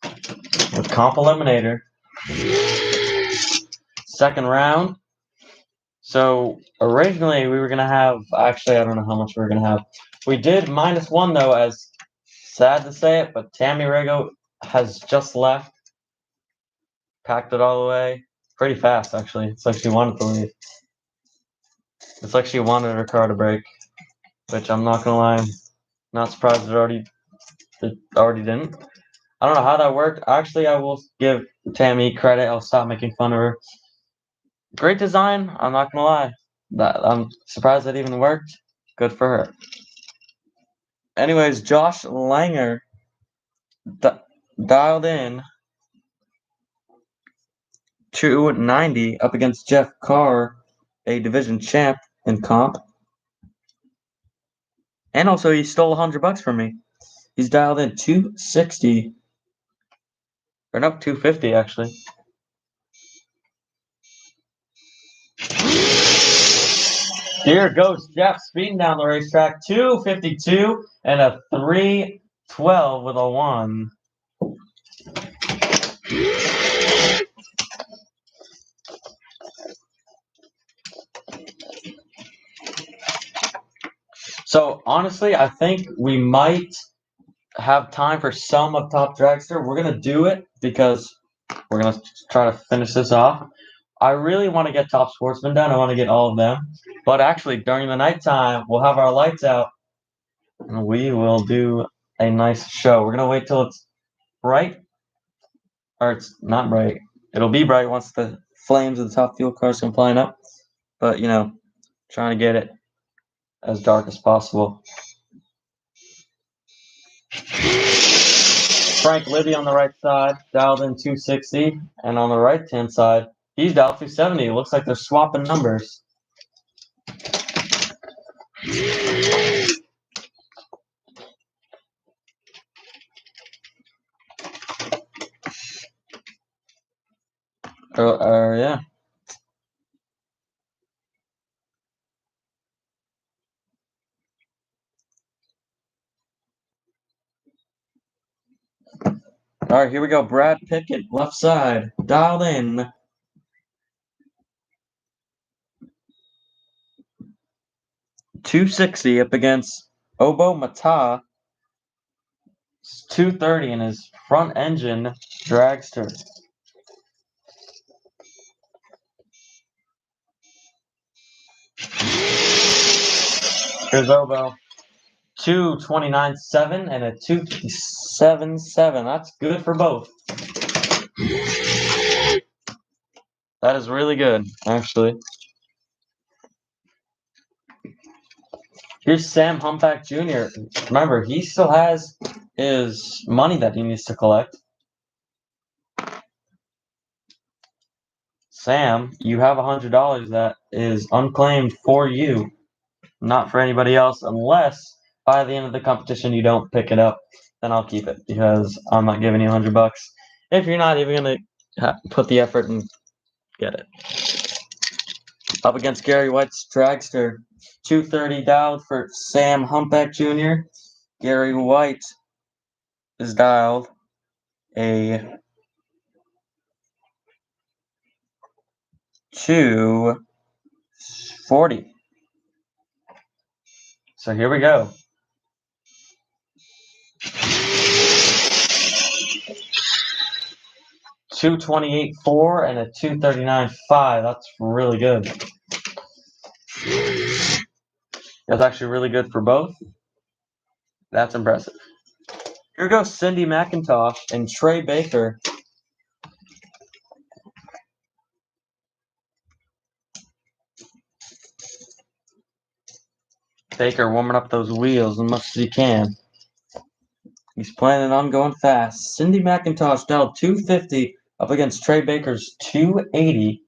With Comp Eliminator. Second round. So originally we were going to have, actually, I don't know how much we were going to have. We did -1 though, as sad to say it, but Tammy Rego has just left. Packed it all away. Pretty fast, actually. It's like she wanted to leave. It's like she wanted her car to break, which I'm not going to lie, not surprised it already didn't. I don't know how that worked. Actually, I will give Tammy credit. I'll stop making fun of her. Great design. I'm not gonna lie. I'm surprised that even worked. Good for her. Anyways, Josh Langer dialed in 290 up against Jeff Carr, a division champ in comp. And also, he stole $100 from me. He's dialed in 260. Or no, 250 actually. Here goes Jeff speeding down the racetrack. 252 and a 312 with a 1. So honestly, I think we might have time for some up top dragster. We're gonna do it because we're gonna try to finish this off. I really want to get Top Sportsman done. I want to get all of them. But actually, during the nighttime, we'll have our lights out, and we will do a nice show. We're going to wait till it's bright, or it's not bright. It'll be bright once the flames of the top fuel cars come flying up. But, trying to get it as dark as possible. Frank Libby on the right side, dialed in 260, and on the right-hand side, he's dialed 270. It looks like they're swapping numbers. Yeah. All right, here we go. Brad Pickett, left side, dialed in. 260 up against Obo Mata. 230 in his front engine dragster. Here's Obo. 229.7 and a 257.7. That's good for both. That is really good, actually. Here's Sam Humpback Jr. Remember, he still has his money that he needs to collect. Sam, you have $100 that is unclaimed for you, not for anybody else, unless by the end of the competition you don't pick it up. Then I'll keep it because I'm not giving you $100 if you're not even gonna put the effort and get it. Up against Gary White's dragster, 230 dialed for Sam Humpback Jr. Gary White is dialed a 240. So here we go. $228.4 and a $239.5. That's really good. That's actually really good for both. That's impressive. Here goes Cindy McIntosh and Trey Baker. Baker warming up those wheels as much as he can. He's planning on going fast. Cindy McIntosh dialed 250 up against Trey Baker's 280.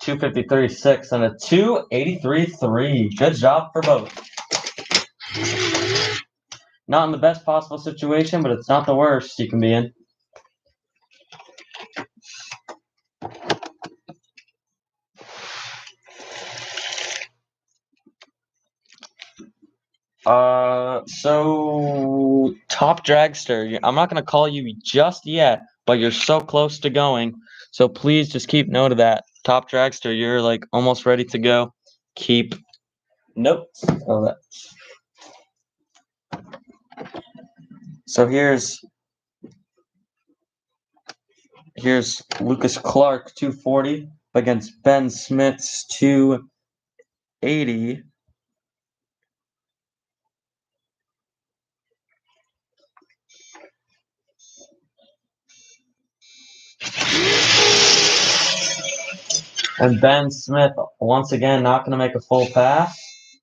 $253.6 and a $283.3. Good job for both. Not in the best possible situation, but it's not the worst you can be in. So top dragster, I'm not gonna call you just yet, but you're so close to going. So please just keep note of that. Top dragster, you're like almost ready to go. Keep notes of that. So here's Lucas Clark, 240 against Ben Smith's 280. And Ben Smith, once again, not going to make a full pass.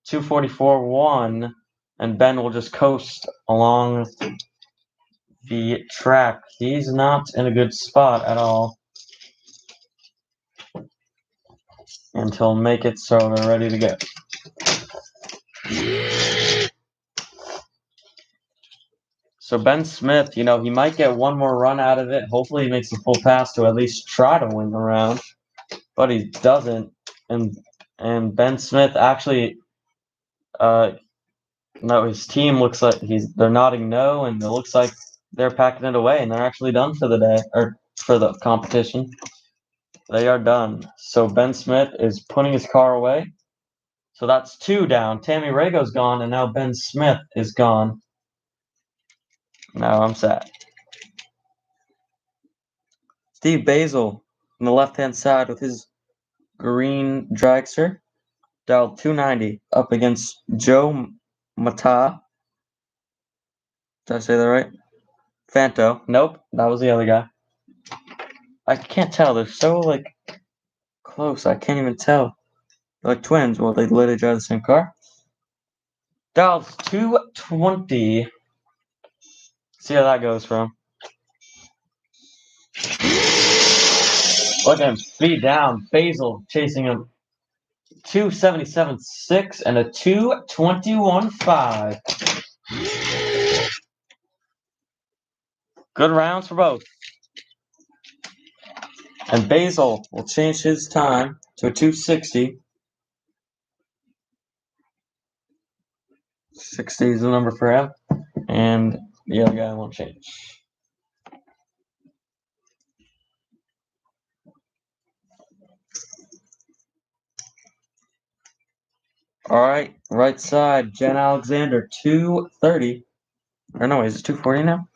244.1. And Ben will just coast along the track. He's not in a good spot at all. And he'll make it so they're ready to go. So Ben Smith, he might get one more run out of it. Hopefully he makes a full pass to at least try to win the round. But he doesn't. And Ben Smith actually no, his team looks like they're nodding no, and it looks like they're packing it away, and they're actually done for the day, or for the competition. They are done. So Ben Smith is putting his car away. So that's 2 down. Tammy Rago's gone, and now Ben Smith is gone. Now I'm sad. Steve Basil on the left-hand side with his green dragster. Dialed 290 up against Joe Mata. Did I say that right? Fanto. Nope, that was the other guy. I can't tell. They're so, like, close. I can't even tell. They're like twins. Well, they literally drive the same car. Dialed 220. See how that goes from. Look at him speed down. Basil chasing him. 277.6 and a 221.5. Good rounds for both. And Basil will change his time to a 260. 60 is the number for him. And the other guy won't change. Alright, right side, Jen Alexander, 230. Or no, is it 240 now?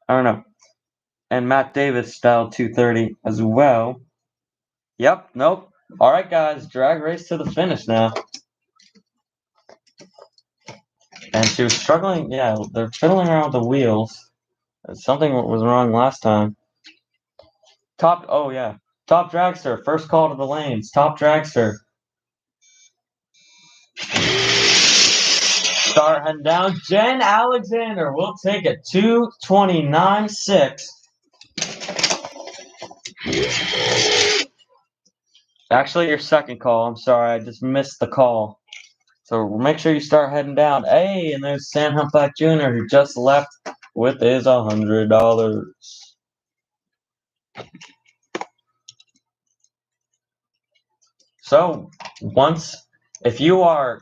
I don't know. And Matt Davis style 230 as well. Yep, nope. Alright, guys, drag race to the finish now. And she was struggling. Yeah, they're fiddling around with the wheels. Something was wrong last time. Top dragster. First call to the lanes. Top dragster. Start heading down. Jen Alexander will take it. 229.6. Actually, your second call. I'm sorry, I just missed the call. So make sure you start heading down. Hey, and there's Sam Humpback Jr. who just left with his $100. So if you are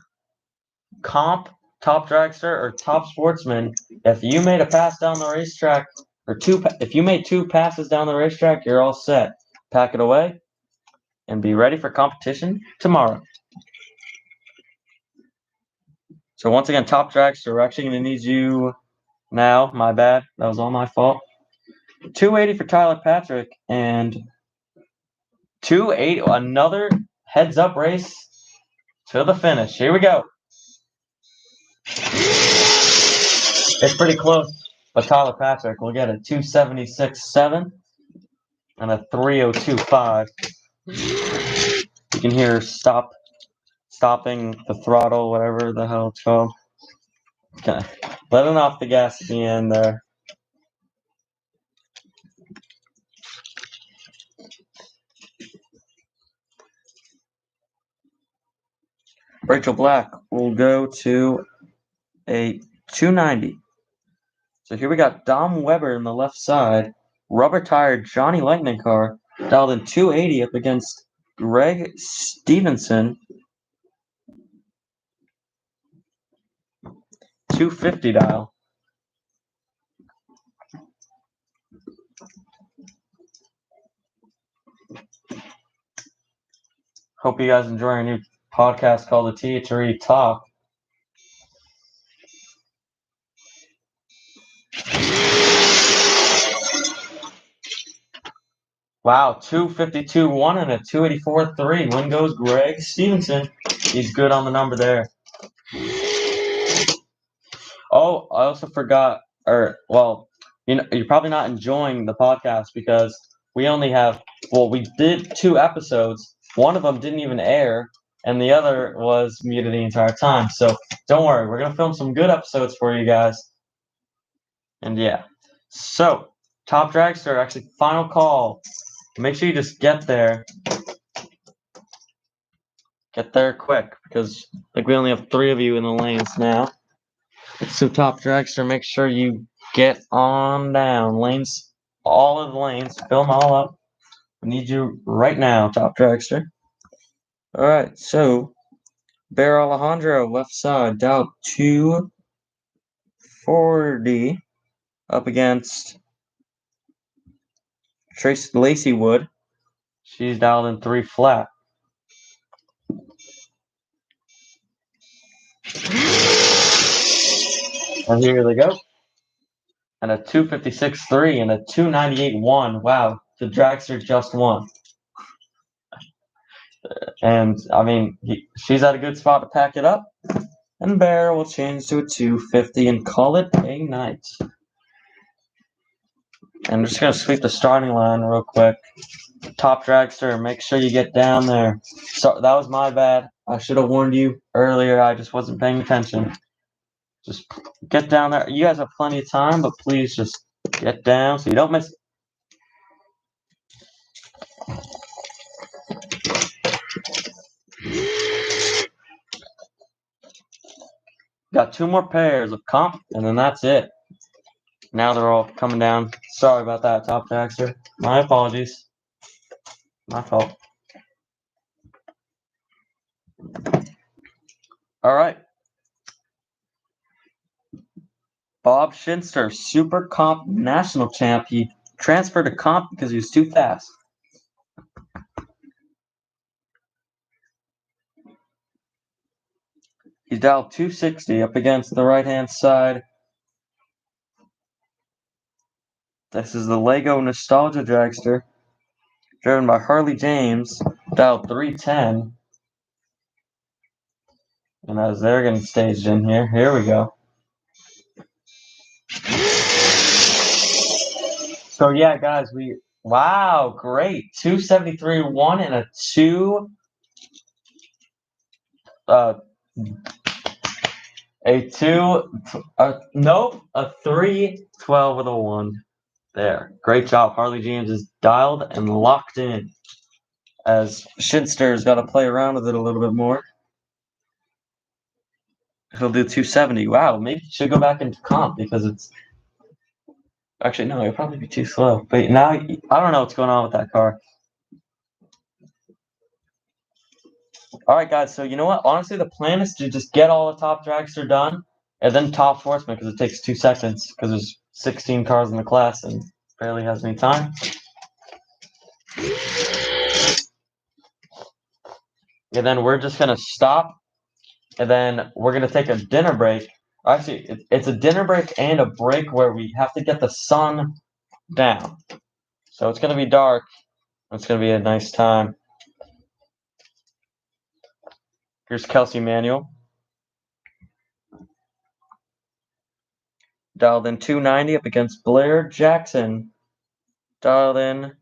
comp, top dragster, or top sportsman, if you made a pass down the racetrack, if you made 2 passes down the racetrack, you're all set. Pack it away and be ready for competition tomorrow. So once again, top dragster, we're actually going to need you now. My bad. That was all my fault. 280 for Tyler Patrick and 280, another heads-up race to the finish. Here we go. It's pretty close, but Tyler Patrick will get a 276.7 and a 302.5. You can hear stopping the throttle, whatever the hell it's called. Okay, letting off the gas at the end there. Rachel Black will go to a 290. So here we got Dom Weber in the left side. Rubber tired Johnny Lightning car dialed in 280 up against Greg Stevenson. 250 dial. Hope you guys enjoy our new podcast called the THRE Talk. Wow, 252.1 and a 284.3. Win goes Greg Stevenson. He's good on the number there. Oh, I also forgot, you're probably not enjoying the podcast because we did 2 episodes. One of them didn't even air, and the other was muted the entire time. So don't worry, we're going to film some good episodes for you guys. And yeah. So, top dragster, actually, final call. Make sure you just get there. Get there quick, because we only have 3 of you in the lanes now. So top dragster, make sure you get on down. Lanes, all of the lanes, fill them all up. We need you right now, top dragster. Alright, so Bear Alejandro, left side, dialed 240 up against Tracy Lacey Wood. She's dialed in 3 flat. And here they go. And a 256.3 and a 298.1. Wow, the dragster just won. And I mean, she's at a good spot to pack it up. And Bear will change to a 250 and call it a night. And I'm just going to sweep the starting line real quick. Top dragster, make sure you get down there. So that was my bad. I should have warned you earlier. I just wasn't paying attention. Just get down there. You guys have plenty of time, but please just get down so you don't miss it. Got 2 more pairs of comp, and then that's it. Now they're all coming down. Sorry about that, top dragster. My apologies. My fault. All right. Bob Shinster, Super Comp National Champ. He transferred to Comp because he was too fast. He's dialed 260 up against the right-hand side. This is the Lego Nostalgia Dragster, driven by Harley James, dialed 310. And as they're getting staged in here we go. So yeah, guys, wow, great. 273.1 and a 312 with a 1. There. Great job. Harley James is dialed and locked in. As Shinster's got to play around with it a little bit more. He'll do 270. Wow, maybe he should go back into comp because it's... Actually, no, it'll probably be too slow. But now, I don't know what's going on with that car. All right, guys, so you know what? Honestly, the plan is to just get all the top dragster done and then top sportsman because it takes 2 seconds because there's 16 cars in the class and barely has any time. And then we're just going to stop, and then we're going to take a dinner break. Actually, it's a dinner break and a break where we have to get the sun down. So it's going to be dark. It's going to be a nice time. Here's Kelsey Manuel. Dialed in 290 up against Blair Jackson. Dialed in.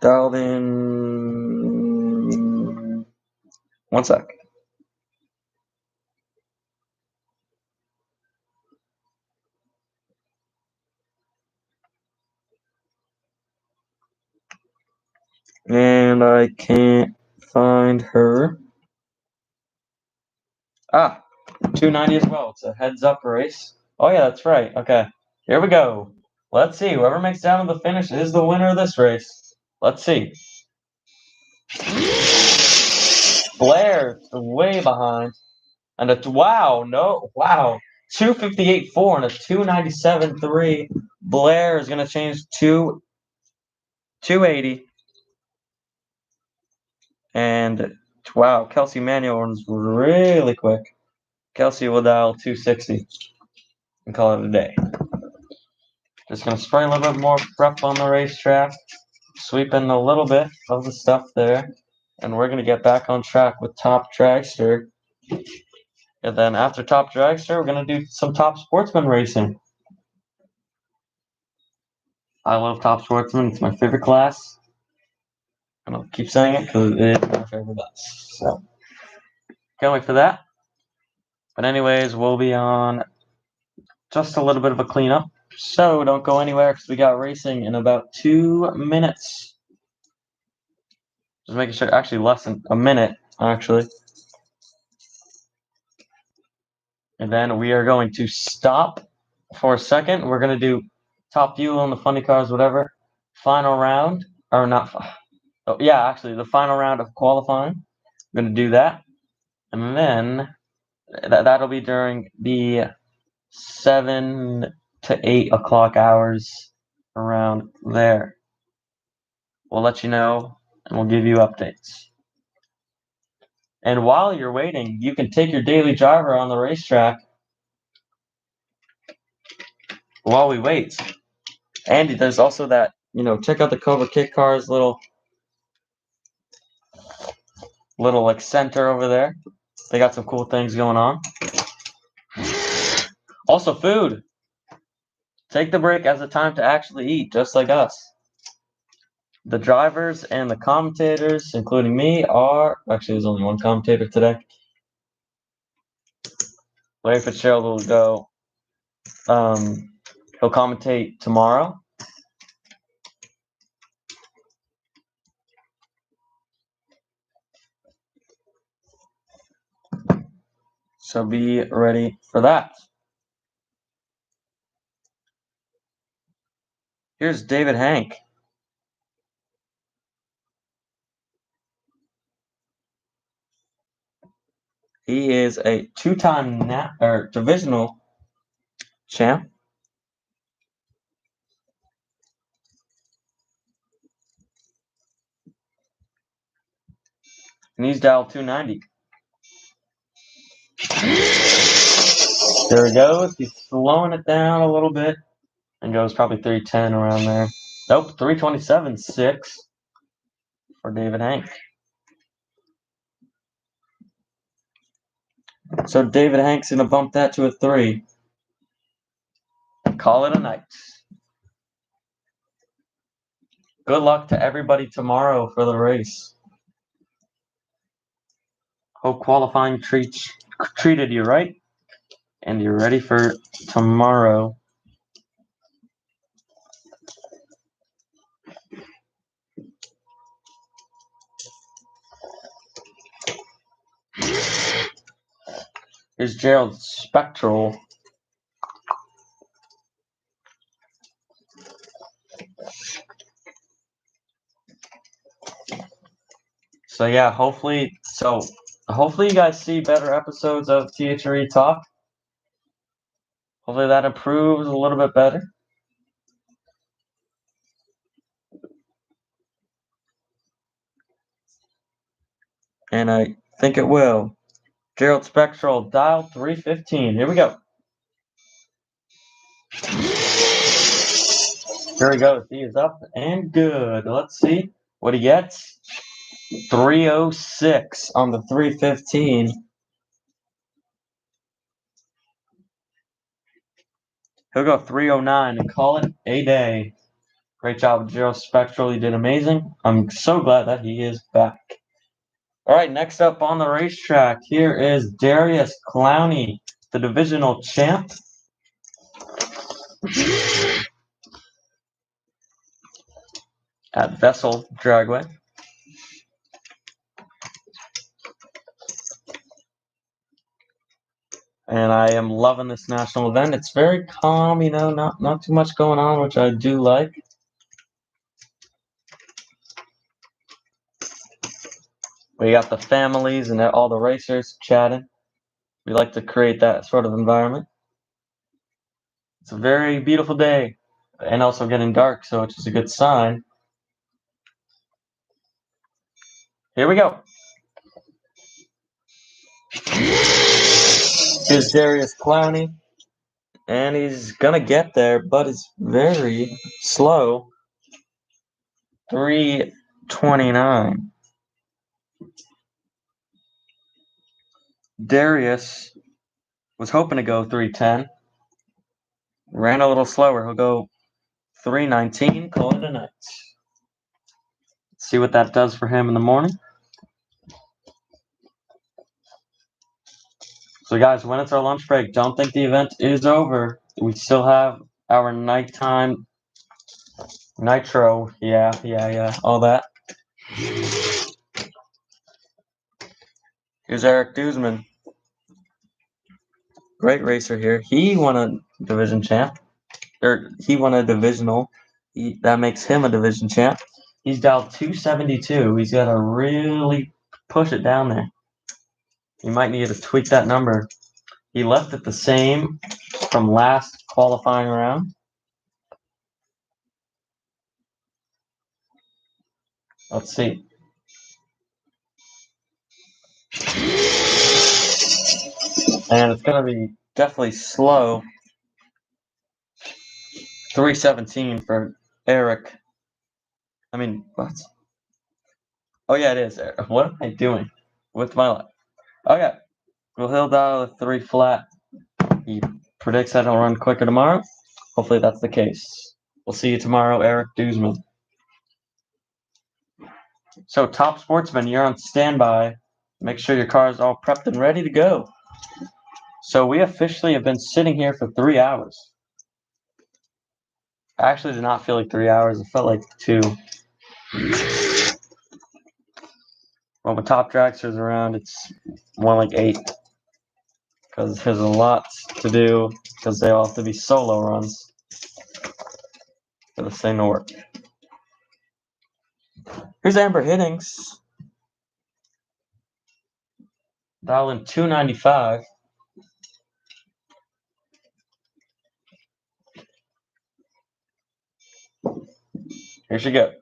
Dialed in. 1 sec. And I can't find her. 290 as well. It's a heads-up race. Oh, yeah, that's right. Okay, here we go. Let's see. Whoever makes it down to the finish is the winner of this race. Let's see. Blair way behind. And wow. 258.4 and a 297.3. Blair is going to change to 280. And wow, Kelsey Manuel runs really quick. Kelsey will dial 260 and call it a day. Just going to spray a little bit more prep on the racetrack, sweeping a little bit of the stuff there, and we're going to get back on track with Top Dragster. And then after Top Dragster, we're going to do some Top Sportsman racing. I love Top Sportsman. It's my favorite class. And I'll keep saying it because it is my favorite class. So, can't wait for that. But anyways, we'll be on just a little bit of a cleanup. So don't go anywhere because we got racing in about 2 minutes. Just making sure, actually less than a minute, actually. And then we are going to stop for a second. We're going to do top fuel on the funny cars, whatever. Final round, or not. Oh, yeah, actually, the final round of qualifying. We're going to do that. And then that'll be during the 7 to 8 o'clock hours around there. We'll let you know and we'll give you updates. And while you're waiting, you can take your daily driver on the racetrack while we wait. Andy, there's also that, check out the Cobra Kit Cars little like center over there. They got some cool things going on. Also food. Take the break as a time to actually eat, just like us. The drivers and the commentators, including me, actually there's only one commentator today. Larry Fitzgerald will go. He'll commentate tomorrow. So be ready for that. Here's David Hank. He is a two-time divisional champ. And he's dialed 290. There he goes. He's slowing it down a little bit and goes probably 310 around there. Nope, 327.6 for David Hank. So David Hank's going to bump that to a 3. Call it a night. Good luck to everybody tomorrow for the race. Hope qualifying treated you right, and you're ready for tomorrow. Here's Gerald Spectral. So yeah, hopefully you guys see better episodes of THRE Talk. Hopefully that improves a little bit better. And I think it will. Gerald Spectral, dial 315. Here we go. Here he goes. He is up and good. Let's see what he gets. 306 on the 315. He'll go 309 and call it a day. Great job, Gerald Spectral. He did amazing. I'm so glad that he is back. All right, next up on the racetrack, here is Darius Clowney, the divisional champ. At Vessel Dragway. And I am loving this national event. It's very calm, not too much going on, which I do like. We got the families and all the racers chatting. We like to create that sort of environment. It's a very beautiful day and also getting dark, so it's just a good sign. Here we go. Here's Darius Clowney. And he's going to get there, but it's very slow. 329. Darius was hoping to go 310. Ran a little slower. He'll go 319. Call it a night. See what that does for him in the morning. So guys, when it's our lunch break, don't think the event is over. We still have our nighttime nitro. Yeah, all that. Here's Eric Duzman. Great racer here. He won a division champ. He won a divisional. That makes him a division champ. He's dialed 272. He's got to really push it down there. You might need to tweak that number. He left it the same from last qualifying round. Let's see. And it's going to be definitely slow. 317 for Eric. I mean, what? Oh, yeah, it is. What am I doing with my life? Okay. Well, he'll dial a 3 flat. He predicts that he'll run quicker tomorrow. Hopefully that's the case. We'll see you tomorrow, Eric Duzman. So, Top Sportsman, you're on standby. Make sure your car is all prepped and ready to go. So, we officially have been sitting here for 3 hours. I actually did not feel like 3 hours. It felt like 2. Well, when Top Dragster's around, it's more like 8. Because there's a lot to do, because they all have to be solo runs for this thing to work. Here's Amber Hiddings. Dialing 295. Here she goes.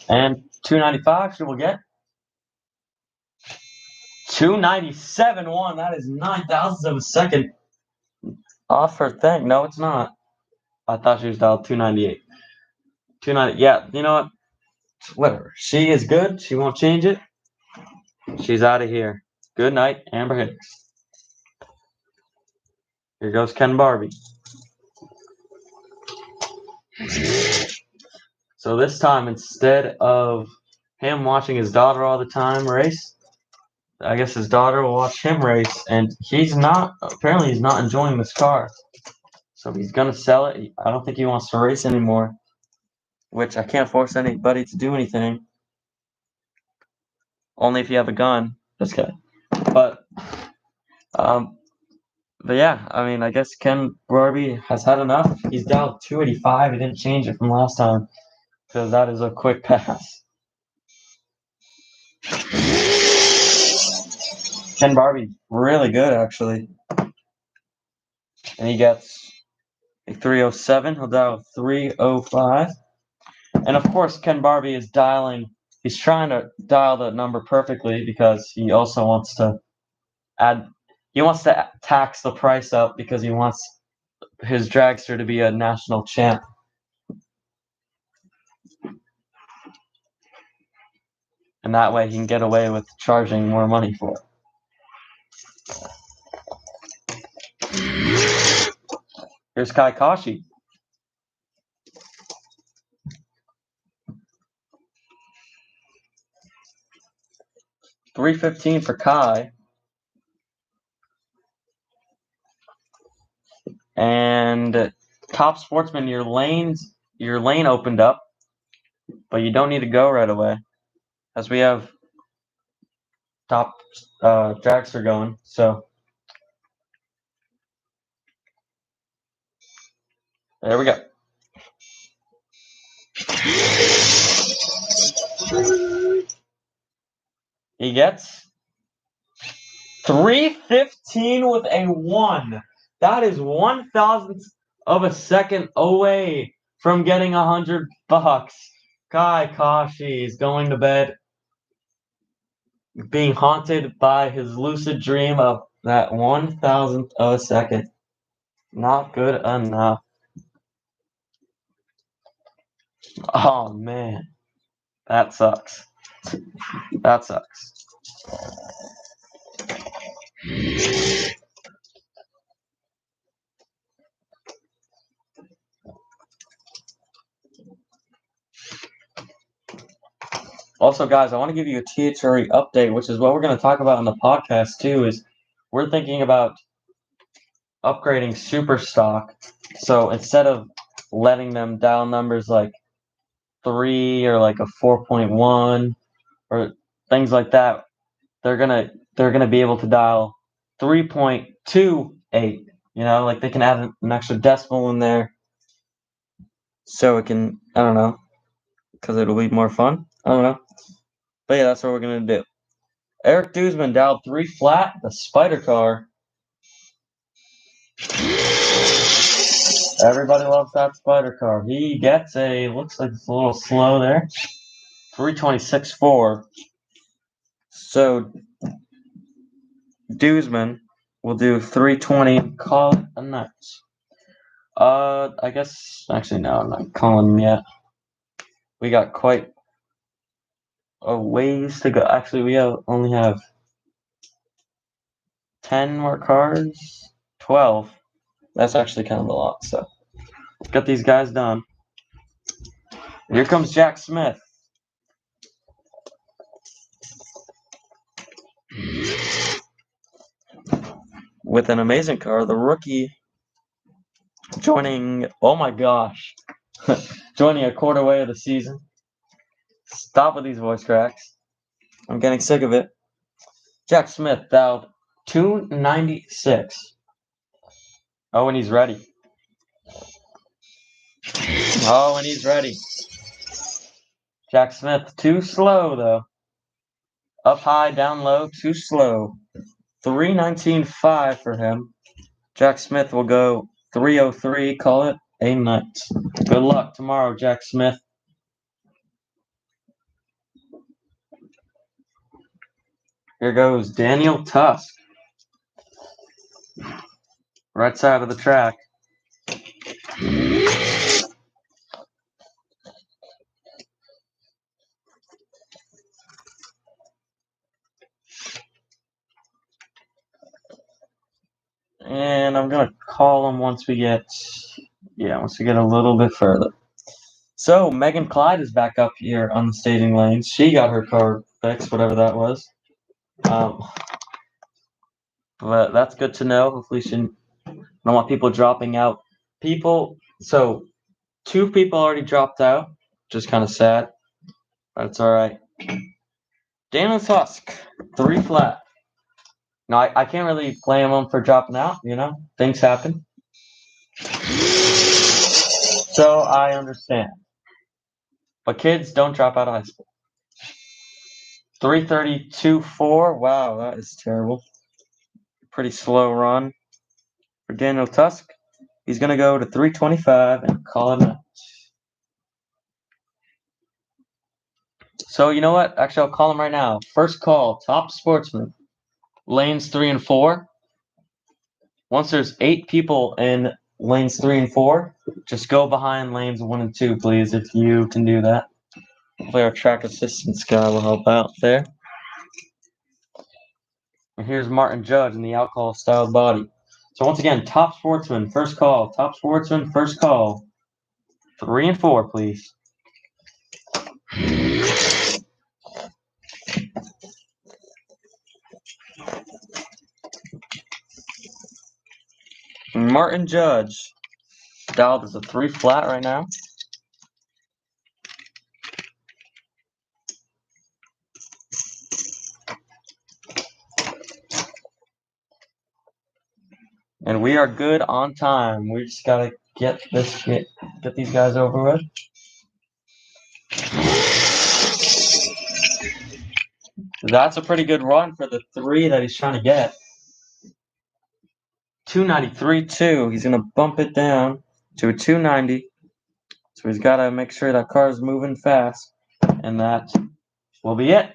And 295 she will get. 297.1. That is 9 thousandths of a second off her thing. No, it's not. I thought she was dialed 298. 290. Yeah, you know what? Whatever. She is good. She won't change it. She's out of here. Good night, Amber Hiddings. Here goes Ken Barbie. So this time, instead of him watching his daughter all the time race, I guess his daughter will watch him race, and apparently he's not enjoying this car. So he's going to sell it. I don't think he wants to race anymore, which I can't force anybody to do anything. Only if you have a gun. Just kidding. But yeah, I mean, I guess Ken Barbie has had enough. He's dialed 285. He didn't change it from last time because that is a quick pass. Ken Barbie, really good, actually. And he gets a 307. He'll dial 305. And of course, Ken Barbie is he's trying to dial the number perfectly because he also wants to tax the price up because he wants his dragster to be a national champ. And that way he can get away with charging more money for it. Here's Kai Kashi. $315 for Kai. And Top Sportsman, your lane opened up, but you don't need to go right away, as we have Top Dragster going. So there we go. He gets 315 with a 1. That is 1,000th of a second away from getting $100. Kai Kashi is going to bed being haunted by his lucid dream of that 1,000th of a second. Not good enough. Oh man, that sucks. That sucks. Also, guys, I want to give you a THRE update, which is what we're going to talk about on the podcast too. Is we're thinking about upgrading super stock. So instead of letting them dial numbers like 3 or like a 4.1 or things like that, they're gonna be able to dial 3.28. You know, like they can add an extra decimal in there, so it can, I don't know, because it'll be more fun. I don't know, but yeah, that's what we're gonna do. Eric Duzman dialed 3 flat, the spider car. Everybody loves that spider car. He gets looks like it's a little slow there. 326.4. So, Dewsman will do 320. Call it a night. I guess, actually, no, I'm not calling him yet. We got quite a ways to go. Actually, we only have 10 more cars. 12. That's actually kind of a lot, so let's get these guys done. Here comes Jack Smith. With an amazing car, the rookie joining, oh my gosh, joining a quarter way of the season. Stop with these voice cracks. I'm getting sick of it. Jack Smith dialed 296. Oh, and he's ready. Oh, and he's ready. Jack Smith, too slow, though. Up high, down low, too slow. 319.5 for him. Jack Smith will go 303. Call it a night. Good luck tomorrow, Jack Smith. Here goes Daniel Tusk. Right side of the track. And I'm going to call him once we get a little bit further. So, Megan Clyde is back up here on the staging lanes. She got her car fixed, whatever that was. But that's good to know. Hopefully she don't want people dropping out. So 2 people already dropped out, which is kind of sad. But it's alright. Daniel Tusk, 3 flat. No, I can't really blame him for dropping out, things happen. So I understand. But kids, don't drop out of high school. 332.4. Wow, that is terrible. Pretty slow run for Daniel Tusk. He's going to go to 325 and call it a night. So you know what? Actually, I'll call him right now. First call, top sportsman. Lanes 3 and 4. Once there's 8 people in lanes 3 and 4, just go behind lanes 1 and 2, please, if you can do that. Hopefully our track assistance guy will help out there. And here's Martin Judge in the alcohol-styled body. So once again, top sportsman, first call. Top sportsman, first call. 3 and 4, please. Martin Judge. Dialed as a 3 flat right now. And we are good on time. We just gotta get these guys over with. That's a pretty good run for the 3 that he's trying to get. 293.2. He's gonna bump it down to a 290. So he's gotta make sure that car is moving fast, and that will be it.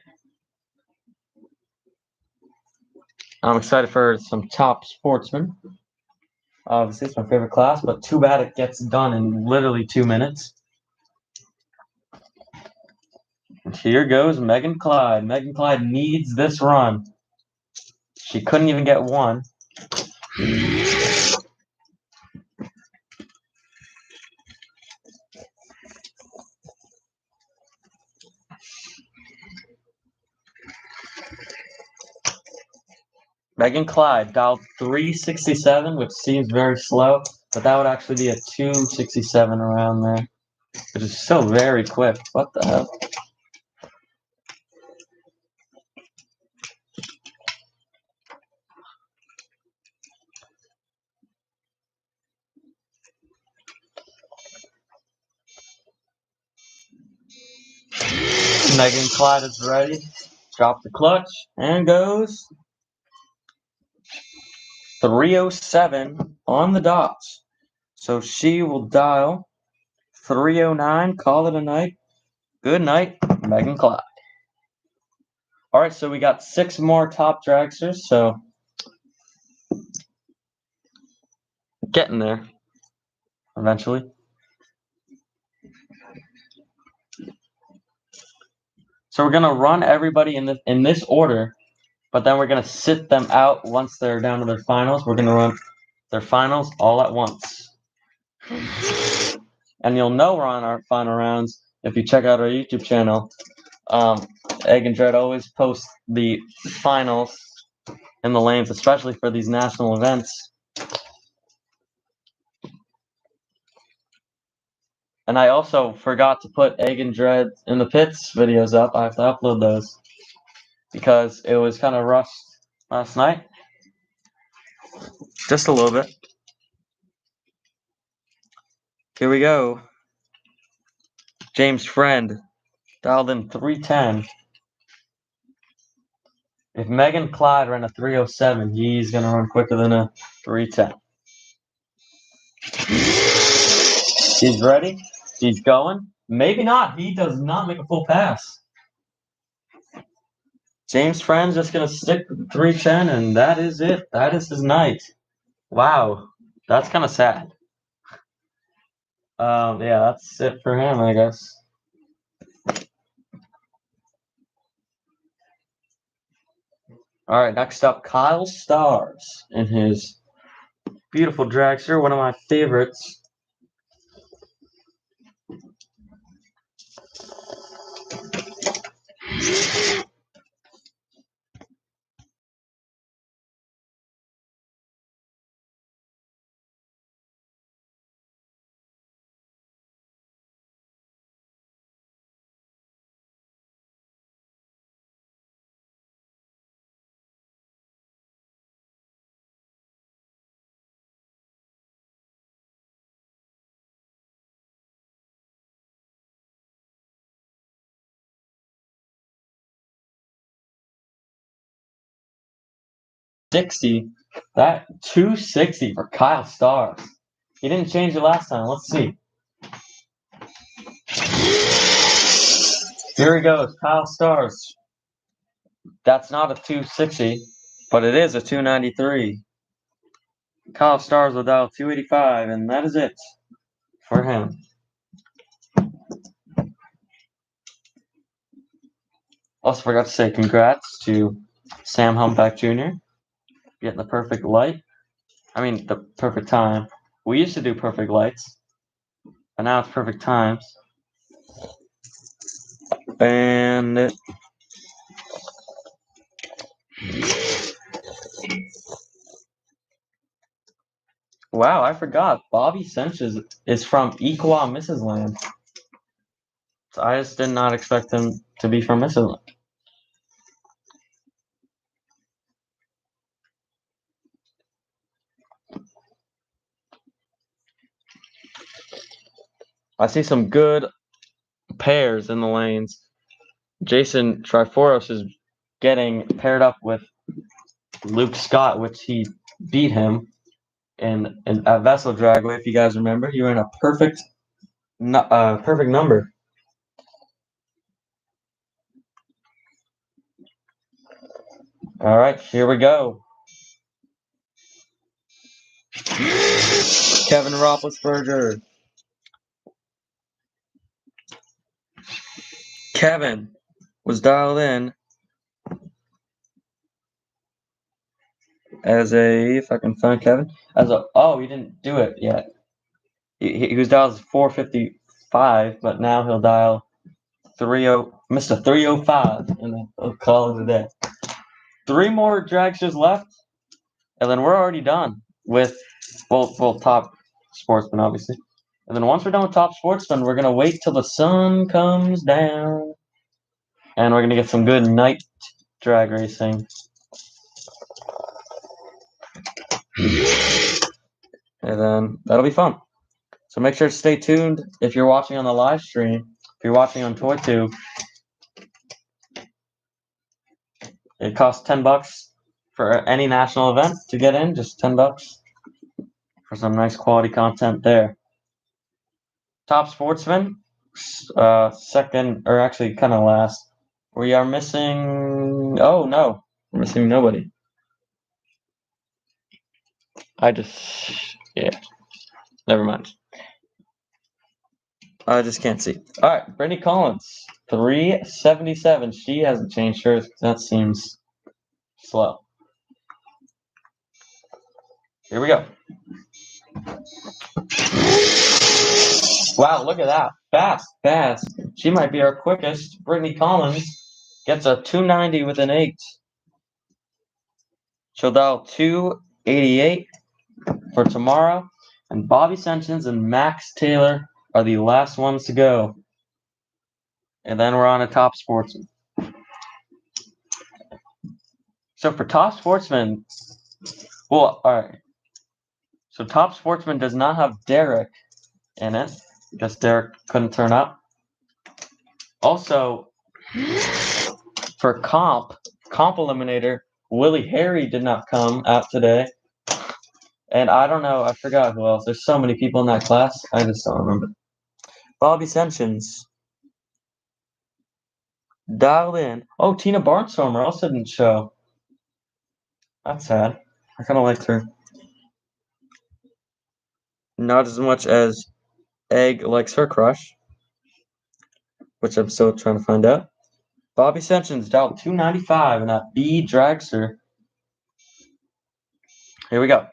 I'm excited for some top sportsmen. Obviously, it's my favorite class, but too bad it gets done in literally 2 minutes. And here goes Megan Clyde. Megan Clyde needs this run. She couldn't even get 1. Megan Clyde dialed 367, which seems very slow, but that would actually be a 267 around there, which is still very quick. What the hell? Megan Clyde is ready. Drop the clutch and goes 307 on the dots. So she will dial 309, call it a night. Good night, Megan Clyde. All right, so we got 6 more top dragsters, so getting there eventually. So we're gonna run everybody in this order, but then we're gonna sit them out once they're down to their finals. We're gonna run their finals all at once. And you'll know we're on our final rounds if you check out our YouTube channel. Egg and Dread always post the finals in the lanes, especially for these national events. And I also forgot to put Egg and Dread in the pits videos up. I have to upload those because it was kind of rushed last night. Just a little bit. Here we go. James Friend dialed in 310. If Megan Clyde ran a 307, he's going to run quicker than a 310. He's ready. He's going. Maybe not. He does not make a full pass. James Friend's just going to stick with 310, and that is it. That is his night. Wow. That's kind of sad. Yeah, that's it for him, I guess. All right, next up, Kyle Stars in his beautiful dragster, one of my favorites. $60. That 260 for Kyle Stars. He didn't change it last time. Let's see. Here he goes, Kyle Stars. That's not a 260, but it is a 293. Kyle Stars will dial 285, and that is it for him. Also forgot to say congrats to Sam Humpback Jr. getting the perfect light. I mean, the perfect time. We used to do perfect lights, but now it's perfect times. And wow, I forgot. Bobby Sanchez is from Equa, Mrs. Land. So I just did not expect him to be from Mrs. Land. I see some good pairs in the lanes. Jason Triforos is getting paired up with Luke Scott, which he beat him in a Vessel Dragway. If you guys remember, he ran a perfect number. All right, here we go. Kevin Roethlisberger. Kevin was dialed in as a, if I can find Kevin, as a, oh, he didn't do it yet. He was dialed as 455, but now he'll dial Mr. 305, and then he'll call it a day. 3 more dragsters left, and then we're already done with, well, top sportsman, obviously. And then once we're done with top sportsman, we're going to wait till the sun comes down, and we're going to get some good night drag racing. And then that'll be fun. So make sure to stay tuned if you're watching on the live stream. If you're watching on ToyTube, it costs $10 for any national event to get in, just $10. for some nice quality content there. Top Sportsman, second, or actually kind of last. We are missing. Oh no, we're missing nobody. Yeah, never mind. I just can't see. All right, Brittany Collins, 377. She hasn't changed hers. That seems slow. Here we go. Wow, look at that. Fast. She might be our quickest. Brittany Collins gets a 290 with an 8. She'll dial 288 for tomorrow. And Bobby Sentins and Max Taylor are the last ones to go. And then we're on to Top Sportsman. So for Top Sportsman, well, all right. So Top Sportsman does not have Derek in it because Derek couldn't turn up. Also, for Comp Eliminator, Willie Harry did not come out today. And I don't know, I forgot who else. There's so many people in that class, I just don't remember. Bobby Sentins dialed in. Oh, Tina Barnstormer also didn't show. That's sad. I kind of liked her. Not as much as Egg likes her crush, which I'm still trying to find out. Bobby Sentins dialed 295 in that B dragster. Here we go.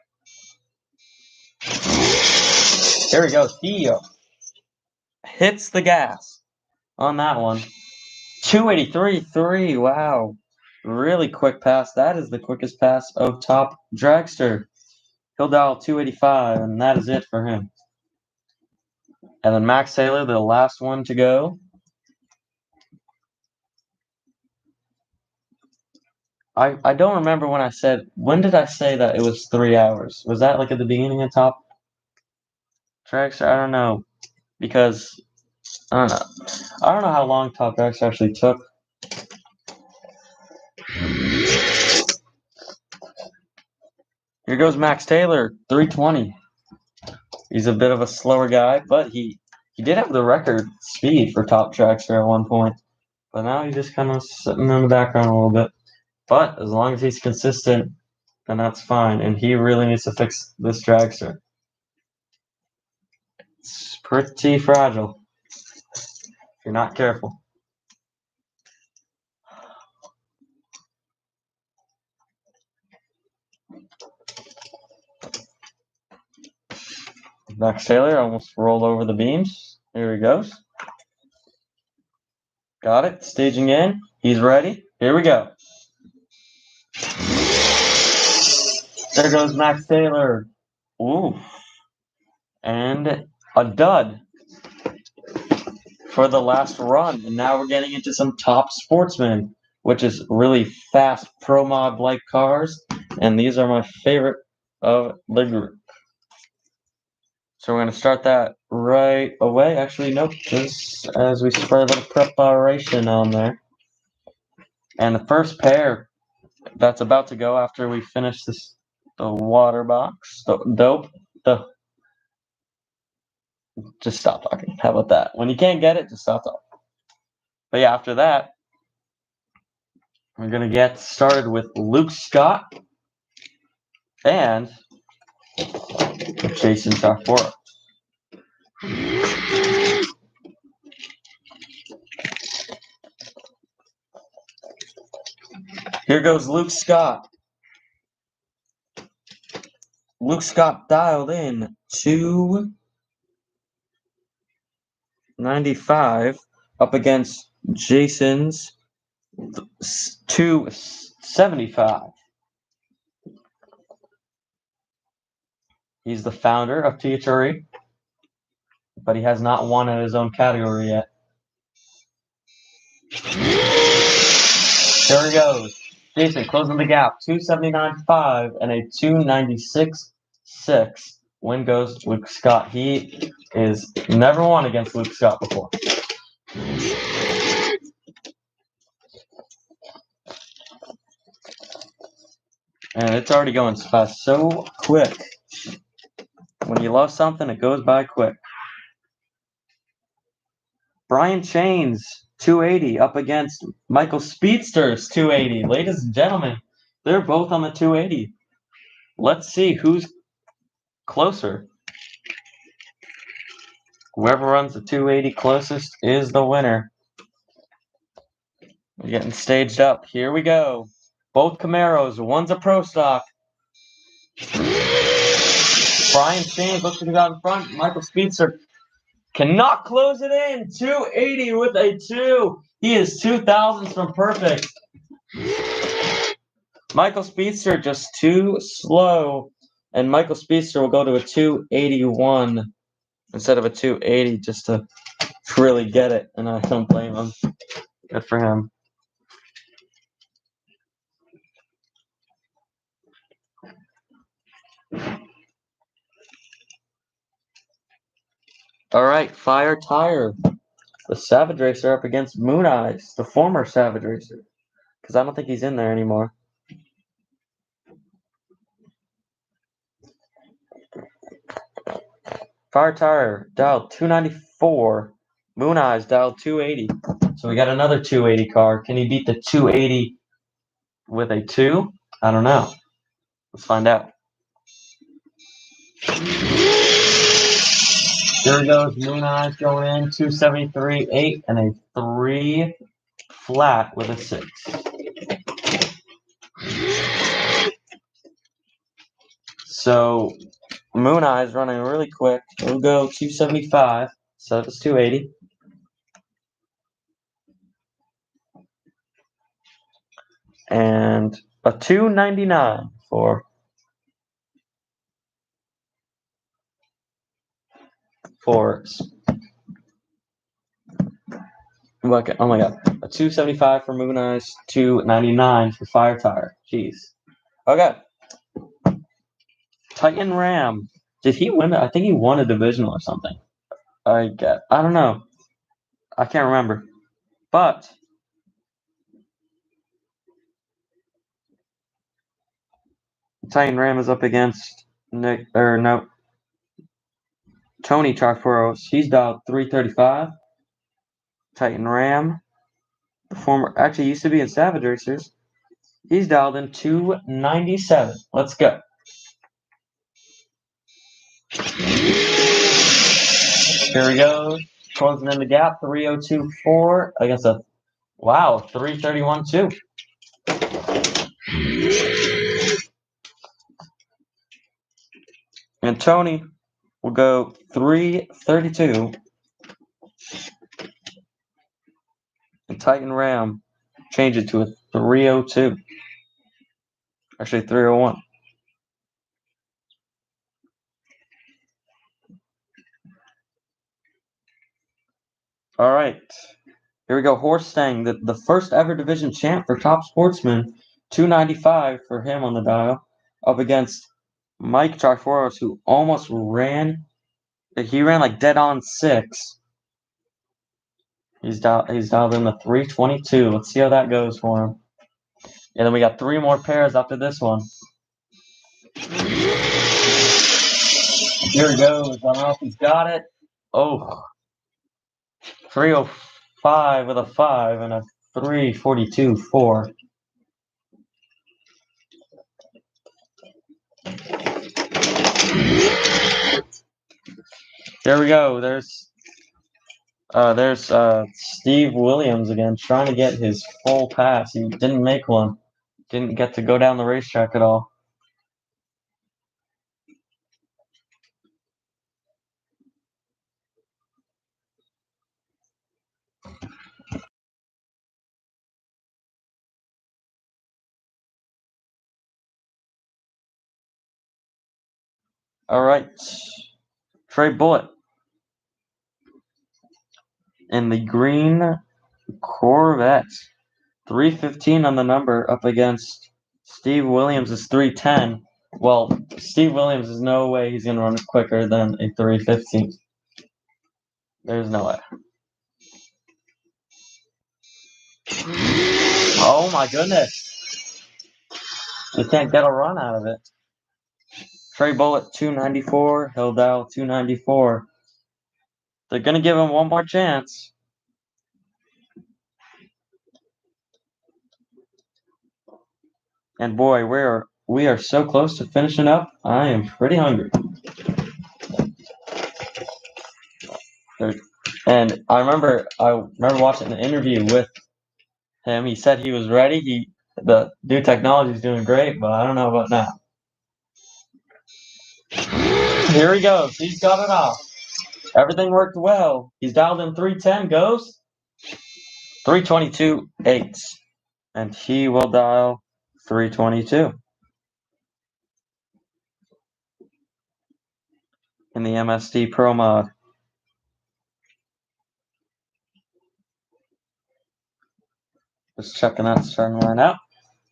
Here we go. Theo hits the gas on that one. 283.3. Wow. Really quick pass. That is the quickest pass of Top Dragster. He'll dial 285, and that is it for him. And then Max Taylor, the last one to go. I don't remember when did I say that it was 3 hours? Was that like at the beginning of Top Dragster? I don't know. Because, I don't know. I don't know how long Top Dragster actually took. Here goes Max Taylor, 320. He's a bit of a slower guy, but he did have the record speed for Top Dragster at one point. But now he's just kind of sitting in the background a little bit. But as long as he's consistent, then that's fine. And he really needs to fix this dragster. It's pretty fragile if you're not careful. Max Taylor almost rolled over the beams. Here he goes. Got it. Staging in. He's ready. Here we go. There goes Max Taylor. Ooh. And a dud for the last run. And now we're getting into some Top Sportsman, which is really fast pro mod like cars. And these are my favorite of the group. So we're going to start that right away. Actually, nope. Just as we spray a little preparation on there. And the first pair that's about to go after we finish this, the water box, just stop talking. How about that? When you can't get it, just stop talking. But yeah, after that, we're going to get started with Luke Scott and Jason Sarfora. Here goes Luke Scott. Luke Scott dialed in 295 up against Jason's 275. He's the founder of THRE, but he has not won in his own category yet. There he goes. Jason closing the gap, 279.5 and a 296.6. Win goes to Luke Scott. He is never won against Luke Scott before. And it's already going fast, so quick. When you love something, it goes by quick. Brian Chains, 280, up against Michael Speedster's 280. Ladies and gentlemen, they're both on the 280. Let's see who's closer. Whoever runs the 280 closest is the winner. We're getting staged up. Here we go. Both Camaros. One's a pro stock. Brian Chains looks to be out in front. Michael Speedster cannot close it in. 280 with a 2. He is 2,000ths from perfect. Michael Speedster just too slow. And Michael Speedster will go to a 281 instead of a 280 just to really get it. And I don't blame him. Good for him. All right, Fire Tire. The Savage Racer up against Moon Eyes, the former Savage Racer. Because I don't think he's in there anymore. Fire Tire dialed 294. Moon Eyes dialed 280. So we got another 280 car. Can he beat the 280 with a 2? I don't know. Let's find out. Here we go. Moon Eyes going in. 273, 8, and a 3 flat with a 6. So Moon Eyes running really quick. We'll go 275. So it's 280. And a 299 for oh my god, a 275 for Moon Eyes, 299 for Fire Tire. Jeez. Okay. Titan Ram. Did he win? I think he won a divisional or something. I don't know. I can't remember. But Titan Ram is up against Tony Charforos. He's dialed 335. Titan Ram, the former, actually used to be in Savage Racers. He's dialed in 297. Let's go. Here we go. Closing in the gap. 302.4 against a 331.2. And Tony will go 332. And Titan Ram change it to a 302. Actually 301. All right. Here we go. Horse Stang, the first ever division champ for Top Sportsman. 295 for him on the dial. Up against Mike Charforos, who almost ran. He ran like dead on 6. He's dialed in the 322. Let's see how that goes for him. And then we got 3 more pairs after this one. Here he goes. I don't know if he's got it. Oh. 305 with a 5 and a 342.4. There we go. There's Steve Williams again, trying to get his full pass. He didn't make one. Didn't get to go down the racetrack at all. All right. Trey Bullitt in the green Corvette. 315 on the number, up against Steve Williams is 310. Well, Steve Williams, is no way he's going to run quicker than a 315. There's no way. Oh my goodness. You can't get a run out of it. Trey Bullitt 294. He'll dial 294. They're gonna give him one more chance. And boy, we are so close to finishing up. I am pretty hungry. And I remember watching an interview with him. He said he was ready. The new technology is doing great, but I don't know about now. Here he goes. He's got it off. Everything worked well. He's dialed in 310. Goes 322.8, and he will dial 322 in the MSD Pro mod. Just checking that starting line out.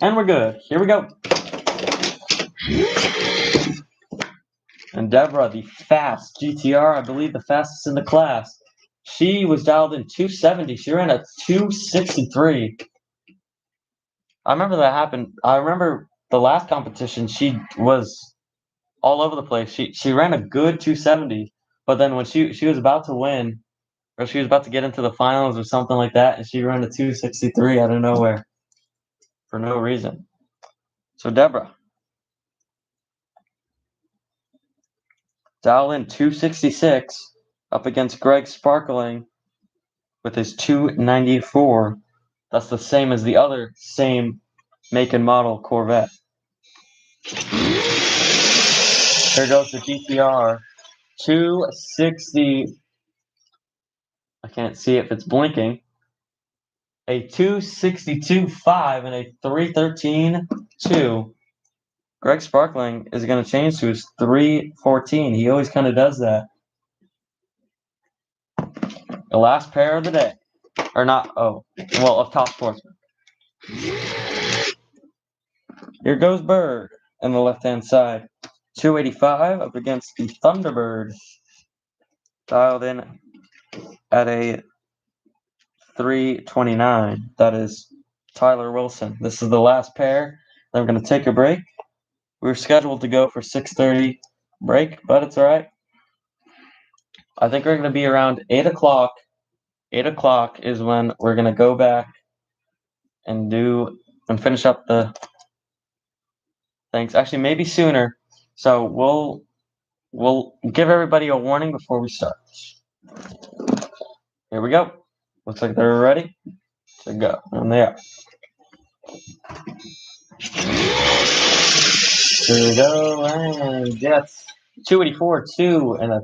And we're good. Here we go. And Deborah, the fast GTR, I believe the fastest in the class. She was dialed in 270. She ran a 263. I remember that happened. I remember the last competition, she was all over the place. She ran a good 270, but then when she was about to win, or she was about to get into the finals or something like that, and she ran a 263 out of nowhere for no reason. So Deborah, dial in 266 up against Greg Sparkling with his 294. That's the same as the other same make and model Corvette. There goes the GTR. 260. I can't see if it's blinking. A 262.5 and a 313.2. Greg Sparkling is going to change to his 314. He always kind of does that. The last pair of the day. Or not, of Top Sportsman. Here goes Bird on the left-hand side. 285 up against the Thunderbird. Dialed in at a 329. That is Tyler Wilson. This is the last pair. Then we're going to take a break. We were scheduled to go for 6:30 break, but it's all right. I think we're going to be around 8 o'clock. 8 o'clock is when we're going to go back and finish up the things. Actually, maybe sooner. So we'll give everybody a warning before we start. Here we go. Looks like they're ready to go. And they are. Here we go. And yes, 284, 2, and a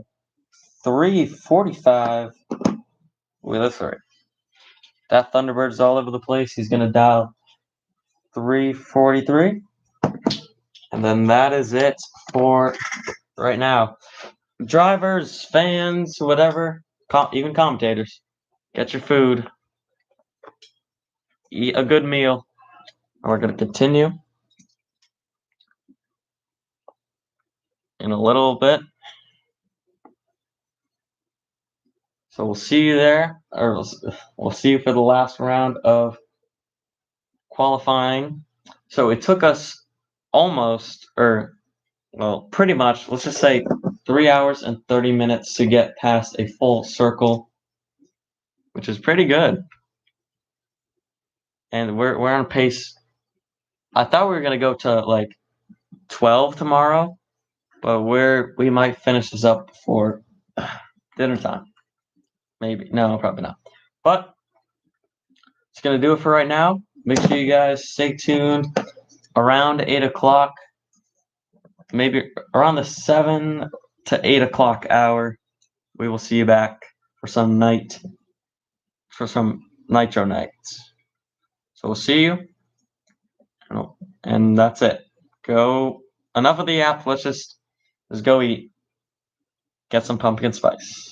345. Wait, that's right. That Thunderbird's all over the place. He's going to dial 343. And then that is it for right now. Drivers, fans, whatever, even commentators, get your food, eat a good meal, and we're going to continue in a little bit. So we'll see you there, or we'll see you for the last round of qualifying. So it took us pretty much, let's just say 3 hours and 30 minutes to get past a full circle, which is pretty good. And we're on pace. I thought we were going to go to like 12 tomorrow, but we might finish this up before dinner time. Maybe. No, probably not. But it's going to do it for right now. Make sure you guys stay tuned around 8 o'clock, maybe around the 7 to 8 o'clock hour. We will see you back for some Nitro nights. So we'll see you. And that's it. Go. Enough of the app. Let's just go eat. Get some pumpkin spice.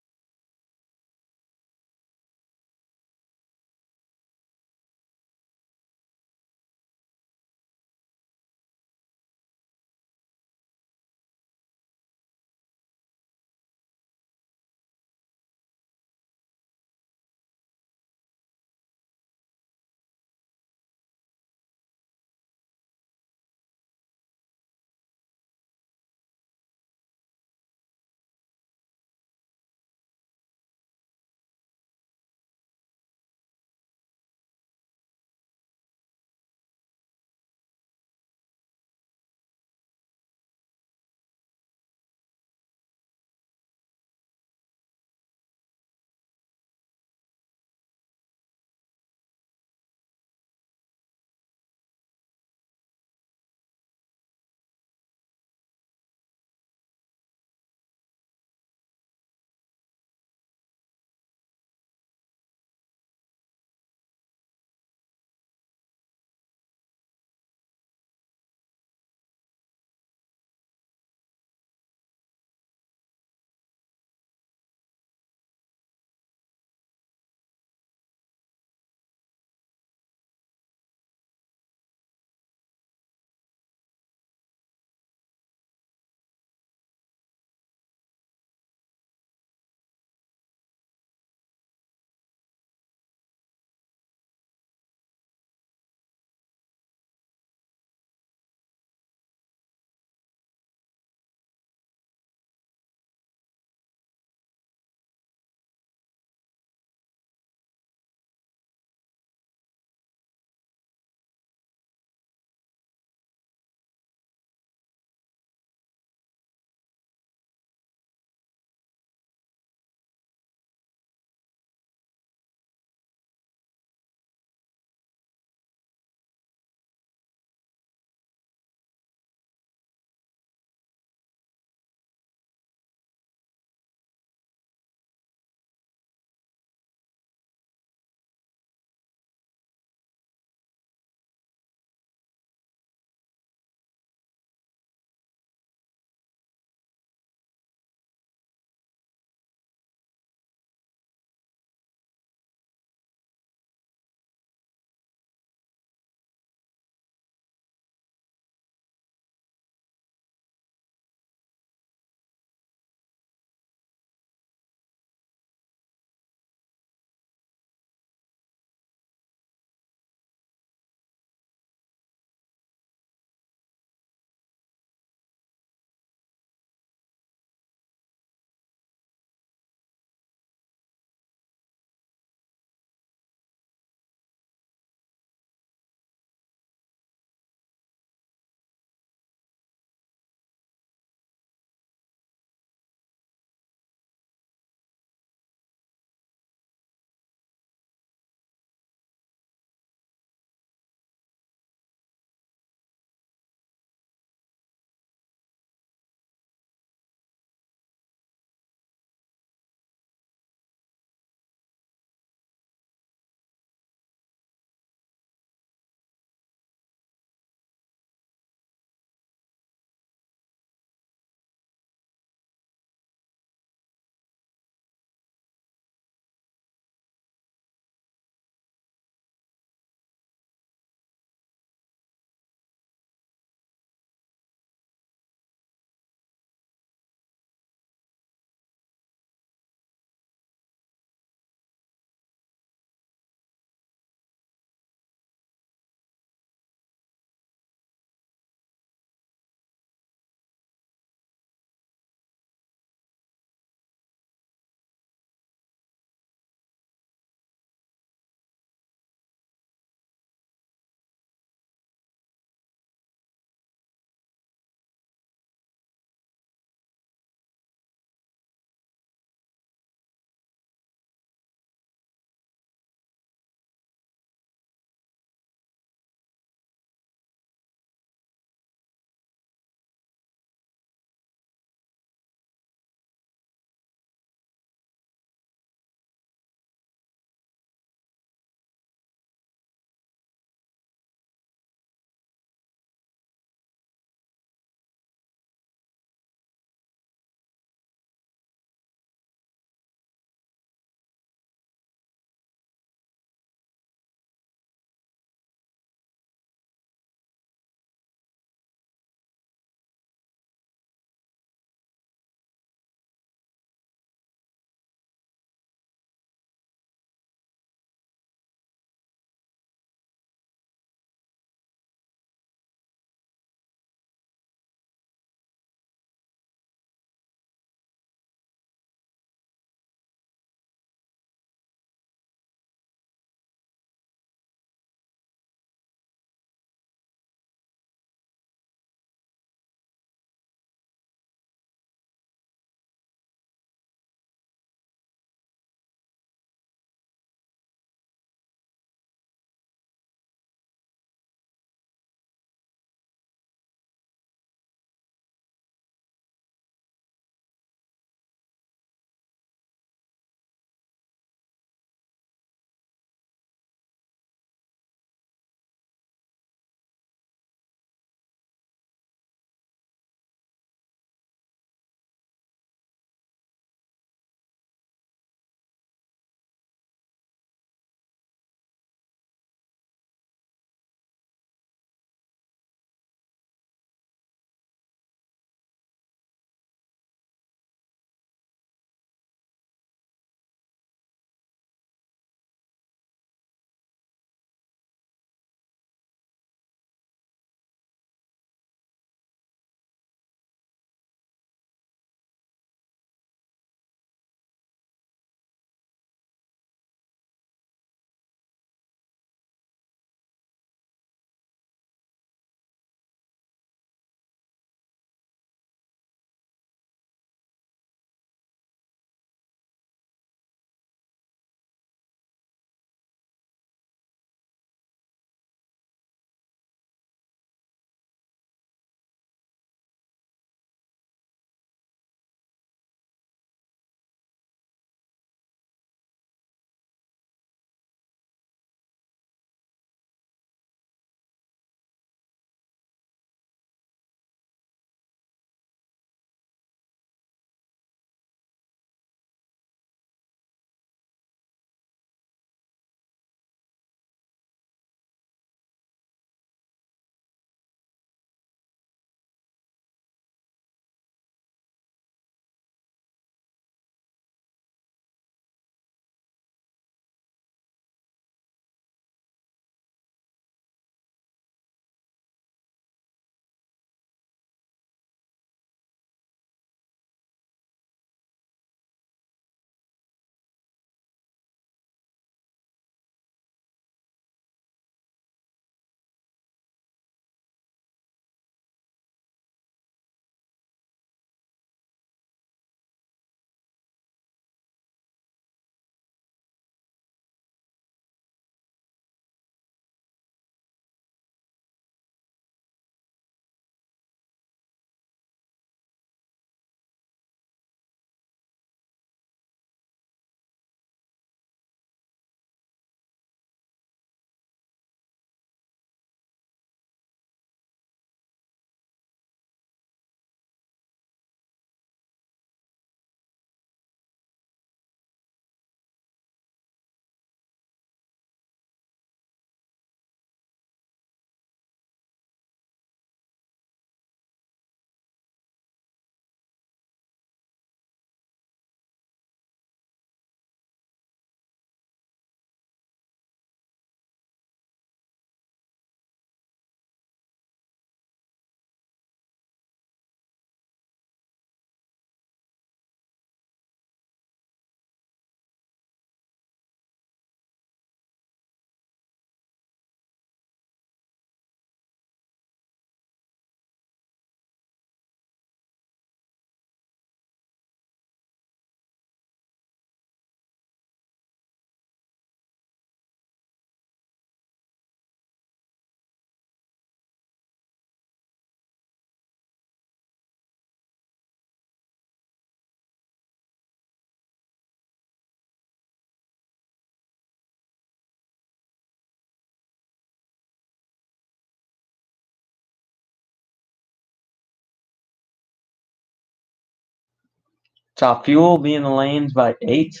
Top Fuel be in the lanes by 8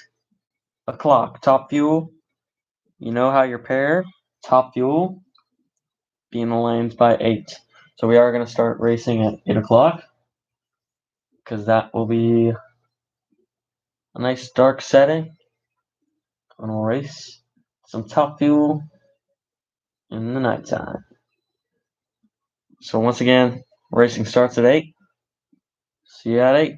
o'clock. Top Fuel, you know how you're paired. Top Fuel be in the lanes by 8. So we are going to start racing at 8 o'clock because that will be a nice dark setting. And we'll race some Top Fuel in the nighttime. So once again, racing starts at 8. See you at 8.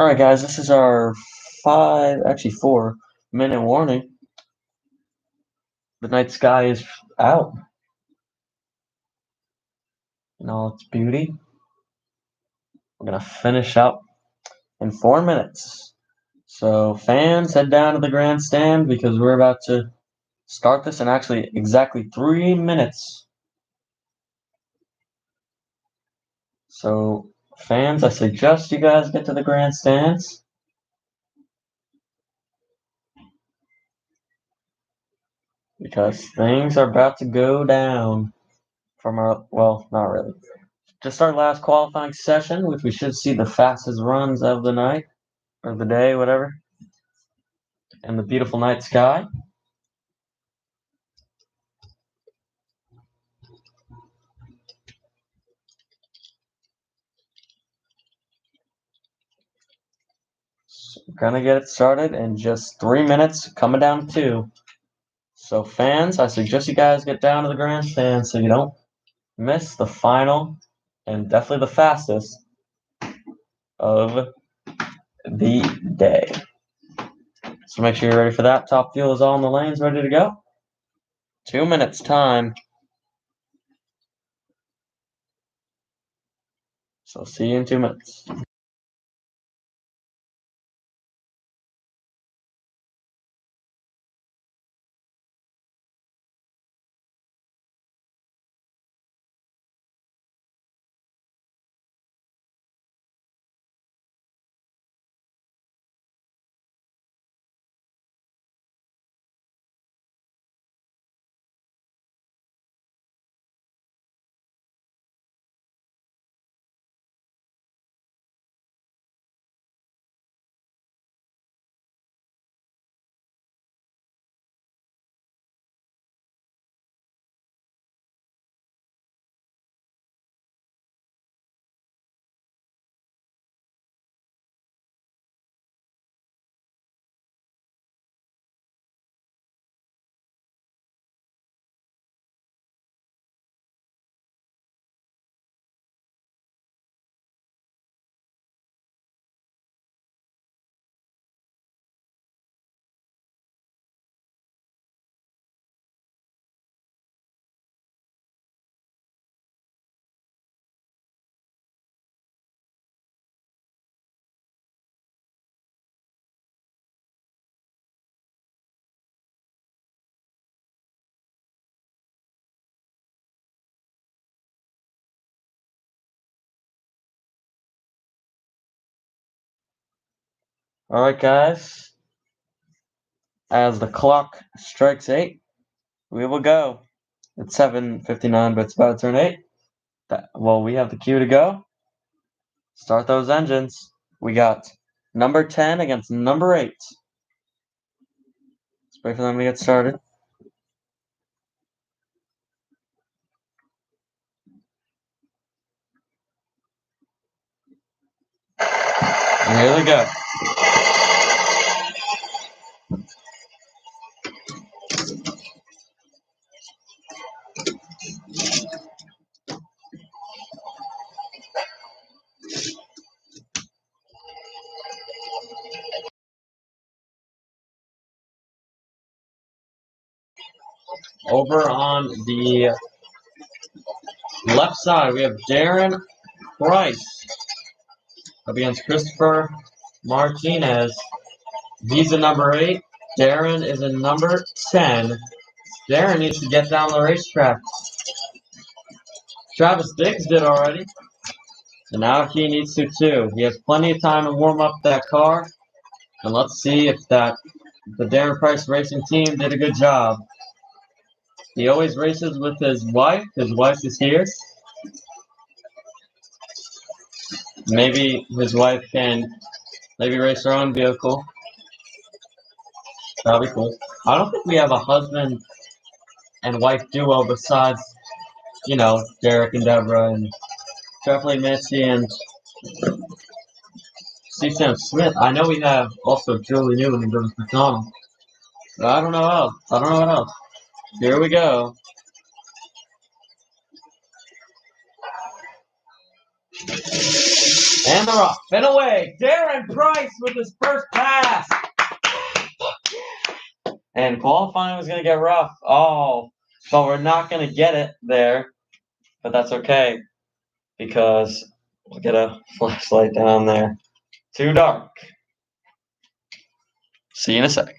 Alright guys, this is our 4-minute warning. The night sky is out in all its beauty. We're gonna finish up in 4 minutes. So fans, head down to the grandstand because we're about to start this in actually exactly 3 minutes. So fans, I suggest you guys get to the grandstands. Because things are about to go down from our, well, not really. Just our last qualifying session, which we should see the fastest runs of the night, or the day, whatever, and the beautiful night sky. So we're gonna get it started in just 3 minutes, coming down to 2. So fans, I suggest you guys get down to the grandstand so you don't miss the final and definitely the fastest of the day. So make sure you're ready for that. Top fuel is all in the lanes, ready to go. 2 minutes time. So see you in 2 minutes. All right, guys. As the clock strikes 8, we will go. It's 7:59, but it's about to turn 8. Well, we have the cue to go. Start those engines. We got number 10 against number 8. Let's wait for them to get started. And here they go. Over on the left side, we have Darren Price against Christopher Martinez. He's a number 8. Darren is a number 10. Darren needs to get down the racetrack. Travis Diggs did already. And now he needs to too. He has plenty of time to warm up that car. And let's see if the Darren Price Racing team did a good job. He always races with his wife. His wife is here. Maybe his wife can race her own vehicle. That'll be cool. I don't think we have a husband and wife duo besides, Derek and Deborah, and definitely Mitzi and C. Sam Smith. I know we have also Julie Newman and Dennis McDonald. But I don't know what else. Here we go. And the rough. And away. Darren Price with his first pass. And qualifying was going to get rough. Oh, but we're not going to get it there. But that's okay. Because we'll get a flashlight down there. Too dark. See you in a sec.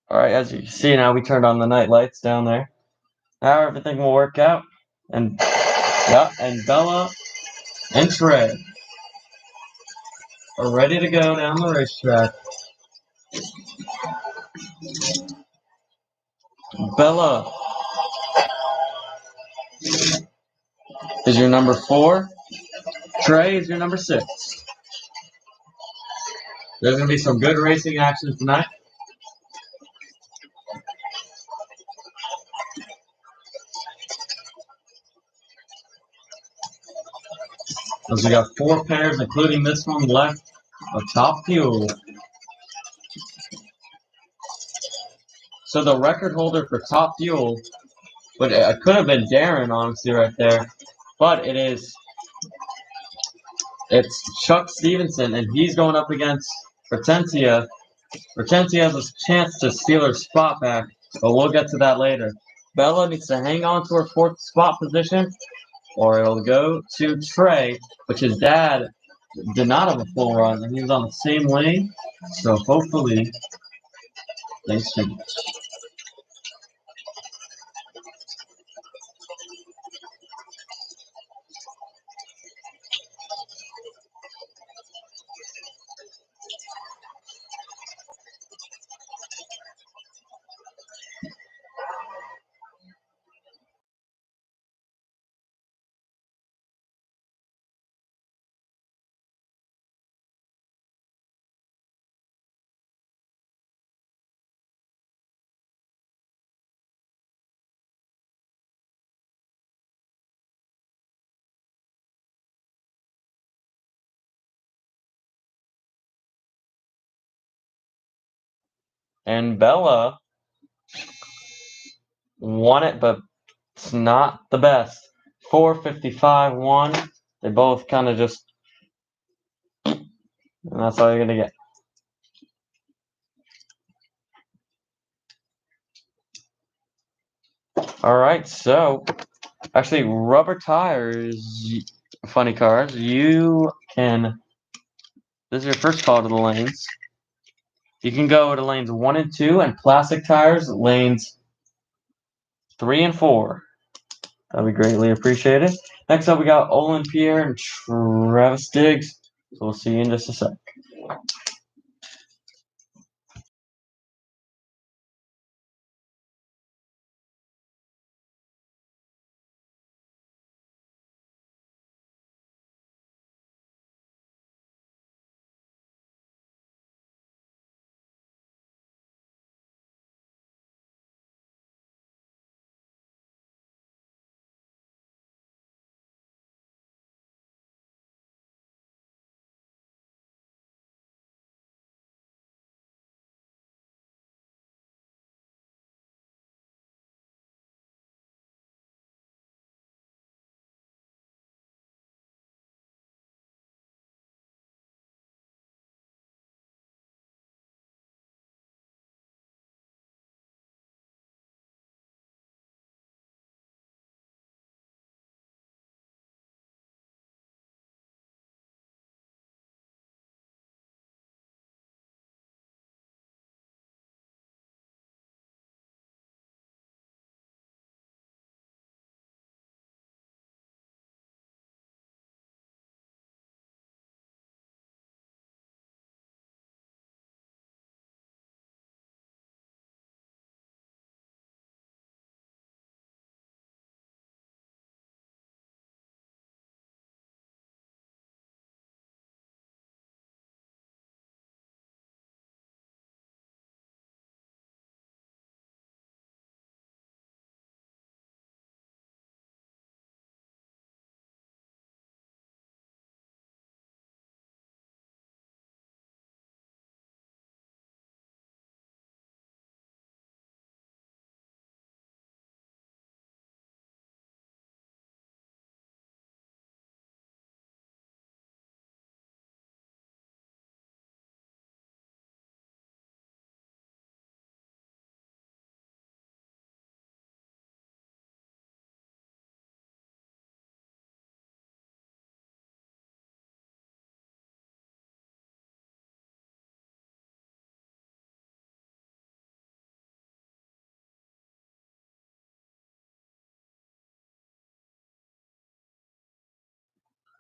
All right, as you can see now, we turned on the night lights down there. Now everything will work out. And Bella and Trey are ready to go down the racetrack. Bella is your number 4. Trey is your number 6. There's going to be some good racing action tonight. As we got 4 pairs, including this one left of Top Fuel. So the record holder for Top Fuel, but it could have been Darren, honestly, right there. But it's Chuck Stevenson, and he's going up against Hortensia. Hortensia has a chance to steal her spot back, but we'll get to that later. Bella needs to hang on to her 4th spot position, or it'll go to Trey, which his dad did not have a full run, and he was on the same lane. So hopefully, things change. And Bella won it, but it's not the best. 455 won. They both kind of just, and that's all you're going to get. All right, so actually, rubber tires, funny cars. You can, this is your first call to the lanes. You can go to lanes 1 and 2, and plastic tires, lanes 3 and 4. That'd be greatly appreciated. Next up, we got Olin Pierre and Travis Diggs. So we'll see you in just a sec.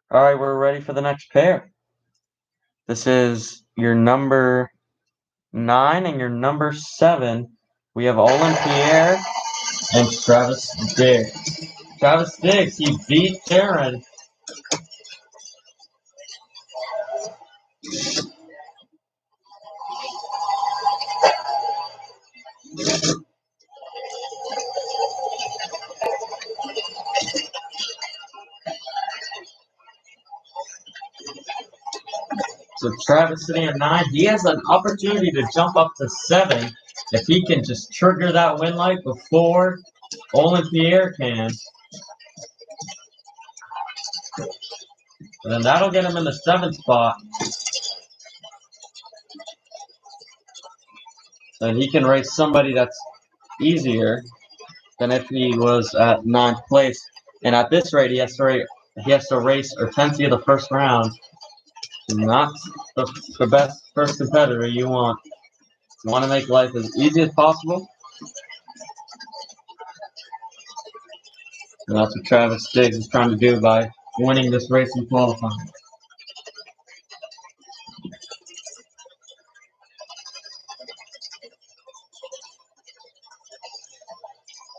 All right, we're ready for the next pair. This is your number 9 and your number 7. We have Olin Pierre and Travis Diggs. Travis Diggs, he beat Darren. So Travis sitting at 9. He has an opportunity to jump up to 7 if he can just trigger that win light before Olin Pierre can. And then that'll get him in the 7th spot. And he can race somebody that's easier than if he was at 9th place. And at this rate, he has to race or 10th of the first round. Not the best first competitor you want. You want to make life as easy as possible. And that's what Travis Diggs is trying to do by winning this race in qualifying.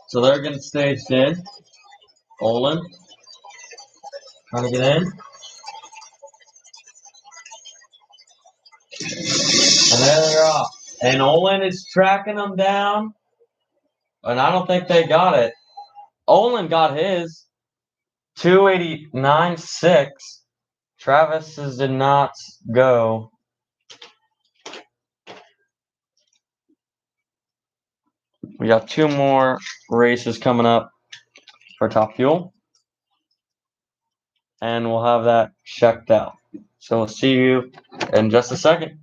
So they're getting staged in. Olin trying to get in. And there they're off. And Olin is tracking them down. And I don't think they got it. Olin got his 289.6. Travis's did not go. We got 2 more races coming up for Top Fuel. And we'll have that checked out. So we'll see you in just a second.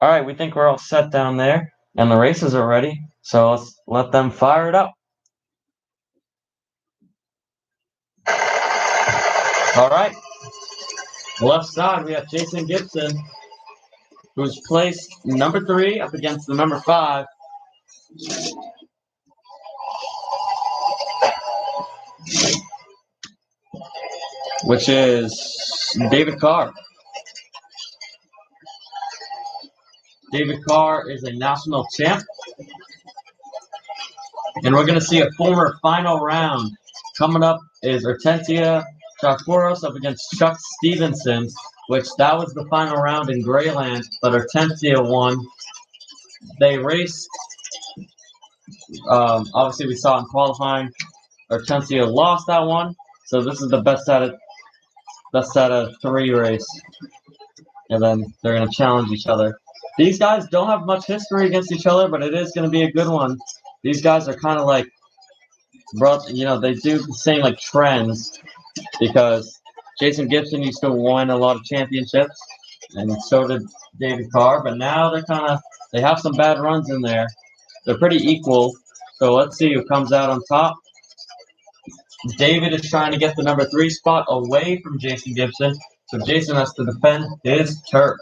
All right, we think we're all set down there, and the races are ready. So let's let them fire it up. All right. Left side, we have Jason Gibson, who's placed number 3 up against the number 5. Which is David Carr. David Carr is a national champ. And we're going to see a former final round. Coming up is Hortensia Charforos up against Chuck Stevenson, which that was the final round in Greyland, but Hortensia won. They raced, obviously we saw in qualifying, Hortensia lost that one, so this is the best out of 3 race. And then they're going to challenge each other. These guys don't have much history against each other, but it is going to be a good one. These guys are kind of like, they do the same like trends, because Jason Gibson used to win a lot of championships, and so did David Carr. But now they have some bad runs in there. They're pretty equal. So let's see who comes out on top. David is trying to get the number 3 spot away from Jason Gibson, so Jason has to defend his turf.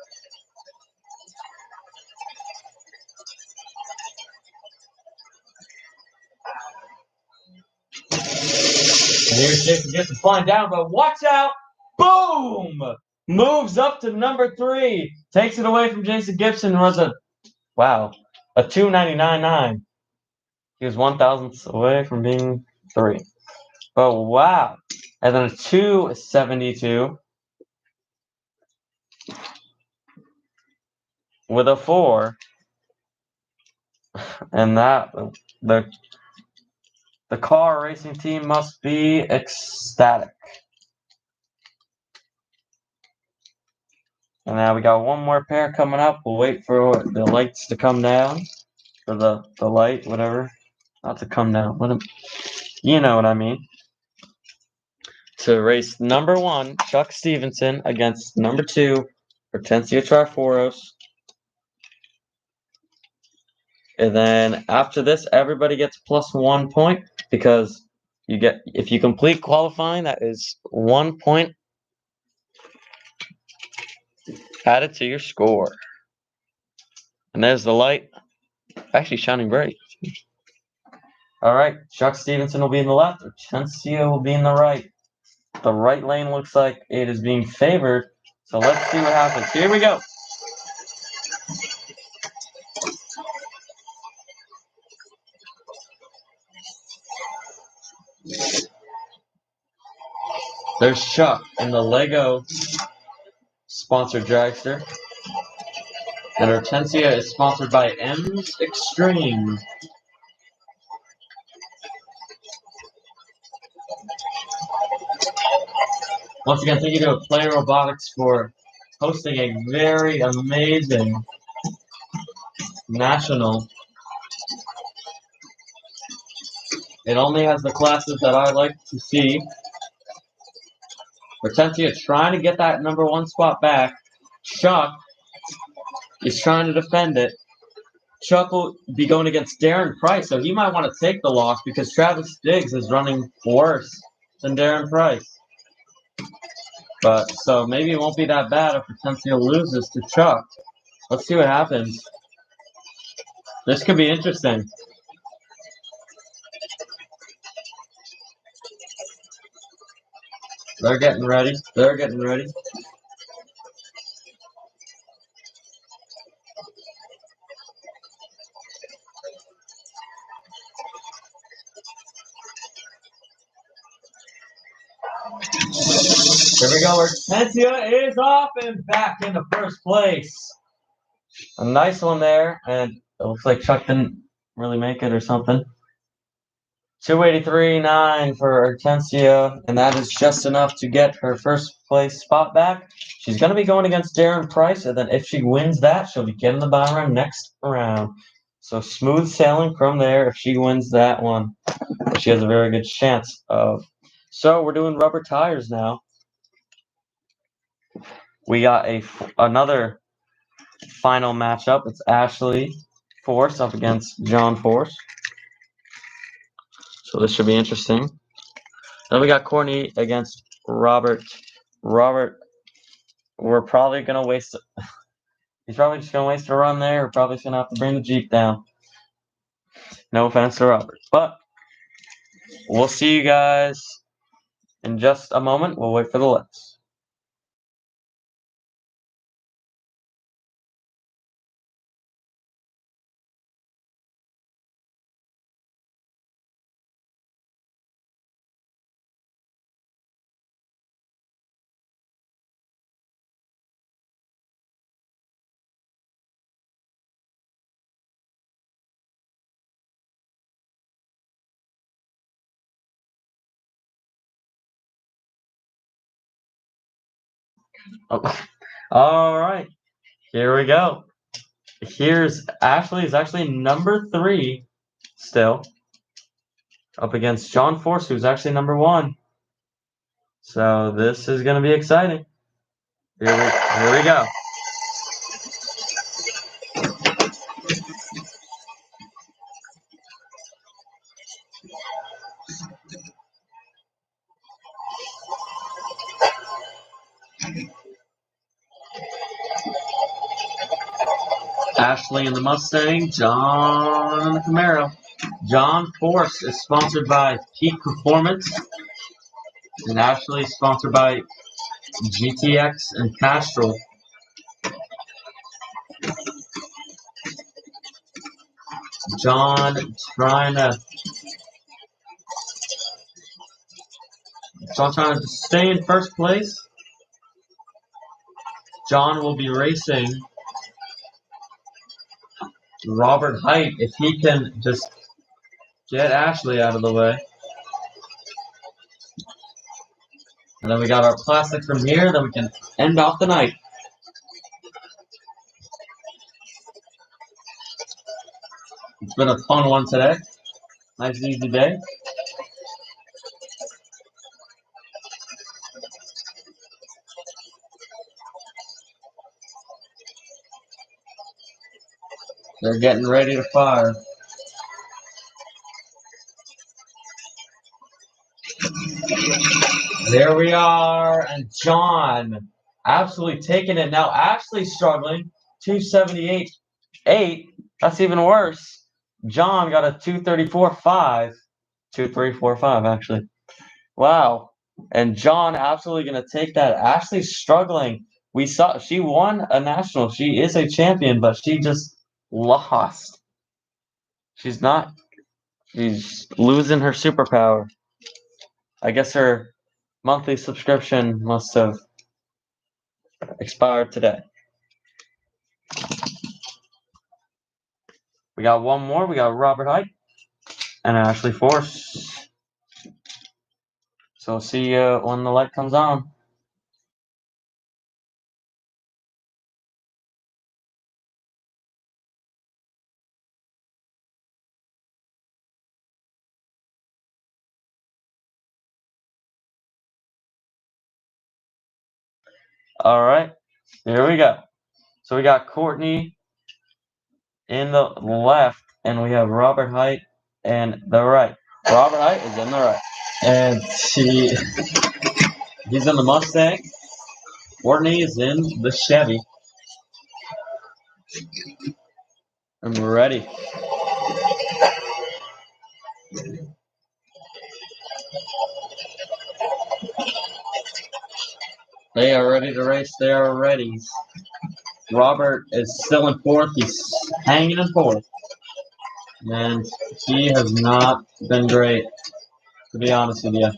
And here's Jason Gibson flying down, but watch out! Boom! Moves up to number 3. Takes it away from Jason Gibson. Runs a 2:99.9. He was 1,000ths away from being 3. But wow. And then a 2:72 with a 4. And that the car racing team must be ecstatic. And now we got one more pair coming up. We'll wait for the lights to come down. For the light, whatever. Not to come down. You know what I mean. To race number 1, Chuck Stevenson, against number 2, Hortensia Charforos. And then after this, everybody gets plus 1 point, because if you complete qualifying, that is 1 point added to your score. And there's the light, actually shining bright. All right, Chuck Stevenson will be in the left, Hortensia will be in the right. The right lane looks like it is being favored, so let's see what happens. Here we go. There's Chuck in the Lego sponsored dragster. And Hortensia is sponsored by M's Extreme. Once again, thank you to Play Robotics for hosting a very amazing national. It only has the classes that I like to see. Hortensia trying to get that #1 spot back. Chuck is trying to defend it. Chuck will be going against Darren Price, so he might want to take the loss because Travis Diggs is running worse than Darren Price. But so maybe it won't be that bad if Hortensia loses to Chuck. Let's see what happens. This could be interesting. They're getting ready. They're getting ready. Here we go. Hortensia is off and back into first place. A nice one there, and it looks like Chuck didn't really make it or something. 283.9 for Hortensia, and that is just enough to get her first place spot back. She's going to be going against Darren Price, and then if she wins that, she'll be getting the bye run next round. So smooth sailing from there if she wins that one. She has a very good chance of. So we're doing rubber tires now. We got another final matchup. It's Ashley Force up against John Force. So this should be interesting. Then we got Courtney against Robert. Robert, we're probably going to waste. He's probably just going to waste a run there. We're probably going to have to bring the Jeep down. No offense to Robert. But we'll see you guys in just a moment. We'll wait for the lights. Oh. All right. Here we go. Here's Ashley is actually #3 still up against John Force, who's actually #1. So this is going to be exciting. Here we go. Ashley in the Mustang, John in the Camaro. John Force is sponsored by Peak Performance, and Ashley is sponsored by GTX and Castrol. John trying to stay in first place. John will be racing Robert Height if he can just get Ashley out of the way. And then we got our plastic from here, then we can end off the night. It's been a fun one today. Nice easy day. They're getting ready to fire. There we are, and John absolutely taking it. Now Ashley's struggling. 278.8. That's even worse. John got a 234.5. 2345 actually. Wow. And John absolutely gonna take that. Ashley's struggling. We saw she won a national. She is a champion, but she just lost. She's losing her superpower. I guess her monthly subscription must have expired today. We got one more. We got Robert Height and Ashley Force. So we'll see you when the light comes on. All right, here we go. So we got Courtney in the left, and we have Robert Height in the right. Robert Height is in the right, and he's in the Mustang. Courtney is in the Chevy. I'm ready. They are ready to race. They are ready. Robert is still in fourth. He's hanging in fourth. And he has not been great, to be honest with you.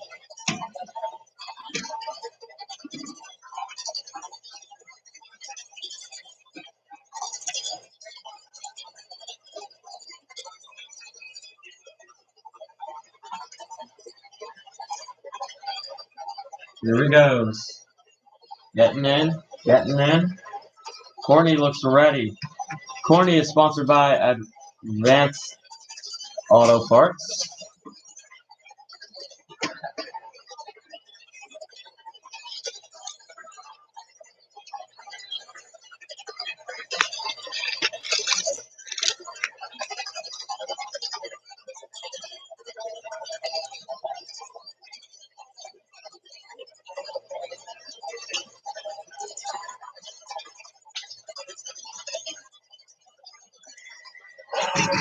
Here he goes. Getting in, getting in. Courtney looks ready. Courtney is sponsored by Advanced Auto Parts.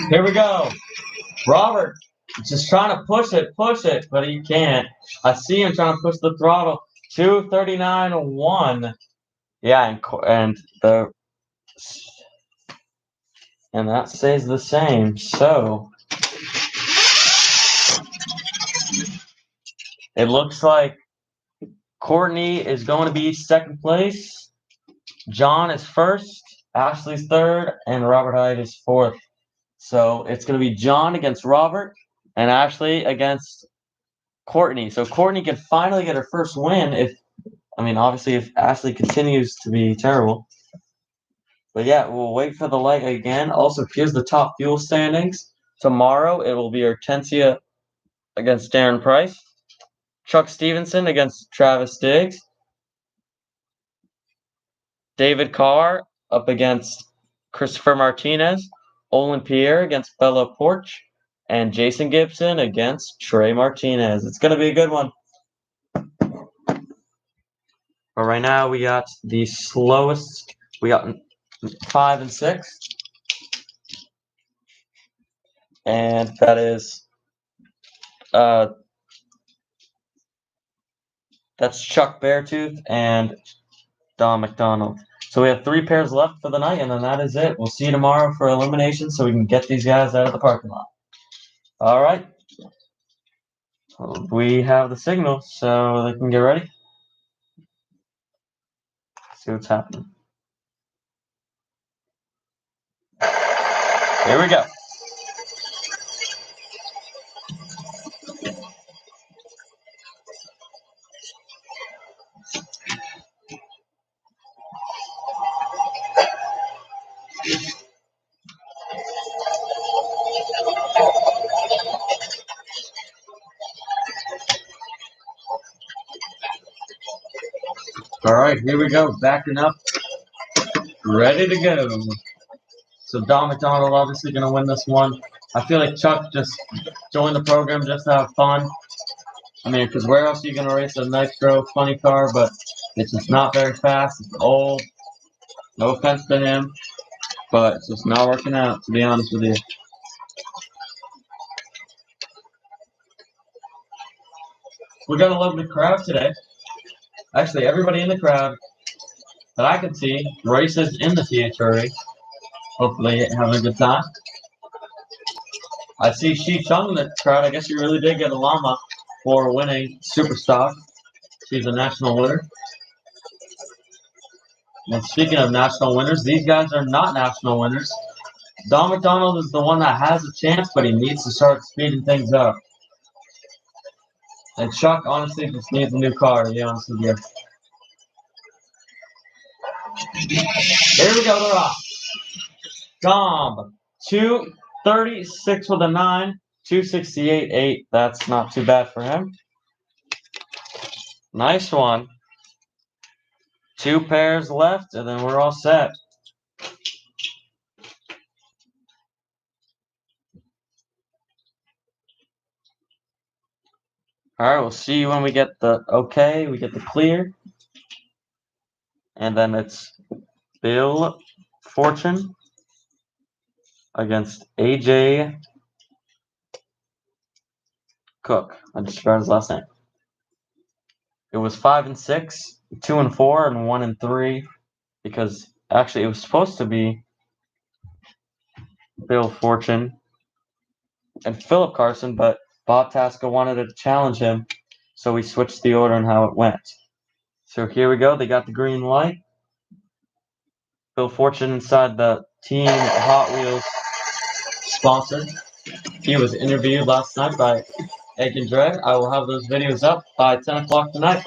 Here we go. Robert just trying to push it, but he can't. I see him trying to push the throttle. 239.1. Yeah, and that stays the same. So it looks like Courtney is going to be second place. John is first. Ashley's third, and Robert Hyde is fourth. So it's going to be John against Robert and Ashley against Courtney. So Courtney can finally get her first win obviously if Ashley continues to be terrible. But yeah, we'll wait for the light again. Also, here's the top fuel standings. Tomorrow it will be Hortensia against Darren Price, Chuck Stevenson against Travis Diggs, David Carr up against Christopher Martinez, Olin Pierre against Bella Porch, and Jason Gibson against Trey Martinez. It's going to be a good one. But right now we got the slowest. We got 5 and 6. And that is that's Chuck Beartooth and Don McDonald. So we have 3 pairs left for the night, and then that is it. We'll see you tomorrow for elimination so we can get these guys out of the parking lot. All right. We have the signal, so they can get ready. See what's happening. Here we go. All right, here we go. Backing up. Ready to go. So Don McDonald obviously going to win this one. I feel like Chuck just joined the program just to have fun. Because where else are you going to race a nitro funny car? But it's just not very fast. It's old. No offense to him. But it's just not working out, to be honest with you. We got a lovely crowd today. Actually, everybody in the crowd that I can see races in the THRE. Hopefully having a good time. I see Shi Chung in the crowd. I guess you really did get a llama for winning Superstock. She's a national winner. And speaking of national winners, these guys are not national winners. Don McDonald is the one that has a chance, but he needs to start speeding things up. And Chuck honestly just needs a new car, to be honest with you. Here we go, they're off. Dom, 236 with a 9, 268.8. That's not too bad for him. Nice one. 2 pairs left, and then we're all set. All right, we'll see you when we get the okay, we get the clear. And then it's Bill Fortune against AJ Cook. I just forgot his last name. It was 5 and 6, 2 and 4, and 1 and 3, because actually it was supposed to be Bill Fortune and Philip Carson, but Bob Tasca wanted to challenge him, so we switched the order and how it went. So here we go. They got the green light. Bill Fortune inside the Team Hot Wheels sponsor. He was interviewed last night by Egg and Dre. I will have those videos up by 10 o'clock tonight.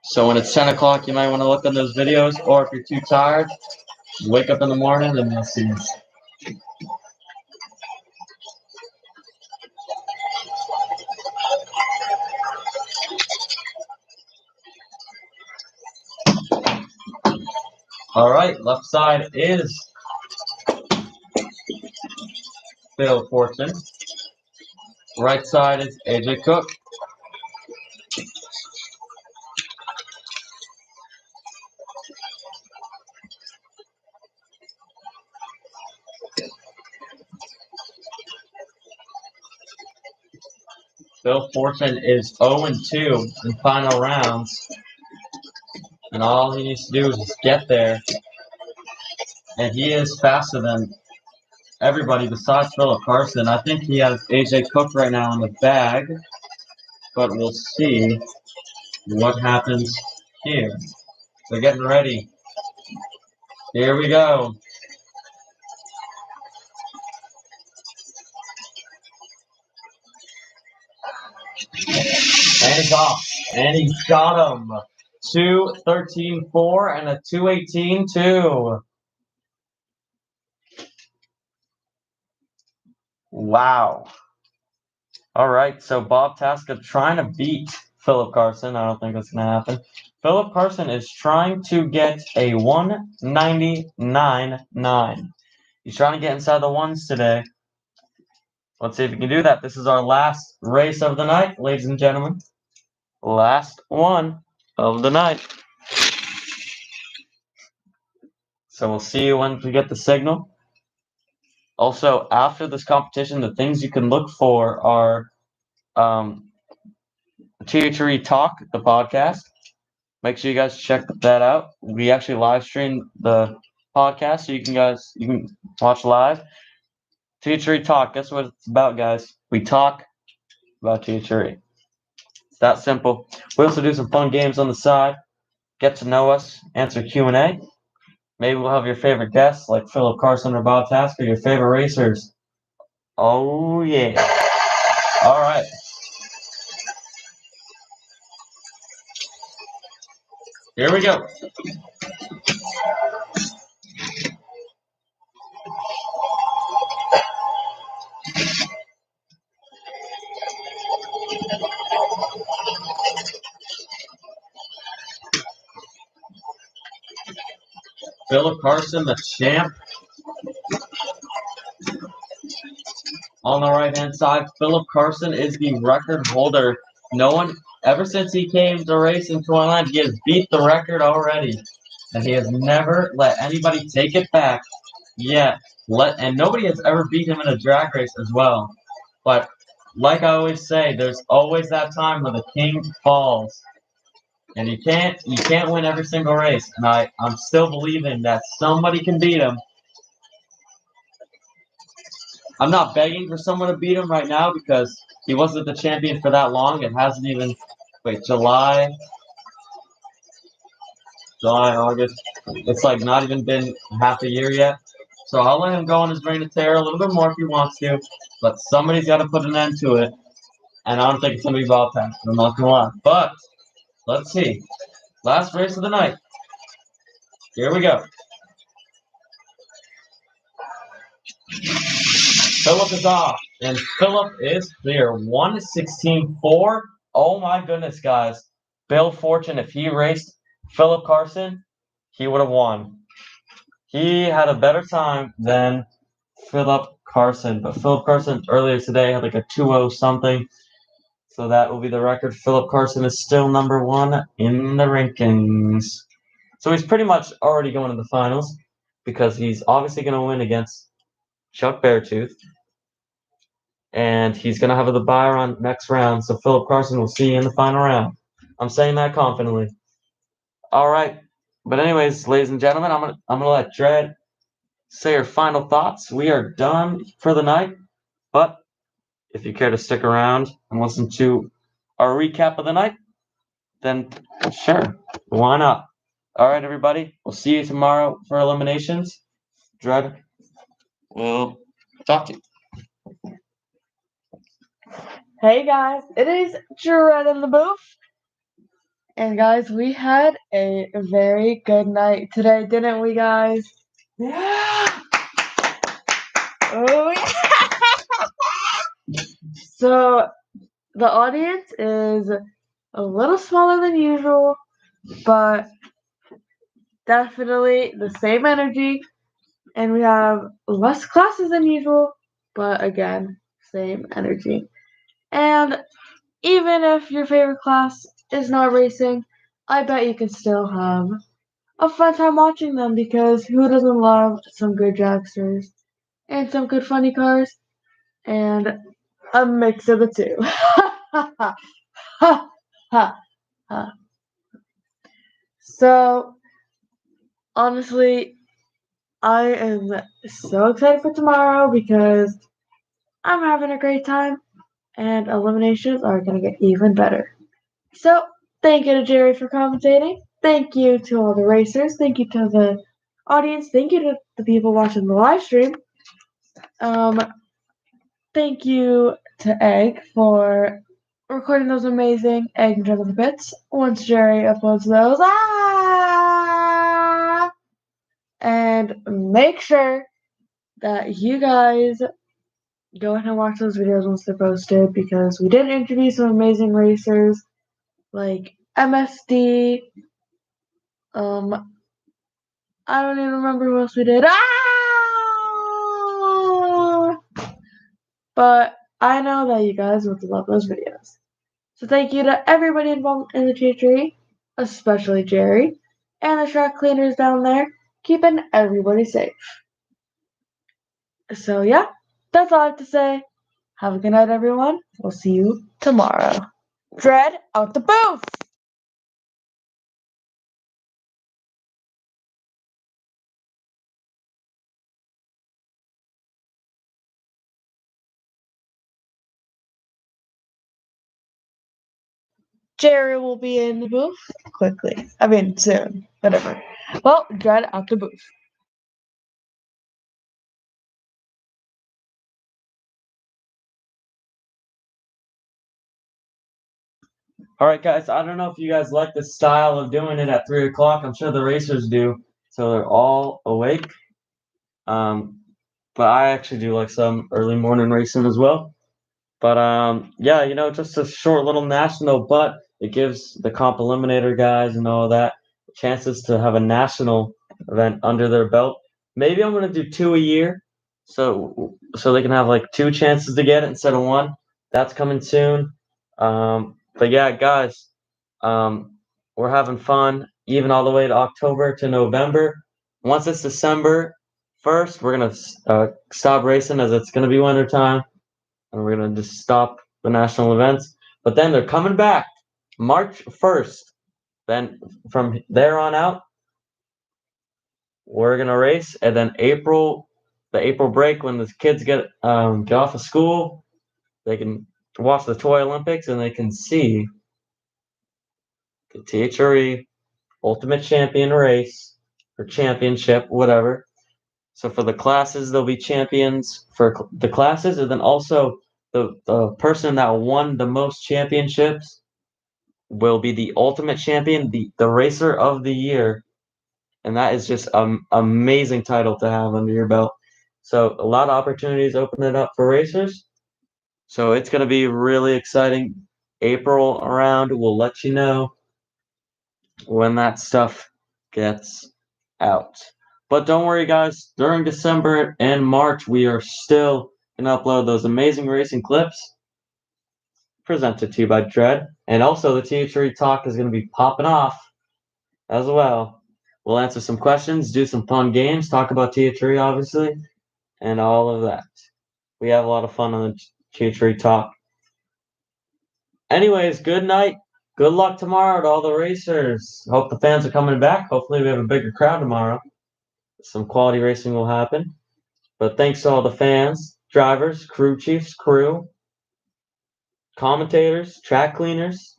So when it's 10 o'clock, you might want to look on those videos, or if you're too tired, wake up in the morning and you'll see them. All right, left side is Bill Fortune. Right side is AJ Cook. Bill Fortune is 0-2 in final rounds. And all he needs to do is just get there. And he is faster than everybody besides Philip Carson. I think he has AJ Cook right now in the bag. But we'll see what happens here. They're getting ready. Here we go. And he's off. And he got him. 213.4 and a 218.2. Wow. All right, so Bob Tasca trying to beat Philip Carson. I don't think that's going to happen. Philip Carson is trying to get a 199.9. He's trying to get inside the ones today. Let's see if he can do that. This is our last race of the night, ladies and gentlemen. Last one of the night. So we'll see you when we get the signal. Also, after this competition, the things you can look for are THRE Talk, the podcast. Make sure you guys check that out. We actually live stream the podcast, so you can watch live. THRE Talk. Guess what it's about, guys? We talk about THRE. It's that simple. We also do some fun games on the side. Get to know us. Answer Q&A. Maybe we'll have your favorite guests like Philip Carson or Bob Tasca, your favorite racers. Oh, yeah. All right. Here we go. Philip Carson, the champ. On the right-hand side, Philip Carson is the record holder. No one, ever since he came to race in 29, he has beat the record already. And he has never let anybody take it back yet. And nobody has ever beat him in a drag race as well. But like I always say, there's always that time when the king falls. And you can't win every single race. And I'm still believing that somebody can beat him. I'm not begging for someone to beat him right now because he wasn't the champion for that long. It hasn't even, July, August. It's like not even been half a year yet. So I'll let him go on his reign of terror a little bit more if he wants to. But somebody's got to put an end to it. And I don't think it's going to be Valentine. I'm not going to lie. But let's see. Last race of the night. Here we go. Philip is off. And Philip is clear. 1:16.4. Oh my goodness, guys. Bill Fortune, if he raced Philip Carson, he would have won. He had a better time than Philip Carson. But Philip Carson earlier today had like a 2:0 something. So that will be the record. Philip Carson is still number 1 in the rankings. So he's pretty much already going to the finals because he's obviously going to win against Chuck Beartooth. And he's going to have the bye on next round. So Philip Carson will see you in the final round. I'm saying that confidently. All right. But anyways, ladies and gentlemen, I'm gonna let Dread say her final thoughts. We are done for the night. But if you care to stick around and listen to our recap of the night, then sure, why not? All right, everybody. We'll see you tomorrow for eliminations. Dread, we'll talk to you. Hey guys, it is Dread in the booth. And guys, we had a very good night today, didn't we, guys? Yeah. Oh, yeah. So, the audience is a little smaller than usual, but definitely the same energy. And we have less classes than usual, but again, same energy. And even if your favorite class is not racing, I bet you can still have a fun time watching them because who doesn't love some good dragsters and some good funny cars and a mix of the two. So, honestly, I am so excited for tomorrow because I'm having a great time and eliminations are going to get even better. So, thank you to Jerry for commentating. Thank you to all the racers. Thank you to the audience. Thank you to the people watching the live stream. Thank you to Egg for recording those amazing Egg and Juggle the Bits. Once Jerry uploads those, and make sure that you guys go ahead and watch those videos once they're posted because we did interview some amazing racers like MSD. I don't even remember who else we did. But I know that you guys would love those videos. So thank you to everybody involved in the THRE, especially Jerry, and the track cleaners down there, keeping everybody safe. So yeah, that's all I have to say. Have a good night, everyone. We'll see you tomorrow. Dread out the booth! Jerry will be in the booth quickly. I mean, soon. Whatever. Well, Dread out the booth. All right, guys. I don't know if you guys like the style of doing it at 3 o'clock. I'm sure the racers do, so they're all awake. But I actually do like some early morning racing as well. But yeah, just a short little national, but it gives the comp eliminator guys and all that chances to have a national event under their belt. Maybe I'm gonna do 2 a year, so they can have like 2 chances to get it instead of 1. That's coming soon. But yeah, guys, we're having fun even all the way to October to November. Once it's December 1st, we're gonna stop racing as it's gonna be winter time, and we're gonna just stop the national events. But then they're coming back March 1st. Then from there on out, we're gonna race, and then April the April break when the kids get off of school, they can watch the Toy Olympics and they can see the THRE Ultimate Champion race or championship, whatever. So for the classes, there'll be champions for the classes, and then also the person that won the most championships will be the ultimate champion, the racer of the year, and that is just an amazing title to have under your belt. So a lot of opportunities open it up for racers. So it's going to be really exciting. April around, we'll let you know when that stuff gets out. But don't worry, guys. During December and March, we are still going to upload those amazing racing clips presented to you by Dread. And also, the THRE Talk is going to be popping off as well. We'll answer some questions, do some fun games, talk about THRE, obviously, and all of that. We have a lot of fun on the THRE Talk. Anyways, good night. Good luck tomorrow to all the racers. Hope the fans are coming back. Hopefully, we have a bigger crowd tomorrow. Some quality racing will happen. But thanks to all the fans, drivers, crew chiefs, crew, commentators, track cleaners,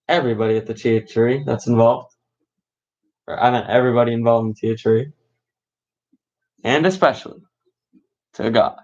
everybody at the THRE that's involved. Or I meant everybody involved in the THRE. And especially to God.